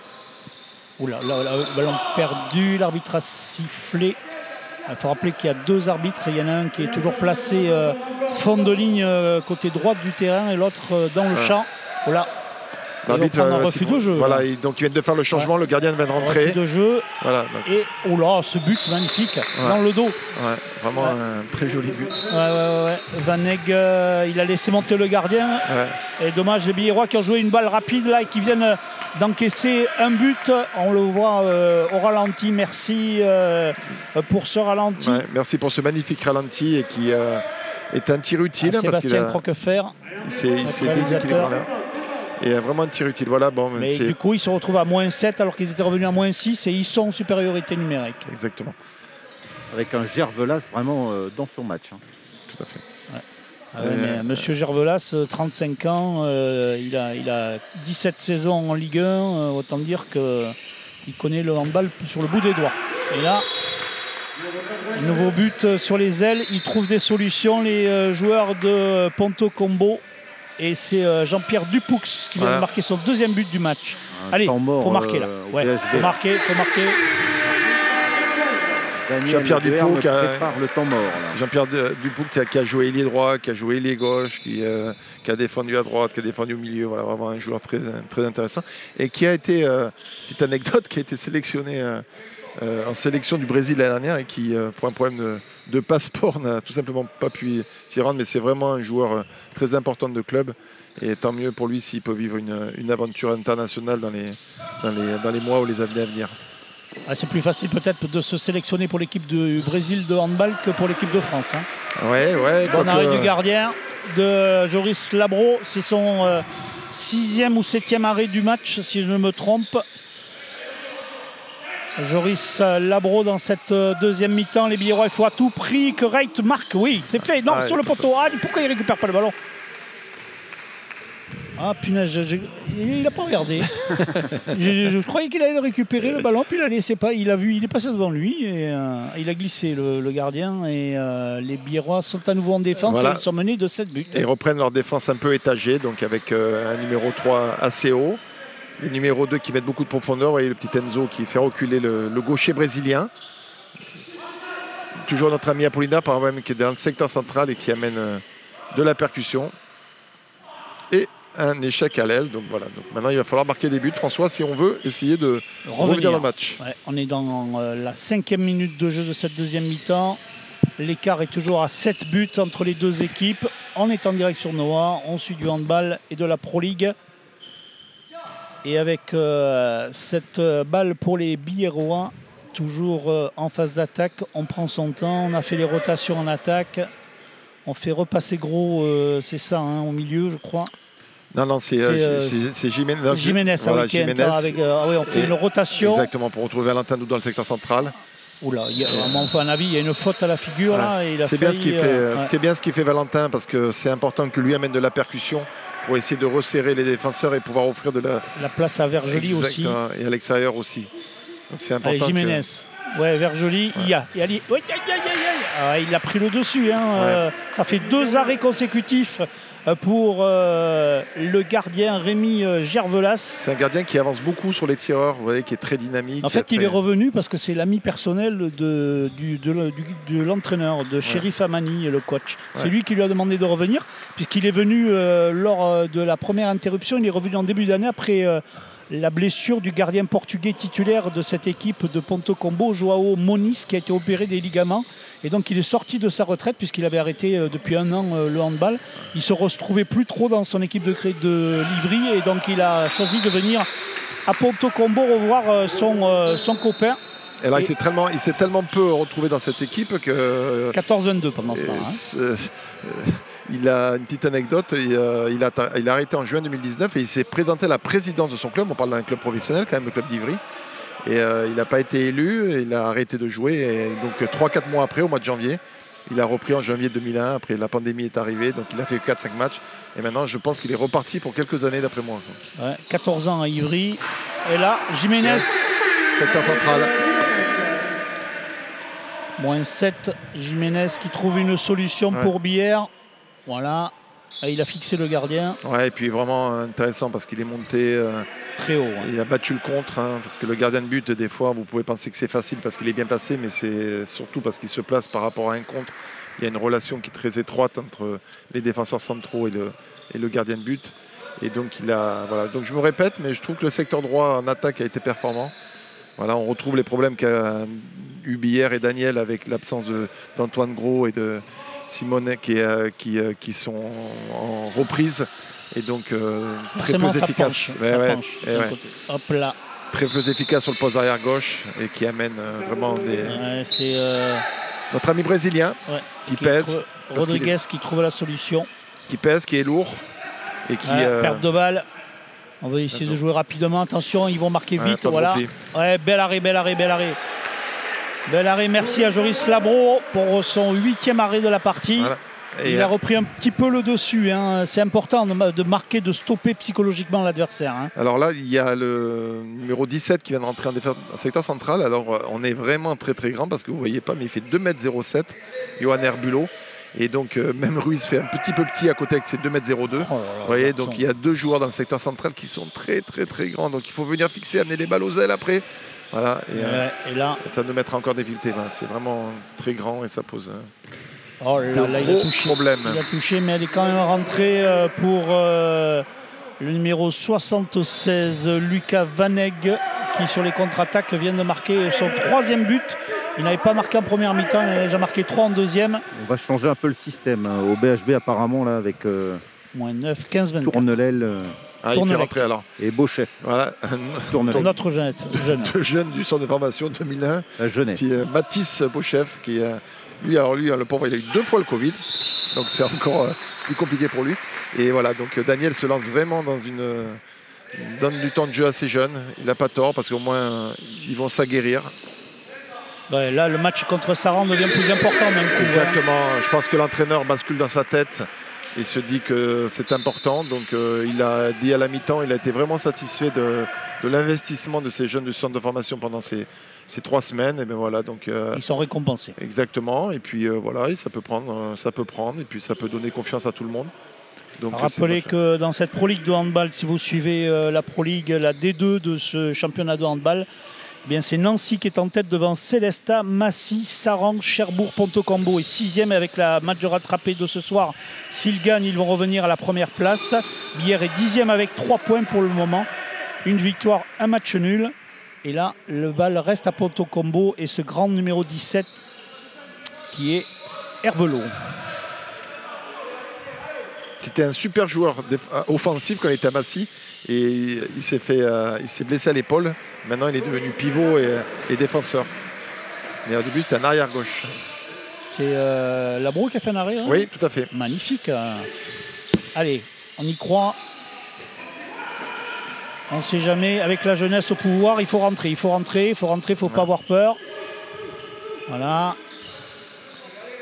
Oula, le ballon perdu. L'arbitre a sifflé. Il faut rappeler qu'il y a 2 arbitres. Il y en a un qui est toujours placé fond de ligne côté droite du terrain et l'autre dans le champ. Voilà. L'arbitre un refus de jeu. Voilà, donc il vient de faire le changement. Le gardien vient de rentrer. Refus de jeu. Voilà, et ce but magnifique dans le dos. Ouais, vraiment un très joli but. Vaneg, il a laissé monter le gardien. Et dommage, les Billérois qui ont joué une balle rapide là et qui viennent d'encaisser un but. On le voit au ralenti. Merci pour ce ralenti. Merci pour ce magnifique ralenti et qui est un tir utile. Sébastien Croquefer. Il s'est déséquilibré là. Et vraiment un tir utile. Voilà, mais du coup, ils se retrouvent à moins 7 alors qu'ils étaient revenus à moins 6 et ils sont en supériorité numérique. Exactement. Avec un Gervelas vraiment dans son match. Tout à fait. Mais Monsieur Gervelas, 35 ans, il a 17 saisons en Ligue 1. Autant dire que Il connaît le handball sur le bout des doigts. Et là, un nouveau but sur les ailes. Ils trouvent des solutions, les joueurs de Ponto Combo. Et c'est Jean-Pierre Dupoux qui vient de marquer son deuxième but du match. Allez, il faut marquer là. Ouais, faut marquer. Jean-Pierre Dupoux prépare le temps mort. Jean-Pierre Dupoux qui a joué ailier droit, qui a joué ailier gauche, qui a défendu à droite, qui a défendu au milieu. Voilà, vraiment un joueur très, très intéressant. Et qui a été, petite anecdote, qui a été sélectionné en sélection du Brésil l'année dernière et qui, pour un problème de passeport, n'a tout simplement pas pu s'y rendre. Mais c'est vraiment un joueur très important de club. Et tant mieux pour lui s'il peut vivre une aventure internationale dans les mois ou les années à venir. Ah, c'est plus facile peut-être de se sélectionner pour l'équipe du Brésil de handball que pour l'équipe de France. Hein. Ouais. Bon arrêt du gardien de Joris Labro. C'est son 6e ou 7e arrêt du match, si je ne me trompe. Joris Labro dans cette deuxième mi-temps. Les Biérois, il faut à tout prix que Reit marque. Oui, c'est fait. Non, sur le poteau. Ah, pourquoi il ne récupère pas le ballon? Ah punaise, il n'a pas regardé. je croyais qu'il allait récupérer le ballon, puis il a laissé pas. Il est passé devant lui et il a glissé le gardien. Et les Biérois sont à nouveau en défense et ils sont menés de 7 buts. Et ils reprennent leur défense un peu étagée, donc avec un numéro 3 assez haut, les numéros 2 qui mettent beaucoup de profondeur et le petit Enzo qui fait reculer le gaucher brésilien. Toujours notre ami Apollina, par exemple, qui est dans le secteur central et qui amène de la percussion. Et un échec à l'aile, donc voilà. Donc maintenant il va falloir marquer des buts, François, si on veut essayer de revenir dans le match. Ouais, on est dans la 5e minute de jeu de cette deuxième mi-temps. L'écart est toujours à 7 buts entre les deux équipes. On est en direct sur Noah, on suit du handball et de la Pro League. Et avec cette balle pour les Biérois, toujours en phase d'attaque, on prend son temps, on a fait les rotations en attaque. On fait repasser Gros, c'est ça, hein, au milieu, je crois. Non, c'est Jiménez. Jiménez, voilà, qui est avec, on fait une rotation. Exactement, pour retrouver Valentin Doudou dans le secteur central. Oula, à mon avis, il y a une faute à la figure. Là, et c'est bien ce qui est bien ce qu'il fait Valentin, parce que c'est important que lui amène de la percussion pour essayer de resserrer les défenseurs et pouvoir offrir de la place à Vergely aussi. Et à l'extérieur aussi. Donc c'est important. Allez, Jiménez. Ouais, Vergely, il a pris le dessus. Hein. Ça fait 2 arrêts consécutifs pour le gardien Rémi Gervelas. C'est un gardien qui avance beaucoup sur les tireurs, vous voyez, qui est très dynamique. En fait, il est revenu parce que c'est l'ami personnel de l'entraîneur, de Chérif Amani, le coach. C'est lui qui lui a demandé de revenir, puisqu'il est venu lors de la première interruption. Il est revenu en début d'année après la blessure du gardien portugais titulaire de cette équipe de Ponto Combo, Joao Moniz, qui a été opéré des ligaments. Et donc il est sorti de sa retraite puisqu'il avait arrêté depuis un an le handball. Il ne se retrouvait plus trop dans son équipe de Livry et donc il a choisi de venir à Ponto Combo revoir son copain. Et là, il s'est tellement peu retrouvé dans cette équipe que... 14-22 pendant ce temps. Il a une petite anecdote, il a arrêté en juin 2019 et il s'est présenté à la présidence de son club. On parle d'un club professionnel quand même, le club d'Ivry. Et il n'a pas été élu, et il a arrêté de jouer. Et donc 3-4 mois après, au mois de janvier, il a repris en janvier 2001. Après la pandémie est arrivée, donc il a fait 4-5 matchs. Et maintenant, je pense qu'il est reparti pour quelques années d'après moi. 14 ans à Ivry. Et là, Jiménez. Secteur central. Moins 7, Jiménez qui trouve une solution pour Bière. Voilà, et il a fixé le gardien. Ouais, et puis vraiment intéressant parce qu'il est monté très haut. Il a battu le contre, parce que le gardien de but, des fois, vous pouvez penser que c'est facile parce qu'il est bien placé, mais c'est surtout parce qu'il se place par rapport à un contre. Il y a une relation qui est très étroite entre les défenseurs centraux et le gardien de but. Et donc, donc je me répète, mais je trouve que le secteur droit en attaque a été performant. Voilà, on retrouve les problèmes qu'a eu Bière et Daniel avec l'absence d'Antoine Gros et de Simone qui sont en reprise et donc très peu efficace. Hop là. Très peu efficace sur le poste arrière gauche et qui amène vraiment des. Notre ami brésilien qui pèse. Rodriguez qui trouve la solution. Qui pèse, qui est lourd et qui. Perte de balle. On va essayer de jouer rapidement. Attention, ils vont marquer vite. Voilà. Bel arrêt. Bel arrêt, merci à Joris Labro pour son 8e arrêt de la partie. Voilà. Il a repris un petit peu le dessus. Hein. C'est important de marquer, de stopper psychologiquement l'adversaire. Hein. Alors là, il y a le numéro 17 qui vient de rentrer en secteur central. Alors on est vraiment très très grand parce que vous ne voyez pas, mais il fait 2,07 m, Johan Herbulot. Et donc même Ruiz fait un petit peu petit à côté avec ses 2,02 m. Vous voyez, donc il y a 2 joueurs dans le secteur central qui sont très très très grands. Donc il faut venir fixer, amener les balles aux ailes après. Voilà, et là, ça nous mettra encore des difficultés. C'est vraiment très grand et ça pose il a touché. Problème. Il a touché, mais elle est quand même rentrée pour le numéro 76, Lucas Vaneg, qui sur les contre-attaques vient de marquer son 3e but. Il n'avait pas marqué en première mi-temps, il a déjà marqué 3 en deuxième. On va changer un peu le système au BHB apparemment là avec moins 9, 15, 24. Tournelel. Il fait rentrer alors. Et Beauchef. Voilà. Notre jeune. Deux jeunes du centre de formation 2001. La jeunesse. Mathis Beauchef qui lui, le pauvre, il a eu 2 fois le Covid. Donc c'est encore plus compliqué pour lui. Et voilà, donc Daniel se lance vraiment donne du temps de jeu à ces jeunes. Il n'a pas tort parce qu'au moins ils vont s'aguerrir. Ouais, là, le match contre Saran devient plus important même. Exactement. Je pense que l'entraîneur bascule dans sa tête. Il se dit que c'est important. Donc il a dit à la mi-temps, il a été vraiment satisfait de l'investissement de ces jeunes du centre de formation pendant ces 3 semaines. Et bien voilà, donc, ils sont récompensés. Exactement. Et puis voilà, ça peut prendre. Et puis ça peut donner confiance à tout le monde. Donc, rappelez que dans cette Pro League de handball, si vous suivez la Pro League, la D2 de ce championnat de handball, c'est Nancy qui est en tête devant Célestat, Massy, Saran, Cherbourg, Ponto Combo et 6e avec la match de rattrapé de ce soir. S'ils gagnent, ils vont revenir à la première place. Billère est 10e avec 3 points pour le moment. Une victoire, un match nul. Et là, le bal reste à Ponto Combo et ce grand numéro 17 qui est Herbelot. C'était un super joueur offensif quand il était à Massy. Et il s'est blessé à l'épaule. Maintenant, il est devenu pivot et défenseur. Mais au début, c'était un arrière-gauche. C'est Labro qui a fait un arrêt. Hein, oui, tout à fait. Magnifique. Allez, on y croit. On ne sait jamais. Avec la jeunesse au pouvoir, il faut rentrer. Il faut pas avoir peur. Voilà.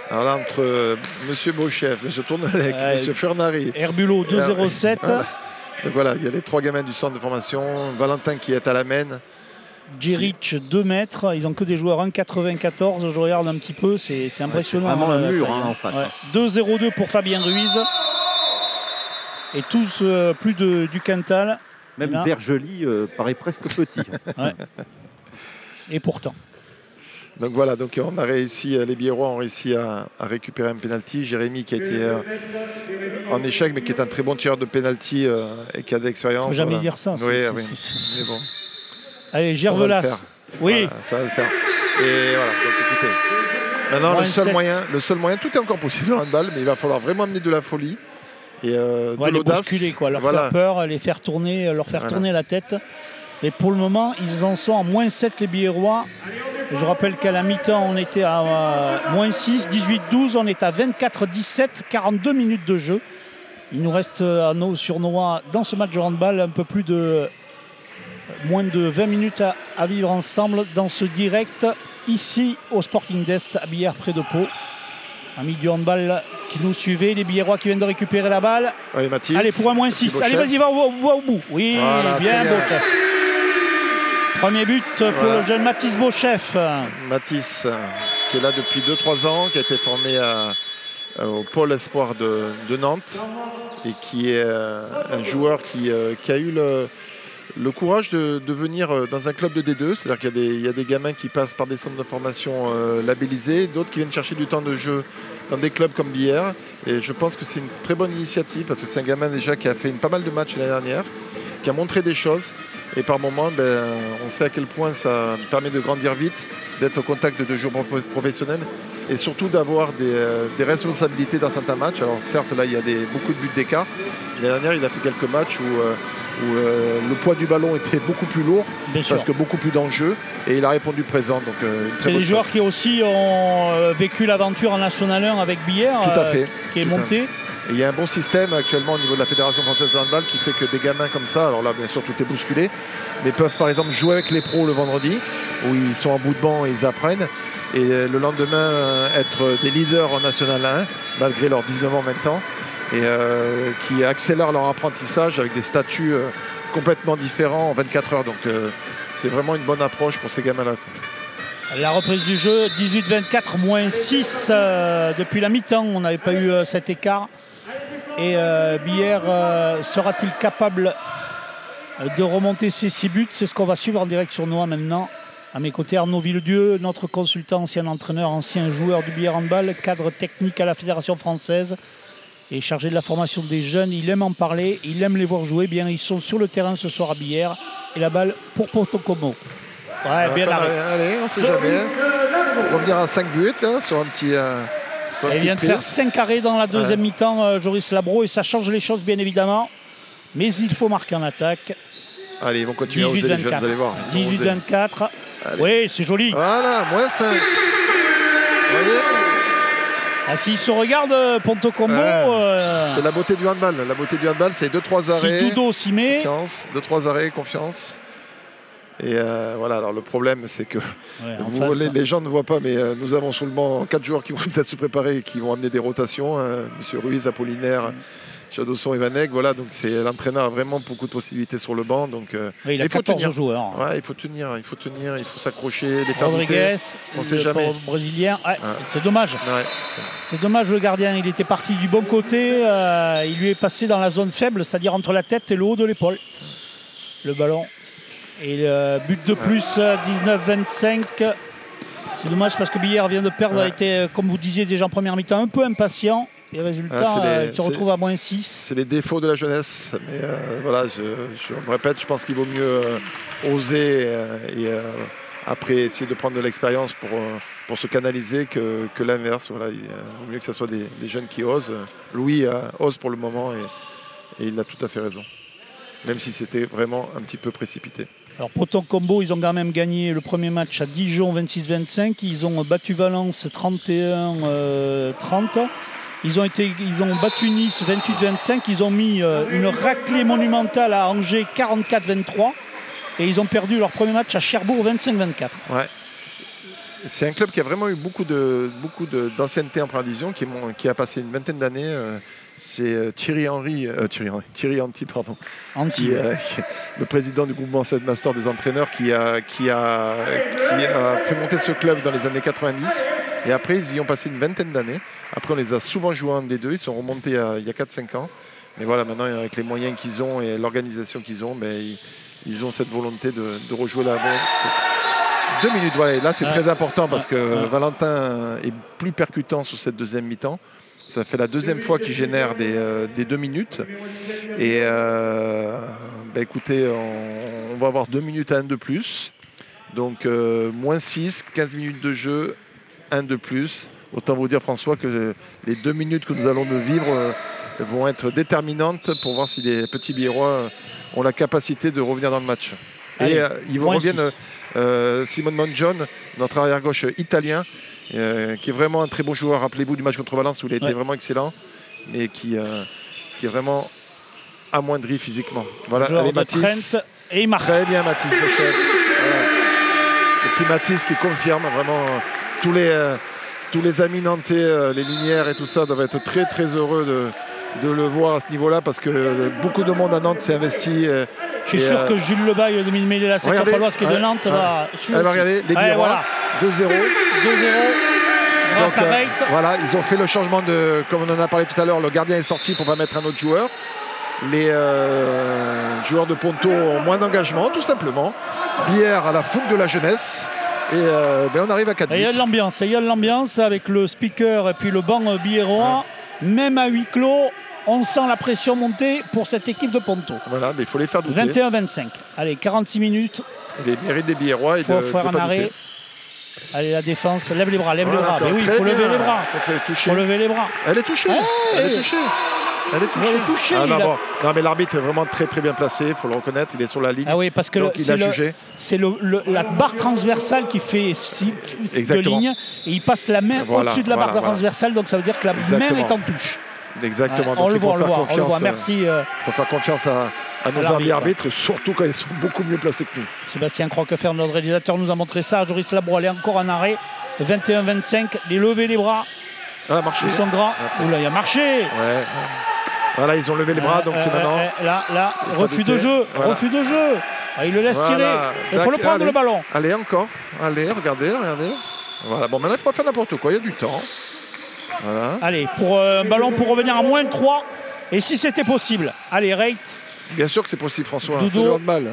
Alors là, entre M. Beauchef, M. Tournelec, M. Fernari, Herbulot 2,07. Voilà. Donc voilà, il y a les 3 gamins du centre de formation. Valentin qui est à la main. Djeric 2 mètres. Ils n'ont que des joueurs 1,94. Je regarde un petit peu, c'est impressionnant. Vraiment un mur en face. 2,02 pour Fabien Ruiz. Et tous plus du Quintal. Même Bergely paraît presque petit. Ouais. Et pourtant. Donc voilà, donc on a réussi, les Biérois ont réussi à récupérer un pénalty. Jérémy qui a été en échec, mais qui est un très bon tireur de pénalty et qui a de l'expérience. Il ne faut jamais dire ça. Oui, mais bon. Allez, Gervelas. Oui. Voilà, ça va le faire. Et voilà, donc écoutez. Maintenant, le seul moyen, tout est encore possible en handball, mais il va falloir vraiment amener de la folie et de l'audace. Les bousculer, leur faire peur, les faire tourner, leur faire tourner la tête. Et pour le moment, ils en sont à -7 les Biérois. Je rappelle qu'à la mi-temps, on était à -6, 18-12. On est à 24-17, 42 minutes de jeu. Il nous reste sur Noah, dans ce match de handball, un peu plus de moins de 20 minutes à vivre ensemble dans ce direct, ici au Sporting d'Est, à Billère, près de Pau. Amis du handball qui nous suivait, les Biérois qui viennent de récupérer la balle. Allez, Mathis. Allez, pour un -6. Allez, vas-y, va au bout. Oui, voilà, bien, Beauchef. Premier but pour le jeune Mathis Beauchef. Mathis, qui est là depuis 2-3 ans, qui a été formé au pôle espoir de Nantes et qui est un joueur qui a eu le courage de venir dans un club de D2. C'est-à-dire qu'il y a des gamins qui passent par des centres de formation labellisés, d'autres qui viennent chercher du temps de jeu dans des clubs comme Billère. Et je pense que c'est une très bonne initiative parce que c'est un gamin déjà qui a fait pas mal de matchs l'année dernière, qui a montré des choses. Et par moments, on sait à quel point ça permet de grandir vite, d'être au contact de 2 joueurs professionnels et surtout d'avoir des responsabilités dans certains matchs. Alors certes, là, il y a beaucoup de buts d'écart. L'année dernière, il a fait quelques matchs où le poids du ballon était beaucoup plus lourd, parce que beaucoup plus d'enjeux, et il a répondu présent. C'est des joueurs qui aussi ont vécu l'aventure en National 1 avec Billère, tout à fait, qui est monté. Et il y a un bon système actuellement au niveau de la Fédération française de handball qui fait que des gamins comme ça, alors là bien sûr tout est bousculé, mais peuvent par exemple jouer avec les pros le vendredi, où ils sont en bout de banc et ils apprennent. et le lendemain être des leaders en National 1, malgré leurs 19 ans maintenant, et qui accélèrent leur apprentissage avec des statuts complètement différents en 24 heures. Donc c'est vraiment une bonne approche pour ces gamins-là. La reprise du jeu, 18-24, moins 6 depuis la mi-temps. On n'avait pas eu cet écart. Et Billère sera-t-il capable de remonter ses 6 buts? C'est ce qu'on va suivre en direct sur Noah maintenant. À mes côtés, Arnaud Villedieu, notre consultant, ancien entraîneur, ancien joueur du Billère Handball, cadre technique à la Fédération française et chargé de la formation des jeunes. Il aime en parler, il aime les voir jouer. Bien, ils sont sur le terrain ce soir à Billère. Et la balle pour Pontocomo. Ouais, bien allez, on ne sait jamais. Revenir à 5 buts là, sur un petit... il vient de faire 5 arrêts dans la deuxième mi-temps, Joris Labro, et ça change les choses bien évidemment. Mais il faut marquer en attaque. Allez, ils vont continuer à oser les jeunes, vous allez voir. 18-24. Oui, c'est joli. Voilà, moins 5. Vous voyez ? S'ils se regardent, Pontocomo... c'est la beauté du handball. La beauté du handball, c'est 2-3 arrêts. Si Dudo s'y met... Confiance, 2-3 arrêts, confiance. Et voilà, alors le problème, c'est que les gens ne voient pas, mais nous avons sur le banc 4 joueurs qui vont peut-être se préparer et qui vont amener des rotations. Monsieur Ruiz, Apollinaire, Chadosson et Vanek. Voilà, donc l'entraîneur a vraiment beaucoup de possibilités sur le banc. Donc, il a 14 joueurs. Ouais, il faut tenir, il faut s'accrocher, les faire Rodriguez, douter. On ne sait jamais. Brésilien. C'est dommage. C'est dommage, le gardien. Il était parti du bon côté. Il lui est passé dans la zone faible, c'est-à-dire entre la tête et le haut de l'épaule. Le ballon. Et le but de plus, 19-25. C'est dommage parce que Billère vient de perdre, a été, comme vous disiez déjà en première mi-temps, un peu impatient. Et résultat, il se retrouve à moins 6. C'est les défauts de la jeunesse. Mais voilà, je me répète, je pense qu'il vaut mieux oser et après essayer de prendre de l'expérience pour se canaliser que l'inverse. Voilà, il vaut mieux que ce soit des jeunes qui osent. Louis ose pour le moment et il a tout à fait raison. Même si c'était vraiment un petit peu précipité. Alors Pontocomo, ils ont quand même gagné le premier match à Dijon 26-25. Ils ont battu Valence 31-30. Ils ont battu Nice 28-25. Ils ont mis une raclée monumentale à Angers 44-23. Et ils ont perdu leur premier match à Cherbourg 25-24. Ouais. C'est un club qui a vraiment eu beaucoup d'ancienneté en première division, qui a passé une vingtaine d'années. C'est Thierry Anti, pardon, qui le président du groupement Master des entraîneurs qui a fait monter ce club dans les années 90. Et après, ils y ont passé une vingtaine d'années. Après, on les a souvent joués en D2. Ils sont remontés il y a 4-5 ans. Mais voilà, maintenant, avec les moyens qu'ils ont et l'organisation qu'ils ont, ils ont cette volonté de rejouer la volonté. 2 minutes, voilà. Là, c'est très important parce que Valentin est plus percutant sur cette deuxième mi-temps. Ça fait la deuxième fois qu'il génère des 2 minutes. Et écoutez, on va avoir 2 minutes à 1 de plus. Donc, moins 6, 15 minutes de jeu, 1 de plus. Autant vous dire, François, que les 2 minutes que nous allons vivre vont être déterminantes pour voir si les petits Biérois ont la capacité de revenir dans le match. Et ils reviennent Simon Monjon, notre arrière-gauche italien, qui est vraiment un très bon joueur. Rappelez-vous du match contre Valence où il a été vraiment excellent, mais qui est vraiment amoindri physiquement. Voilà, allez Mathis. Et il marque. Très bien Mathis le chef. Voilà. Le petit Mathis qui confirme vraiment tous les amis nantais, les Linières et tout ça doivent être très très heureux de le voir à ce niveau-là parce que beaucoup de monde à Nantes s'est investi. Je suis sûr que Jules Lebaille, de Mille la section paloise qui est de Nantes, va... Regardez, les Biérois, 2-0. 2-0. Grâce à Beit. Voilà, ils ont fait le changement de... Comme on en a parlé tout à l'heure, le gardien est sorti pour ne pas mettre un autre joueur. Les joueurs de Ponto ont moins d'engagement, tout simplement. Billère à la fougue de la jeunesse. Et on arrive à 4 buts. Il y a de l'ambiance avec le speaker et puis le banc biérois. Même à huis clos, on sent la pression monter pour cette équipe de Ponto. Voilà, mais il faut les faire douter. 21-25. Allez, 46 minutes. Les mérites des Biérois. Il faut faire un arrêt. Allez, la défense, lève les bras. Mais oui, il faut lever les bras. Il faut lever les bras. Elle est touchée. Elle est touchée. Non, mais l'arbitre est vraiment très très bien placé, il faut le reconnaître, il est sur la ligne. Ah oui, parce que c'est la barre transversale qui fait de ligne et il passe la main au-dessus de la barre transversale, donc ça veut dire que la main est en touche. Exactement. Donc on le voit. Merci. Il faut faire confiance à nos arbitres, surtout quand ils sont beaucoup mieux placés que nous. Sébastien Croquefer, notre réalisateur, nous a montré ça. Joris Labro, elle est encore en arrêt. 21-25, les lever les bras. Ah, marché. Ils sont grands. Oula, il a marché. Ouais. Voilà, ils ont levé les bras, donc c'est maintenant. Là, refus de jeu. Voilà. Refus de jeu. Ah, il le laisse tirer. Il faut le prendre, le ballon. Allez, encore. Allez, regardez. Voilà, bon, maintenant, il faut pas faire n'importe quoi. Il y a du temps. Voilà. Allez, pour un ballon pour revenir à moins 3. Et si c'était possible. Allez, Reit. Bien sûr que c'est possible, François. Doudou. C'est le handball.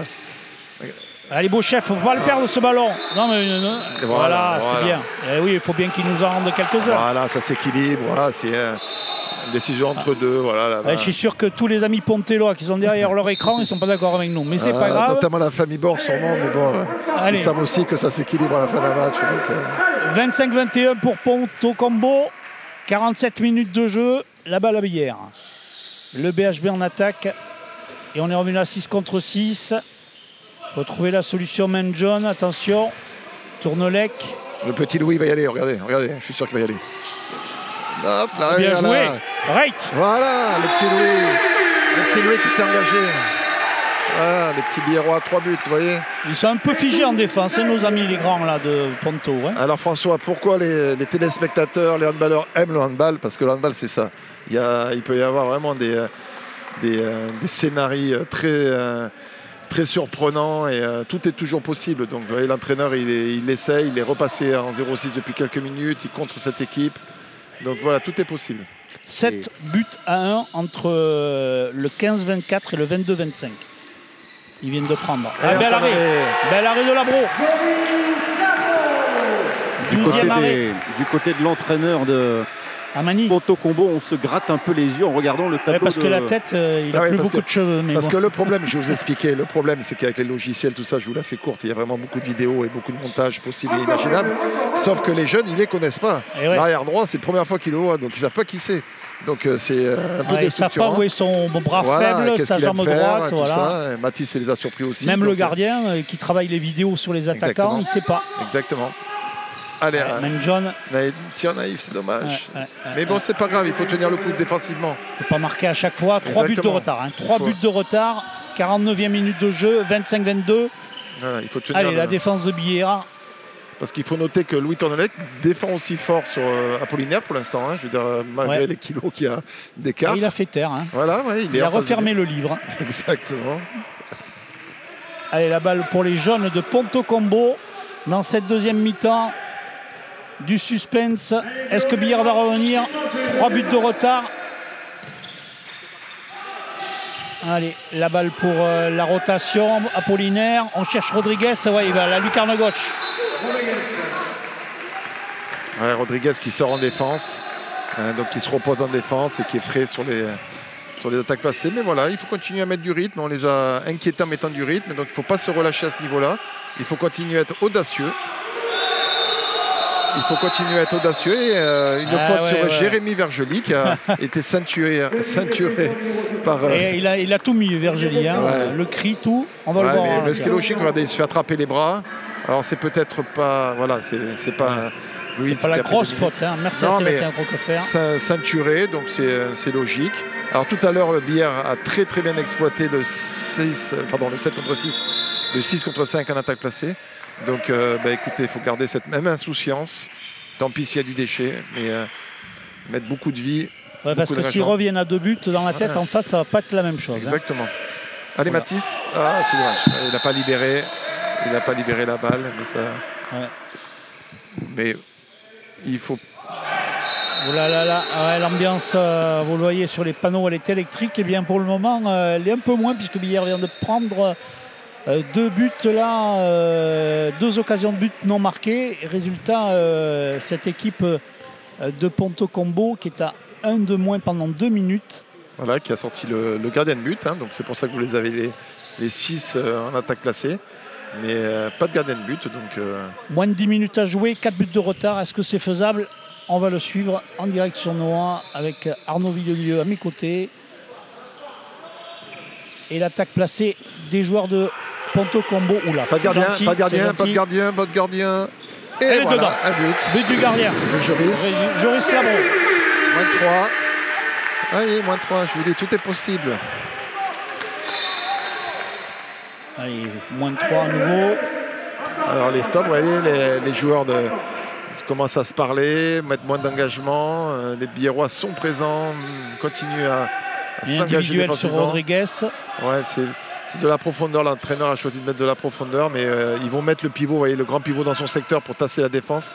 Allez, beau chef, faut pas le perdre ce ballon. Non, mais voilà. C'est bien. Et oui, il faut bien qu'il nous en rende quelques heures. Voilà, ça s'équilibre. Voilà, c'est une décision entre deux. Voilà, je suis sûr que tous les amis pontellois qui sont derrière leur écran, ils sont pas d'accord avec nous. Mais c'est pas grave. Notamment la famille Bord, sûrement. Mais bon, ils savent aussi que ça s'équilibre à la fin d'un match. 25-21 pour Ponto Combo. 47 minutes de jeu. La balle à Billère. Le BHB en attaque. Et on est revenu à 6 contre 6. Retrouver la solution main John. Attention. Tournelec. Le petit Louis va y aller. Regardez. Je suis sûr qu'il va y aller. Hop, là, bien joué. Right. Voilà, le petit Louis qui s'est engagé. Voilà, les petits Biérois, 3 buts, vous voyez. Ils sont un peu figés en défense, hein, nos amis les grands là de Ponto. Hein. Alors François, pourquoi les téléspectateurs, les handballeurs aiment le handball? Parce que le handball, c'est ça. Il peut y avoir vraiment des scénarios très surprenants et tout est toujours possible. Donc vous voyez, l'entraîneur, il essaye, il est repassé en 0-6 depuis quelques minutes, il contre cette équipe. Donc voilà, tout est possible. 7 buts à 1 entre le 15-24 et le 22-25. Ils viennent de prendre. Bel arrêt de Labro. Du côté de l'entraîneur de Ponto Combo, on se gratte un peu les yeux en regardant le tableau. Parce que la tête, il a plus beaucoup de cheveux. Parce que le problème, je vais vous expliquer, le problème c'est qu'avec les logiciels, tout ça, je vous la fais courte, il y a vraiment beaucoup de vidéos et beaucoup de montages possibles et imaginables. Sauf que les jeunes, ils ne les connaissent pas. L'arrière droit, c'est la première fois qu'ils le voient, donc ils ne savent pas qui c'est. Donc c'est un peu déstructurant. Ils ne savent pas où est son bras faible, sa jambe droite. Voilà. Mathis les a surpris aussi. Même le gardien qui travaille les vidéos sur les attaquants, il ne sait pas. Exactement. Allez, John. Tir naïf, c'est dommage. Mais bon, c'est pas grave, il faut tenir le coup défensivement. Il ne faut pas marquer à chaque fois. 3 buts de retard. 3 buts de retard. 49e minute de jeu, 25-22. Voilà, il faut tenir. Allez, la défense de Billera. Parce qu'il faut noter que Louis Tournelec défend aussi fort sur Apollinaire pour l'instant. Hein. Je veux dire, malgré les kilos qu'il y a d'écart. Il a fait taire. Hein. Voilà, il a refermé le livre. Exactement. Allez, la balle pour les jaunes de Ponto Combo. Dans cette deuxième mi-temps, du suspense. Est-ce que Billard va revenir? 3 buts de retard. Allez, la balle pour la rotation. Apollinaire. On cherche Rodriguez. Ouais, il va à la lucarne gauche. Ouais, Rodriguez qui sort en défense. Donc qui se repose en défense et qui est frais sur les attaques passées. Mais voilà, il faut continuer à mettre du rythme. On les a inquiétés en mettant du rythme. Donc il ne faut pas se relâcher à ce niveau-là. Il faut continuer à être audacieux. Et une faute sur Jérémy Vergely qui a été ceinturé par... Et il a tout mis, Vergely. Hein. Le cri, tout. On va le voir. Mais ce qui est logique, regardez, il se fait attraper les bras. Alors c'est peut-être pas... Voilà, c'est pas... C'est pas la grosse faute. Hein. Merci à Sébastien Crocofer. Ceinturé, donc c'est logique. Alors tout à l'heure, le Billard a très bien exploité le 7 contre 6, le 6 contre 5 en attaque placée. Donc écoutez, il faut garder cette même insouciance. Tant pis s'il y a du déchet, mais mettre beaucoup de vie. Ouais, parce que s'ils reviennent à 2 buts dans la tête, en face, ça va pas être la même chose. Exactement. Allez, Mathis. Ah, c'est dommage. Il n'a pas libéré la balle. Mais ça... Mais il faut... Oh là là là, l'ambiance, vous le voyez sur les panneaux, elle est électrique. Et bien pour le moment, elle est un peu moins puisque Billard vient de prendre 2 buts là, 2 occasions de but non marquées. Résultat, cette équipe de Ponto Combo qui est à 1 de moins pendant 2 minutes. Voilà, qui a sorti le gardien de but. Hein, donc c'est pour ça que vous les avez les 6 en attaque placée. Mais pas de gardien de but. Donc, moins de 10 minutes à jouer, 4 buts de retard. Est-ce que c'est faisable? On va le suivre en direct sur Noah avec Arnaud Villelieu à mes côtés. Et l'attaque placée des joueurs de Ponto Combo. Oula, pas de gardien. Et voilà, dedans. Un but. But du gardien. Joris Labro. Moins 3. Allez, moins 3. Je vous dis, tout est possible. Allez, moins 3 à nouveau. Alors les stops, vous voyez, les joueurs Ils commencent à se parler, mettre moins d'engagement. Les Biérois sont présents, continuent à s'engager défensivement. Sur Rodriguez. Ouais, c'est de la profondeur. L'entraîneur a choisi de mettre de la profondeur, mais ils vont mettre le pivot, vous voyez, le grand pivot dans son secteur pour tasser la défense.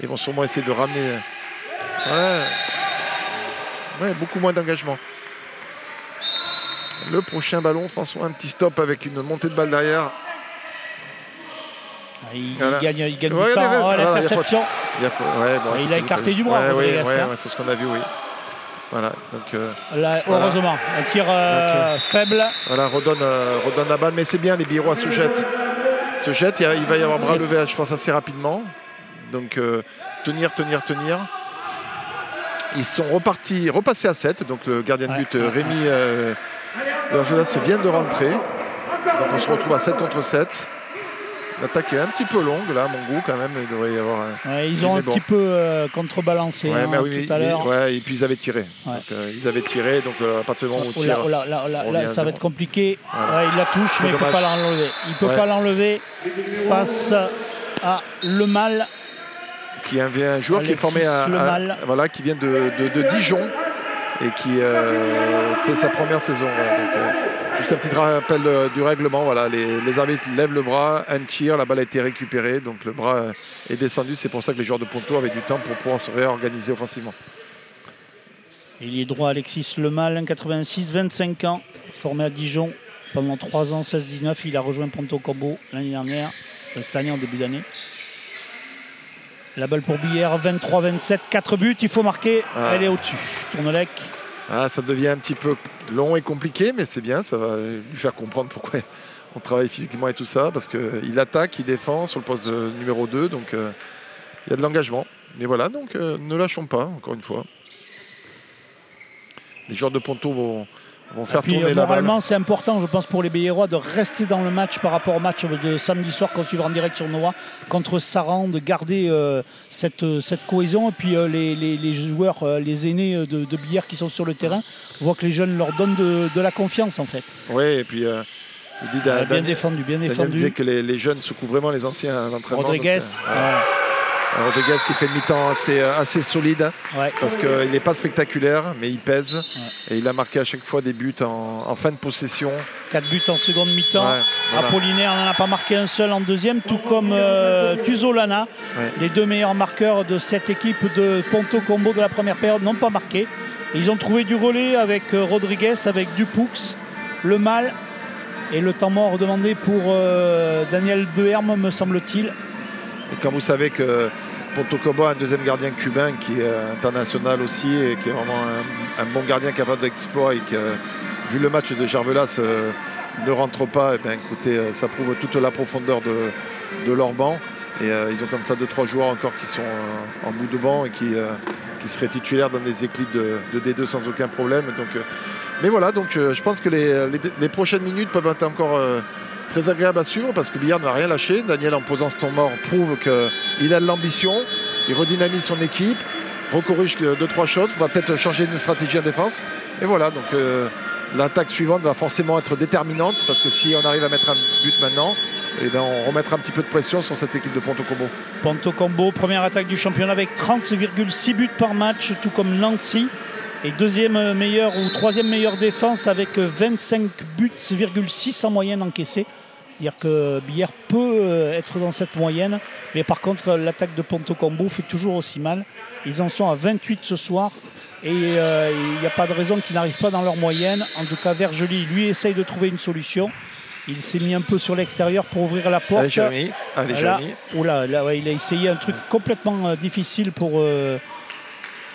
Ils vont sûrement essayer de ramener. Ouais, beaucoup moins d'engagement. Le prochain ballon, François, un petit stop avec une montée de balle derrière. Il gagne du temps. L'interception. Il a écarté du bras. C'est ce qu'on a vu, oui. Voilà, donc là, heureusement, un tir faible. Voilà, redonne la balle, mais c'est bien, les Biérois se jettent. Il va y avoir bras levé, je pense, assez rapidement. Donc tenir. Ils sont repassés à 7. Donc le gardien de but, Rémi Vergelas vient de rentrer. Donc on se retrouve à 7 contre 7. L'attaque est un petit peu longue, là, à mon goût, quand même. Il devrait y avoir ils ont un petit peu contrebalancé tout à l'heure. Et puis ils avaient tiré. Ouais. Donc, à partir du moment où on tire... Là, ça va être compliqué. Voilà. Il la touche, mais il ne peut pas l'enlever. Il ne peut pas l'enlever face à Le Mal. Qui est un joueur qui est formé qui vient de Dijon et qui fait sa première saison. Voilà, donc, juste un petit rappel du règlement. Voilà, les arbitres lèvent le bras, un tir, la balle a été récupérée, donc le bras est descendu. C'est pour ça que les joueurs de Ponto avaient du temps pour pouvoir se réorganiser offensivement. Il est droit Alexis Le Mal, 86, 25 ans, formé à Dijon pendant 3 ans, 16-19. Il a rejoint Ponto Combo l'année dernière, cette année en début d'année. La balle pour Billère, 23-27, 4 buts, il faut marquer, elle est au-dessus. Tournelec. Ça devient un petit peu long et compliqué, mais c'est bien, ça va lui faire comprendre pourquoi on travaille physiquement et tout ça, parce qu'il attaque, il défend sur le poste de numéro 2, donc il y a de l'engagement. Mais voilà, donc ne lâchons pas, encore une fois. Les joueurs de Ponto vont faire tourner la balle. Moralement, c'est important, je pense, pour les Biérois de rester dans le match par rapport au match de samedi soir qu'on suivra en direct sur Noah contre Saran, de garder cette cohésion. Et puis les joueurs, les aînés de Billère qui sont sur le terrain, on voit que les jeunes leur donnent de la confiance, en fait. Oui, et puis bien défendu. Daniel disait que les jeunes secouent vraiment les anciens à l'entraînement. Rodriguez. Rodriguez qui fait une mi-temps assez solide, parce qu'il n'est pas spectaculaire, mais il pèse. Et il a marqué à chaque fois des buts en fin de possession. 4 buts en seconde mi-temps. Voilà. Apollinaire n'en a pas marqué un seul en deuxième, tout comme Tuzolana. Les 2 meilleurs marqueurs de cette équipe de Ponto Combo de la première période n'ont pas marqué. Ils ont trouvé du relais avec Rodriguez, avec Dupoux, Le Mal. Et le temps mort demandé pour Daniel Deherme, me semble-t-il. Et quand vous savez que Ponto Combo a un deuxième gardien cubain qui est international aussi et qui est vraiment un bon gardien capable d'exploit et qui, vu le match de Jarvelas, ne rentre pas, écoutez, ça prouve toute la profondeur de leur banc. Et ils ont comme ça 2-3 joueurs encore qui sont en bout de banc et qui seraient titulaires dans des équipes de D2 sans aucun problème. Donc, mais voilà, donc je pense que les prochaines minutes peuvent être encore... très agréable à suivre parce que Billard n'a rien lâché. Daniel, en posant ce temps mort, prouve qu'il a de l'ambition. Il redynamise son équipe, recorrige 2-3 choses, va peut-être changer de stratégie en défense. Et voilà, donc l'attaque suivante va forcément être déterminante parce que si on arrive à mettre un but maintenant, on remettra un petit peu de pression sur cette équipe de Ponto Combo. Ponto Combo, première attaque du championnat avec 30,6 buts par match, tout comme Nancy. Et deuxième meilleure ou troisième meilleure défense avec 25 buts, 6 en moyenne encaissés. C'est-à-dire que Billard peut être dans cette moyenne. Mais par contre, l'attaque de Ponto Combo fait toujours aussi mal. Ils en sont à 28 ce soir. Et il n'y a pas de raison qu'ils n'arrivent pas dans leur moyenne. En tout cas, Vergely, lui, essaye de trouver une solution. Il s'est mis un peu sur l'extérieur pour ouvrir la porte. Allez, Jérémy. Il a essayé un truc complètement difficile pour...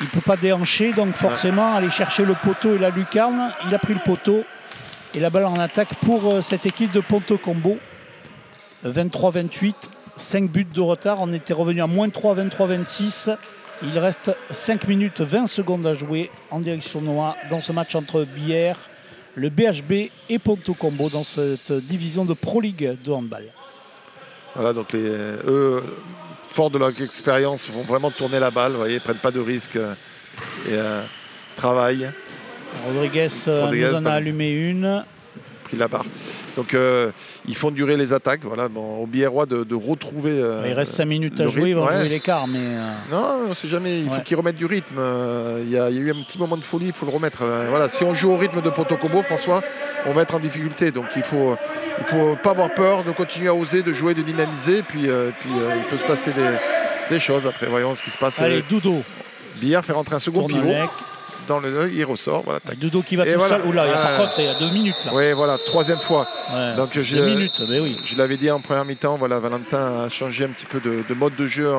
il ne peut pas déhancher, donc forcément aller chercher le poteau et la lucarne. Il a pris le poteau et la balle en attaque pour cette équipe de Ponto Combo. 23-28, 5 buts de retard. On était revenu à -3, 23-26. Il reste 5 minutes 20 secondes à jouer en direction Noah dans ce match entre Billère, le BHB et Ponto Combo dans cette division de Pro League de handball. Voilà, donc eux, forts de leur expérience, vont vraiment tourner la balle, vous voyez, ils ne prennent pas de risques et travaillent. Rodriguez nous en a allumé une. pris la barre. Donc ils font durer les attaques. Voilà, bon, au Bierrois de retrouver. Il reste 5 minutes à jouer, ils vont jouer l'écart. Mais non, on ne sait jamais. Il faut qu'ils remettent du rythme. Il y a eu un petit moment de folie, il faut le remettre. Voilà, si on joue au rythme de Poto Combo, François, on va être en difficulté. Donc il faut pas avoir peur, de continuer à oser, de jouer, de dynamiser. Puis il peut se passer des choses. Après, voyons ce qui se passe. Allez, Doudou. Billard fait rentrer un second pivot. Dans le il ressort. Voilà, Doudou qui va tout seul. Oula, par contre, il y a 2 minutes là. Oui, voilà, 3e fois. Ouais, donc 2 minutes, mais oui. Je l'avais dit en première mi-temps, voilà, Valentin a changé un petit peu de mode de jeu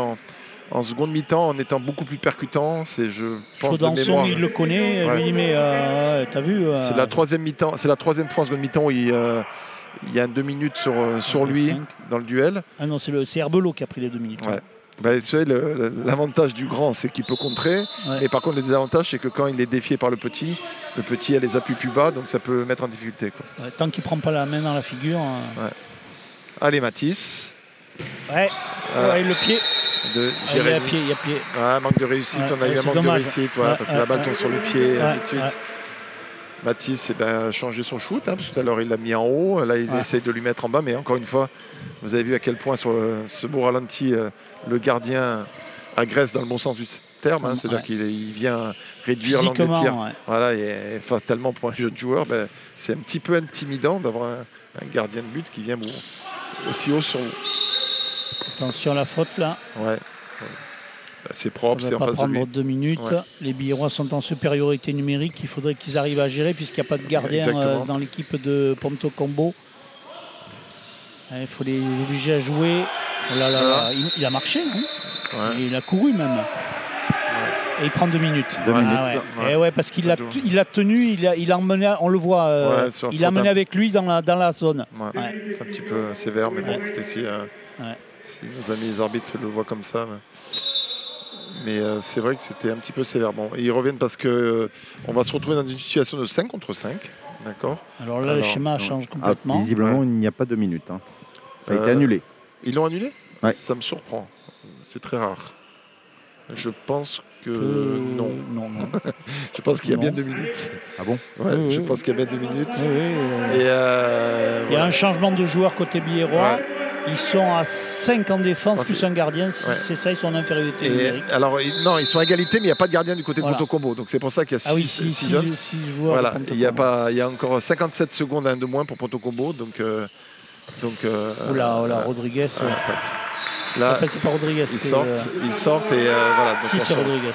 en seconde mi-temps en étant beaucoup plus percutant. C'est, je pense, de mémoire. Il le connaît, lui, mais t'as vu. C'est la 3e mi-temps, c'est la 3e fois en seconde mi-temps où il y a 2 minutes sur lui dans le duel. Ah non, c'est Herbelot qui a pris les 2 minutes. Ouais. Ben, vous savez, l'avantage du grand, c'est qu'il peut contrer. Ouais. Et par contre, le désavantage, c'est que quand il est défié par le petit a les appuis plus bas, donc ça peut le mettre en difficulté. Quoi. Ouais, tant qu'il ne prend pas la main dans la figure. Ouais. Allez, Mathis. Ouais, le pied. De Jérémy. Il y a pied. Ah, manque de réussite, on a eu un manque de réussite, parce que la balle tombe sur le pied, ainsi de suite. Mathis a changé son shoot, parce que tout à l'heure il l'a mis en haut, là il essaye de lui mettre en bas, mais encore une fois, vous avez vu à quel point sur ce beau ralenti, le gardien agresse dans le bon sens du terme, c'est-à-dire qu'il vient réduire l'angle de tir. Ouais. Voilà, et fatalement pour un jeune joueur, c'est un petit peu intimidant d'avoir un gardien de but qui vient aussi haut sur vous. Attention à la faute là. Ouais. C'est propre, c'est en face de lui. 2 minutes. Ouais. Les Bierrois sont en supériorité numérique. Il faudrait qu'ils arrivent à gérer puisqu'il n'y a pas de gardien dans l'équipe de Ponto Combo. Il faut les obliger à jouer. Voilà. Il a marché, non? Il a couru même. Ouais. Et il prend 2 minutes. 2 minutes. Ouais. Et parce qu'il a tenu, il a emmené, on le voit, il a mené avec lui dans la zone. Ouais. Ouais. C'est un petit peu sévère, mais bon, écoutez, si nos amis les arbitres le voient comme ça. Mais c'est vrai que c'était un petit peu sévère. Bon, ils reviennent parce qu'on va se retrouver dans une situation de 5 contre 5. D'accord. Alors là, le schéma change complètement. Visiblement, il n'y a pas 2 minutes. Ça a été annulé. Ils l'ont annulé? Ouais. Ça me surprend. C'est très rare. Je pense que non. Je pense qu'il y a bien 2 minutes. Ah bon? Ouais, je pense qu'il y a bien 2 minutes. Et il y a un changement de joueur côté Bierrois. Ouais. Ils sont à 5 en défense, plus un gardien. C'est ça, ils sont en infériorité numérique. Alors, non, ils sont à égalité, mais il n'y a pas de gardien du côté de Poto Combo. Donc c'est pour ça qu'il y a 6 jeunes. 6 joueurs. Voilà, il y a encore 57 secondes, un de moins pour Poto Combo. Oula, Rodriguez. Là, en fait, c'est pas Rodriguez. Ils sortent et voilà. Qui c'est Rodriguez?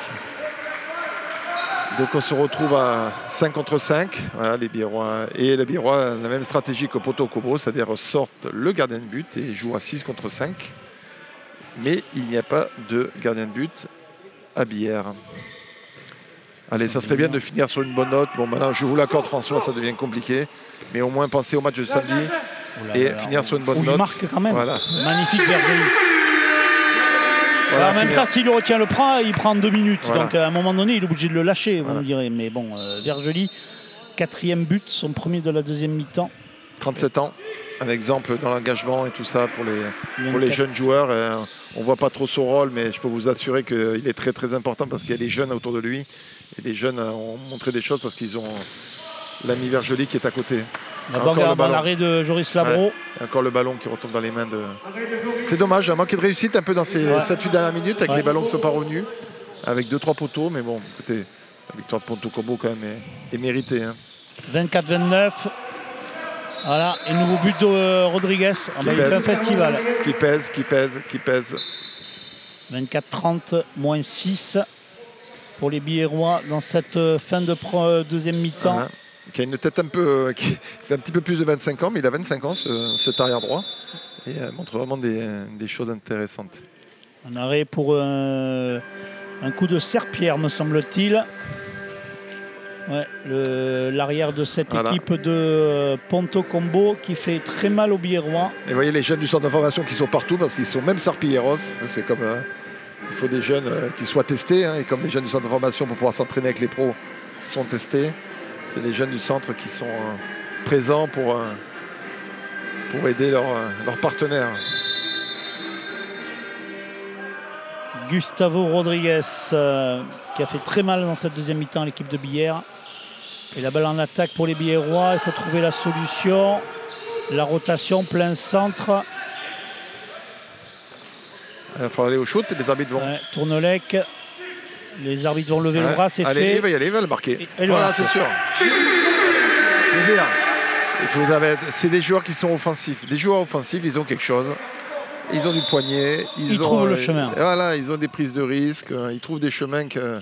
Donc on se retrouve à 5 contre 5. Voilà, les Bierrois. Et les Bierrois, la même stratégie que Poto Combo, c'est-à-dire sortent le gardien de but et jouent à 6 contre 5. Mais il n'y a pas de gardien de but à Billard. Allez, ça serait bien de finir sur une bonne note. Bon, maintenant, je vous l'accorde, François, ça devient compliqué. Mais au moins, pensez au match de samedi et finir sur une bonne note. Il marque quand même. Voilà. Magnifique Vergely. Voilà, en même temps, s'il retient le prend, il prend 2 minutes. Voilà. Donc à un moment donné, il est obligé de le lâcher, vous me direz. Mais bon, Vergely, 4e but, son premier de la 2e mi-temps. 37 ans, un exemple dans l'engagement et tout ça pour les jeunes joueurs. On ne voit pas trop son rôle, mais je peux vous assurer qu'il est très très important parce qu'il y a des jeunes autour de lui. Et des jeunes ont montré des choses parce qu'ils ont l'ami Vergely qui est à côté. D'abord, l'arrêt de Joris Labro. Ouais, encore le ballon qui retombe dans les mains de... C'est dommage, un manqué de réussite un peu dans ces 7-8 dernières minutes avec les ballons qui ne sont pas revenus, avec 2-3 poteaux, mais bon, écoutez, la victoire de Ponto Combo quand même est méritée. 24-29. Voilà, et nouveau but de Rodriguez. Il fait un festival. Qui pèse. 24-30, moins 6 pour les Bierrois dans cette fin de 2e mi-temps. Voilà. Qui a une tête qui fait un petit peu plus de 25 ans, mais il a 25 ans, cet arrière droit. Et montre vraiment des choses intéressantes. Un arrêt pour un coup de serpillère, me semble-t-il. Ouais, l'arrière de cette équipe de Ponto Combo qui fait très mal aux Bierrois. Et vous voyez les jeunes du centre de formation qui sont partout parce qu'ils sont même serpilleros. C'est comme il faut des jeunes qui soient testés. Et comme les jeunes du centre de formation pour pouvoir s'entraîner avec les pros sont testés, c'est les jeunes du centre qui sont présents pour aider leurs partenaires. Gustavo Rodriguez qui a fait très mal dans cette 2e mi-temps à l'équipe de Billard. Et la balle en attaque pour les Biérois. Il faut trouver la solution. La rotation, plein centre. Il faut aller au shoot et les arbitres vont. Tournelec. Les arbitres vont lever le bras, c'est fait. Allez, il va y aller, il va le marquer. Voilà, c'est sûr. C'est des joueurs qui sont offensifs. Des joueurs offensifs, ils ont quelque chose. Ils ont du poignet. Ils trouvent le chemin. Voilà, ils ont des prises de risque. Ils trouvent des chemins que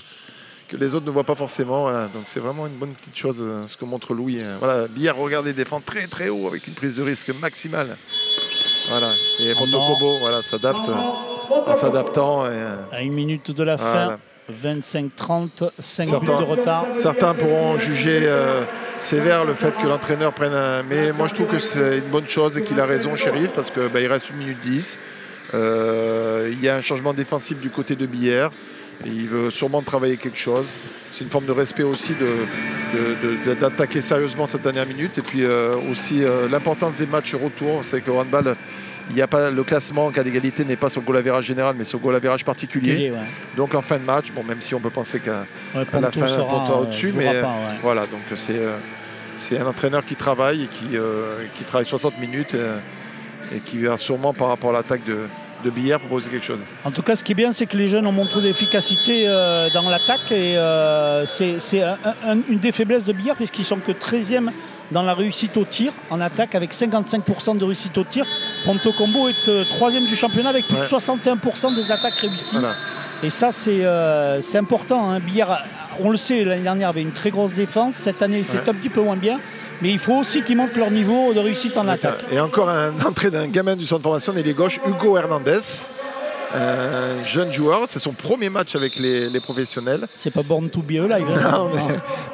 les autres ne voient pas forcément. Voilà. Donc c'est vraiment une bonne petite chose, ce que montre Louis. Voilà, Billard, regardez, défend très très haut avec une prise de risque maximale. Voilà. Et Pontokombo, voilà, s'adapte en s'adaptant. À 1 minute de la fin. 25-30, 5 buts de retard. Certains pourront juger sévère le fait que l'entraîneur prenne un... Mais moi je trouve que c'est une bonne chose et qu'il a raison, Chérif, parce qu'il reste 1 minute 10. Il y a un changement défensif du côté de Billard. Il veut sûrement travailler quelque chose. C'est une forme de respect aussi d'attaquer sérieusement cette dernière minute. Et puis aussi l'importance des matchs retour. C'est qu'au handball, il n'y a pas le classement en cas d'égalité n'est pas sur le goal average général, mais sur le goal average particulier. Donc en fin de match, bon, même si on peut penser qu'à la fin, Ponto au-dessus, mais voilà. Donc c'est un entraîneur qui travaille et qui travaille 60 minutes et qui va sûrement par rapport à l'attaque de Billard proposer quelque chose. En tout cas, ce qui est bien, c'est que les jeunes ont montré d'efficacité dans l'attaque et c'est une des faiblesses de Billard puisqu'ils sont que 13e dans la réussite au tir en attaque avec 55% de réussite au tir. Pontokombo est 3e du championnat avec plus de 61% des attaques réussies. Voilà. Et ça, c'est important. Hein. Billard, on le sait, l'année dernière avait une très grosse défense. Cette année, c'est un petit peu moins bien. Mais il faut aussi qu'ils montent leur niveau de réussite en attaque. Et encore une entrée d'un gamin du centre de formation, ailier gauche, Hugo Hernandez. Un jeune joueur, c'est son premier match avec les professionnels. C'est pas Born to be alive.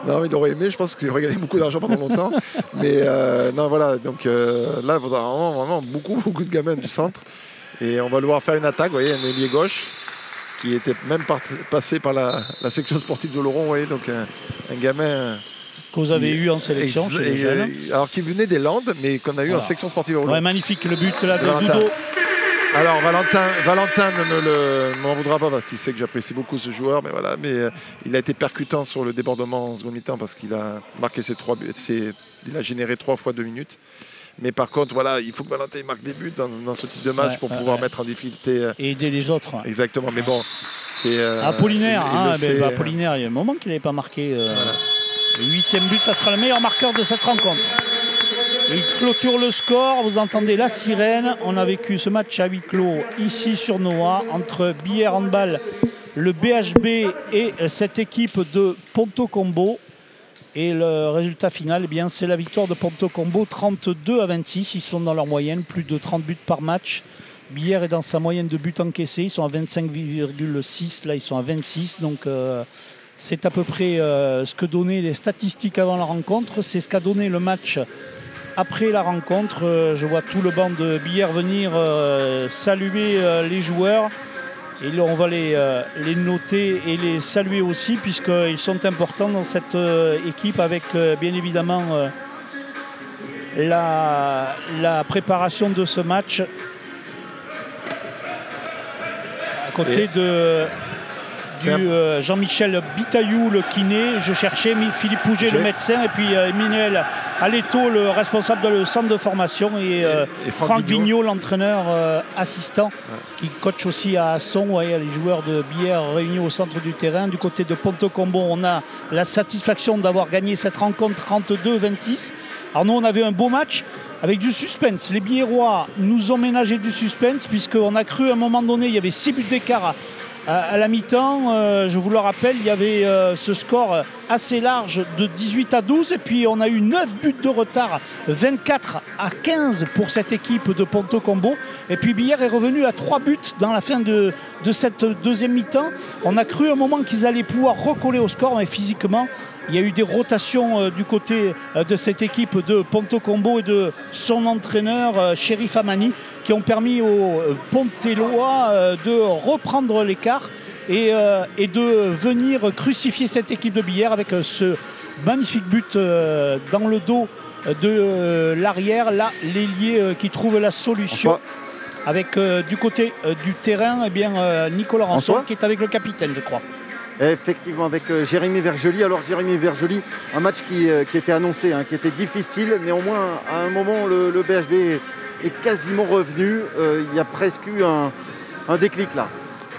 Non, il aurait aimé, je pense qu'il aurait gagné beaucoup d'argent pendant longtemps. Mais non, voilà, donc là, il faudra vraiment beaucoup de gamins du centre. Et on va le voir faire une attaque, vous voyez, un ailier gauche qui était même passé par la section sportive de Laurent, vous voyez, donc un gamin... que vous avez eu en sélection. Alors qui venait des Landes, mais qu'on a eu en section sportive. Ouais, magnifique le but là de Dudo. Alors Valentin ne m'en voudra pas parce qu'il sait que j'apprécie beaucoup ce joueur, mais voilà, il a été percutant sur le débordement en seconde mi-temps parce qu'il a marqué ses 3 buts, il a généré 3 fois 2 minutes. Mais par contre, voilà, il faut que Valentin marque des buts dans ce type de match pour pouvoir mettre en difficulté. Et aider les autres. Exactement, mais bon, c'est... Apollinaire, Apollinaire, il y a un moment qu'il n'avait pas marqué. Le 8e but, ça sera le meilleur marqueur de cette rencontre. Il clôture le score, vous entendez la sirène. On a vécu ce match à huis clos ici sur Noah entre Billard Handball, le BHB et cette équipe de Pontokombo. Et le résultat final, eh bien, c'est la victoire de Pontokombo 32-26. Ils sont dans leur moyenne, plus de 30 buts par match. Billard est dans sa moyenne de buts encaissés. Ils sont à 25,6. Là, ils sont à 26. Donc, c'est à peu près ce que donnaient les statistiques avant la rencontre. C'est ce qu'a donné le match après la rencontre. Je vois tout le banc de Billard venir saluer les joueurs. Et là, on va les noter et les saluer aussi puisqu'ils sont importants dans cette équipe avec bien évidemment la préparation de ce match à côté de Jean-Michel Bitaillou, le kiné. Je cherchais Philippe Pouget, le médecin, et puis Emmanuel Aleto, le responsable du centre de formation, et Franck Vigneault, l'entraîneur assistant, qui coach aussi à Asson. Il y a les joueurs de Billard réunis au centre du terrain. Du côté de Pontokombo, on a la satisfaction d'avoir gagné cette rencontre 32-26. Alors nous, on avait un beau match avec du suspense. Les Biérois nous ont ménagé du suspense puisqu'on a cru à un moment donné, il y avait 6 buts d'écart à la mi-temps. Je vous le rappelle, il y avait ce score assez large de 18-12 et puis on a eu 9 buts de retard, 24-15 pour cette équipe de Pontokombo. Et puis Billard est revenu à 3 buts dans la fin de cette deuxième mi-temps. On a cru un moment qu'ils allaient pouvoir recoller au score, mais physiquement, il y a eu des rotations du côté de cette équipe de Pontokombo et de son entraîneur, Chérif Amani, qui ont permis aux Pontellois de reprendre l'écart et de venir crucifier cette équipe de Billard avec ce magnifique but dans le dos de l'arrière. Là, l'ailier qui trouve la solution. Avec du côté du terrain, eh bien, Nicolas Rançon qui est avec le capitaine, je crois. Effectivement, avec Jérémy Vergely. Alors Jérémy Vergely, un match qui était annoncé, hein, qui était difficile. Néanmoins, à un moment, le BHB est quasiment revenu. Il y a presque eu un déclic là.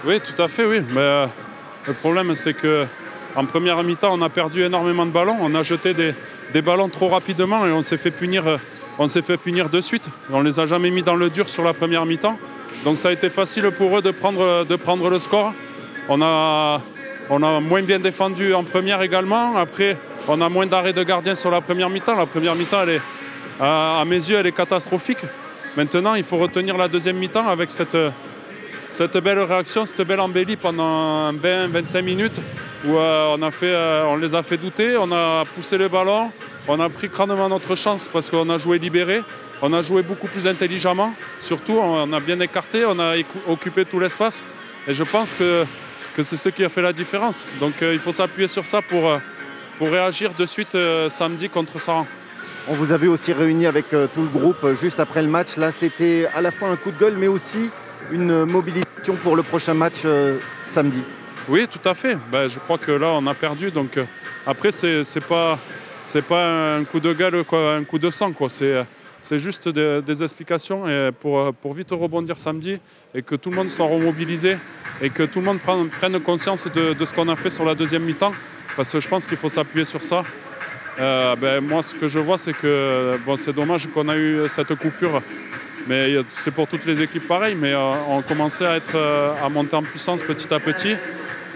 Oui, tout à fait, oui. Mais le problème, c'est qu'en première mi-temps, on a perdu énormément de ballons. On a jeté des ballons trop rapidement et on s'est fait punir de suite. On ne les a jamais mis dans le dur sur la première mi-temps. Donc ça a été facile pour eux de prendre le score. On a moins bien défendu en première également. Après, on a moins d'arrêts de gardien sur la première mi-temps. La première mi-temps, à mes yeux, elle est catastrophique. Maintenant, il faut retenir la deuxième mi-temps avec cette belle réaction, cette belle embellie pendant 20-25 minutes où on les a fait douter, on a poussé le ballon, on a pris crânement notre chance parce qu'on a joué libéré, on a joué beaucoup plus intelligemment. Surtout, on a bien écarté, on a occupé tout l'espace. Et je pense que c'est ce qui a fait la différence. Donc il faut s'appuyer sur ça pour réagir de suite samedi contre Saran. On vous avait aussi réuni avec tout le groupe juste après le match. Là, c'était à la fois un coup de gueule, mais aussi une mobilisation pour le prochain match samedi. Oui, tout à fait. Je crois que là, on a perdu. Donc après, c'est pas un coup de gueule, quoi, un coup de sang, quoi. C'est juste des explications et pour vite rebondir samedi et que tout le monde soit remobilisé et que tout le monde prenne conscience de ce qu'on a fait sur la deuxième mi-temps. Parce que je pense qu'il faut s'appuyer sur ça. Moi, ce que je vois, c'est que c'est dommage qu'on a eu cette coupure. Mais c'est pour toutes les équipes pareil. Mais on commençait à monter en puissance petit à petit.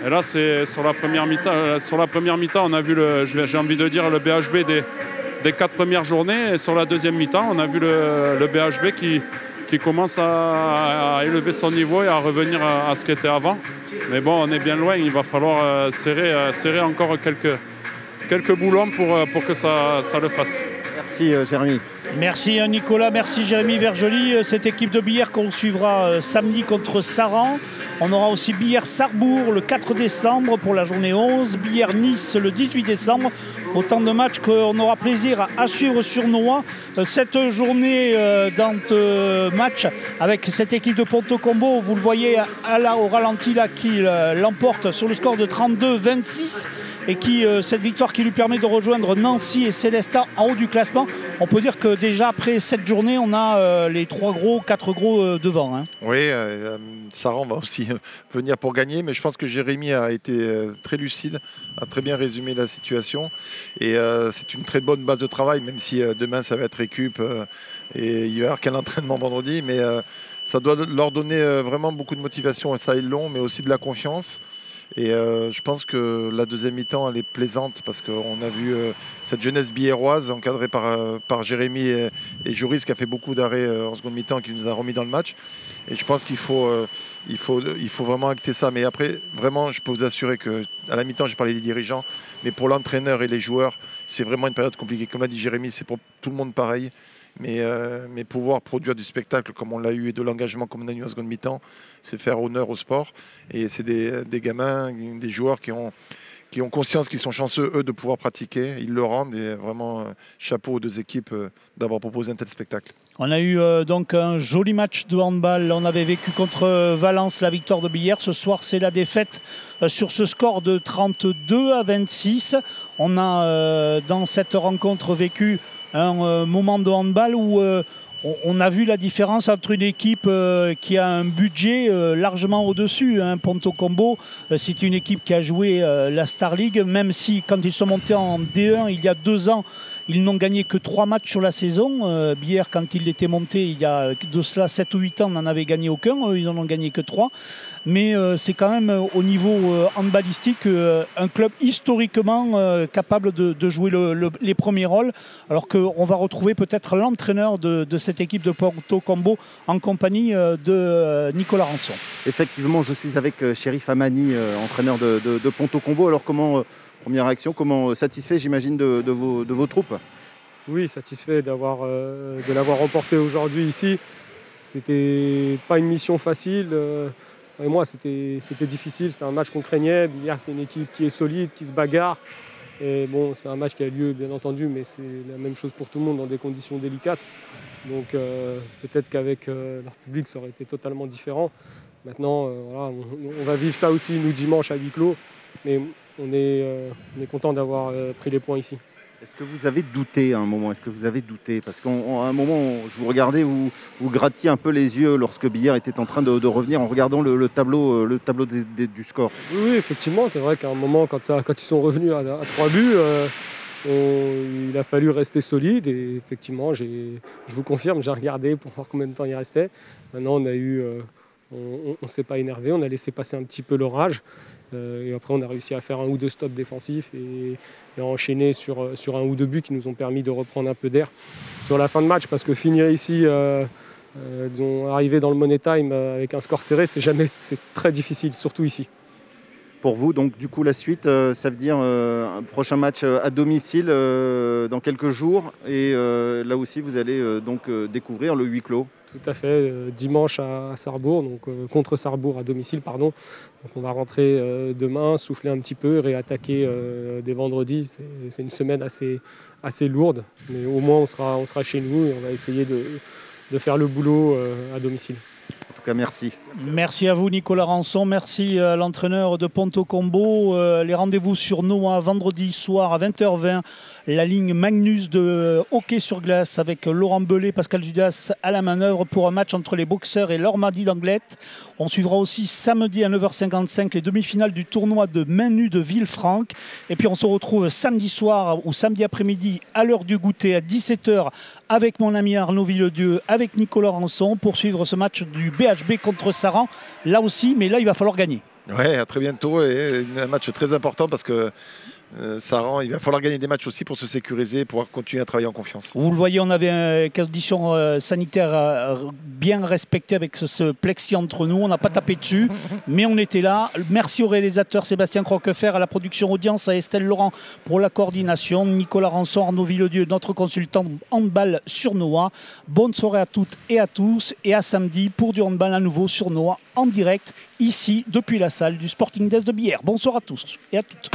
Et là, c'est sur la première mi-temps. Sur la première mi-temps, on a vu, j'ai envie de dire, le BHB des 4 premières journées. Et sur la deuxième mi-temps, on a vu le BHB qui commence à élever son niveau et à revenir à ce qu'il était avant. Mais bon, on est bien loin. Il va falloir serrer encore quelques boulons pour que ça le fasse. Merci Jérémy. Merci Nicolas, merci Jérémy Vergely. Cette équipe de Billère qu'on suivra samedi contre Saran. On aura aussi Billère-Sarrebourg le 4 décembre pour la journée 11. Billère-Nice le 18 décembre. Autant de matchs qu'on aura plaisir à suivre sur Noah. Cette journée match avec cette équipe de Ponto Combo, vous le voyez au ralenti là, qui l'emporte sur le score de 32-26. Et cette victoire qui lui permet de rejoindre Nancy et Célestat en haut du classement. On peut dire que déjà après cette journée, on a les 4 gros devant. Hein. Oui, Saran va aussi venir pour gagner, mais je pense que Jérémy a été très lucide, a très bien résumé la situation. Et c'est une très bonne base de travail, même si demain ça va être récup et il va y avoir qu'un entraînement vendredi. Mais ça doit leur donner vraiment beaucoup de motivation, ça ils l'ont, mais aussi de la confiance. Et je pense que la deuxième mi-temps, elle est plaisante parce qu'on a vu cette jeunesse biéroise encadrée par Jérémy et Joris qui a fait beaucoup d'arrêts en seconde mi-temps qui nous a remis dans le match. Et je pense qu'il faut vraiment acter ça. Mais après, vraiment, je peux vous assurer qu'à la mi-temps, j'ai parlé des dirigeants, mais pour l'entraîneur et les joueurs, c'est vraiment une période compliquée. Comme l'a dit Jérémy, c'est pour tout le monde pareil. Mais pouvoir produire du spectacle comme on l'a eu et de l'engagement comme on a eu en seconde mi-temps, c'est faire honneur au sport. Et c'est des gamins, des joueurs qui ont conscience qu'ils sont chanceux, eux, de pouvoir pratiquer. Ils le rendent et vraiment chapeau aux deux équipes d'avoir proposé un tel spectacle. On a eu donc un joli match de handball. On avait vécu contre Valence la victoire de Billère. Ce soir, c'est la défaite sur ce score de 32-26. On a dans cette rencontre vécu un moment de handball où on a vu la différence entre une équipe qui a un budget largement au-dessus. Ponto Combo, c'est une équipe qui a joué la Star League, même si quand ils sont montés en D1 il y a 2 ans, ils n'ont gagné que 3 matchs sur la saison. Billère, quand il était monté il y a de cela 7 ou 8 ans, n'en avait gagné aucun. Ils n'en ont gagné que 3. Mais c'est quand même au niveau handballistique un club historiquement capable de jouer les premiers rôles. Alors qu'on va retrouver peut-être l'entraîneur de cette équipe de Ponto Combo en compagnie de Nicolas Rançon. Effectivement, je suis avec Chérif Amani, entraîneur de Ponto Combo. Alors première réaction, comment satisfait, j'imagine, de vos troupes? Oui, satisfait de l'avoir remporté aujourd'hui ici. C'était pas une mission facile. Et moi, c'était difficile. C'était un match qu'on craignait. Billère, c'est une équipe qui est solide, qui se bagarre. Et bon, c'est un match qui a lieu, bien entendu, mais c'est la même chose pour tout le monde dans des conditions délicates. Donc peut-être qu'avec leur public, ça aurait été totalement différent. Maintenant, voilà, on va vivre ça aussi, nous, dimanche, à huis clos. mais on est content d'avoir pris les points ici. Est-ce que vous avez douté à un moment? Est-ce que vous avez douté? Parce qu'à un moment, je vous regardais, vous grattiez un peu les yeux lorsque Billard était en train de revenir en regardant le tableau du score. Oui, effectivement, c'est vrai qu'à un moment, quand ils sont revenus à 3 buts, il a fallu rester solide. Et effectivement, je vous confirme, j'ai regardé pour voir combien de temps il restait. Maintenant, on ne s'est pas énervé, on a laissé passer un petit peu l'orage. Et après, on a réussi à faire 1 ou 2 stops défensifs et à enchaîner sur 1 ou 2 buts qui nous ont permis de reprendre un peu d'air sur la fin de match. Parce que finir ici, arriver dans le Money Time avec un score serré, c'est très difficile, surtout ici. Pour vous, donc du coup, la suite, ça veut dire un prochain match à domicile dans quelques jours. Et là aussi, vous allez donc découvrir le huis clos. Tout à fait, dimanche à Sarrebourg, donc contre Sarrebourg à domicile, pardon. Donc on va rentrer demain, souffler un petit peu, réattaquer dès vendredi. C'est une semaine assez lourde, mais au moins on sera chez nous et on va essayer de faire le boulot à domicile. En tout cas, merci. Merci à vous, Nicolas Rançon. Merci à l'entraîneur de Ponto Combo. Les rendez-vous sur Noah vendredi soir à 20h20. La ligne Magnus de hockey sur glace avec Laurent Belay, Pascal Dudas à la manœuvre pour un match entre les boxeurs et l'Ormadi d'Anglette. On suivra aussi samedi à 9h55 les demi-finales du tournoi de main nue de Villefranche. Et puis on se retrouve samedi soir ou samedi après-midi à l'heure du goûter à 17h avec mon ami Arnaud Villedieu, avec Nicolas Rançon pour suivre ce match du BHB contre Saran. Là aussi, mais là il va falloir gagner. Ouais, à très bientôt et un match très important parce que il va falloir gagner des matchs aussi pour se sécuriser et pouvoir continuer à travailler en confiance. Vous le voyez, on avait une condition sanitaire bien respectée avec ce plexi entre nous. On n'a pas tapé dessus, mais on était là. Merci au réalisateur Sébastien Croquefer, à la production audience, à Estelle Laurent pour la coordination, Nicolas Rançon, Arnaud Villedieu, notre consultant handball sur Noah. Bonne soirée à toutes et à tous et à samedi pour du handball à nouveau sur Noah en direct, ici depuis la salle du Sporting d'Est de Billère. Bonsoir à tous et à toutes.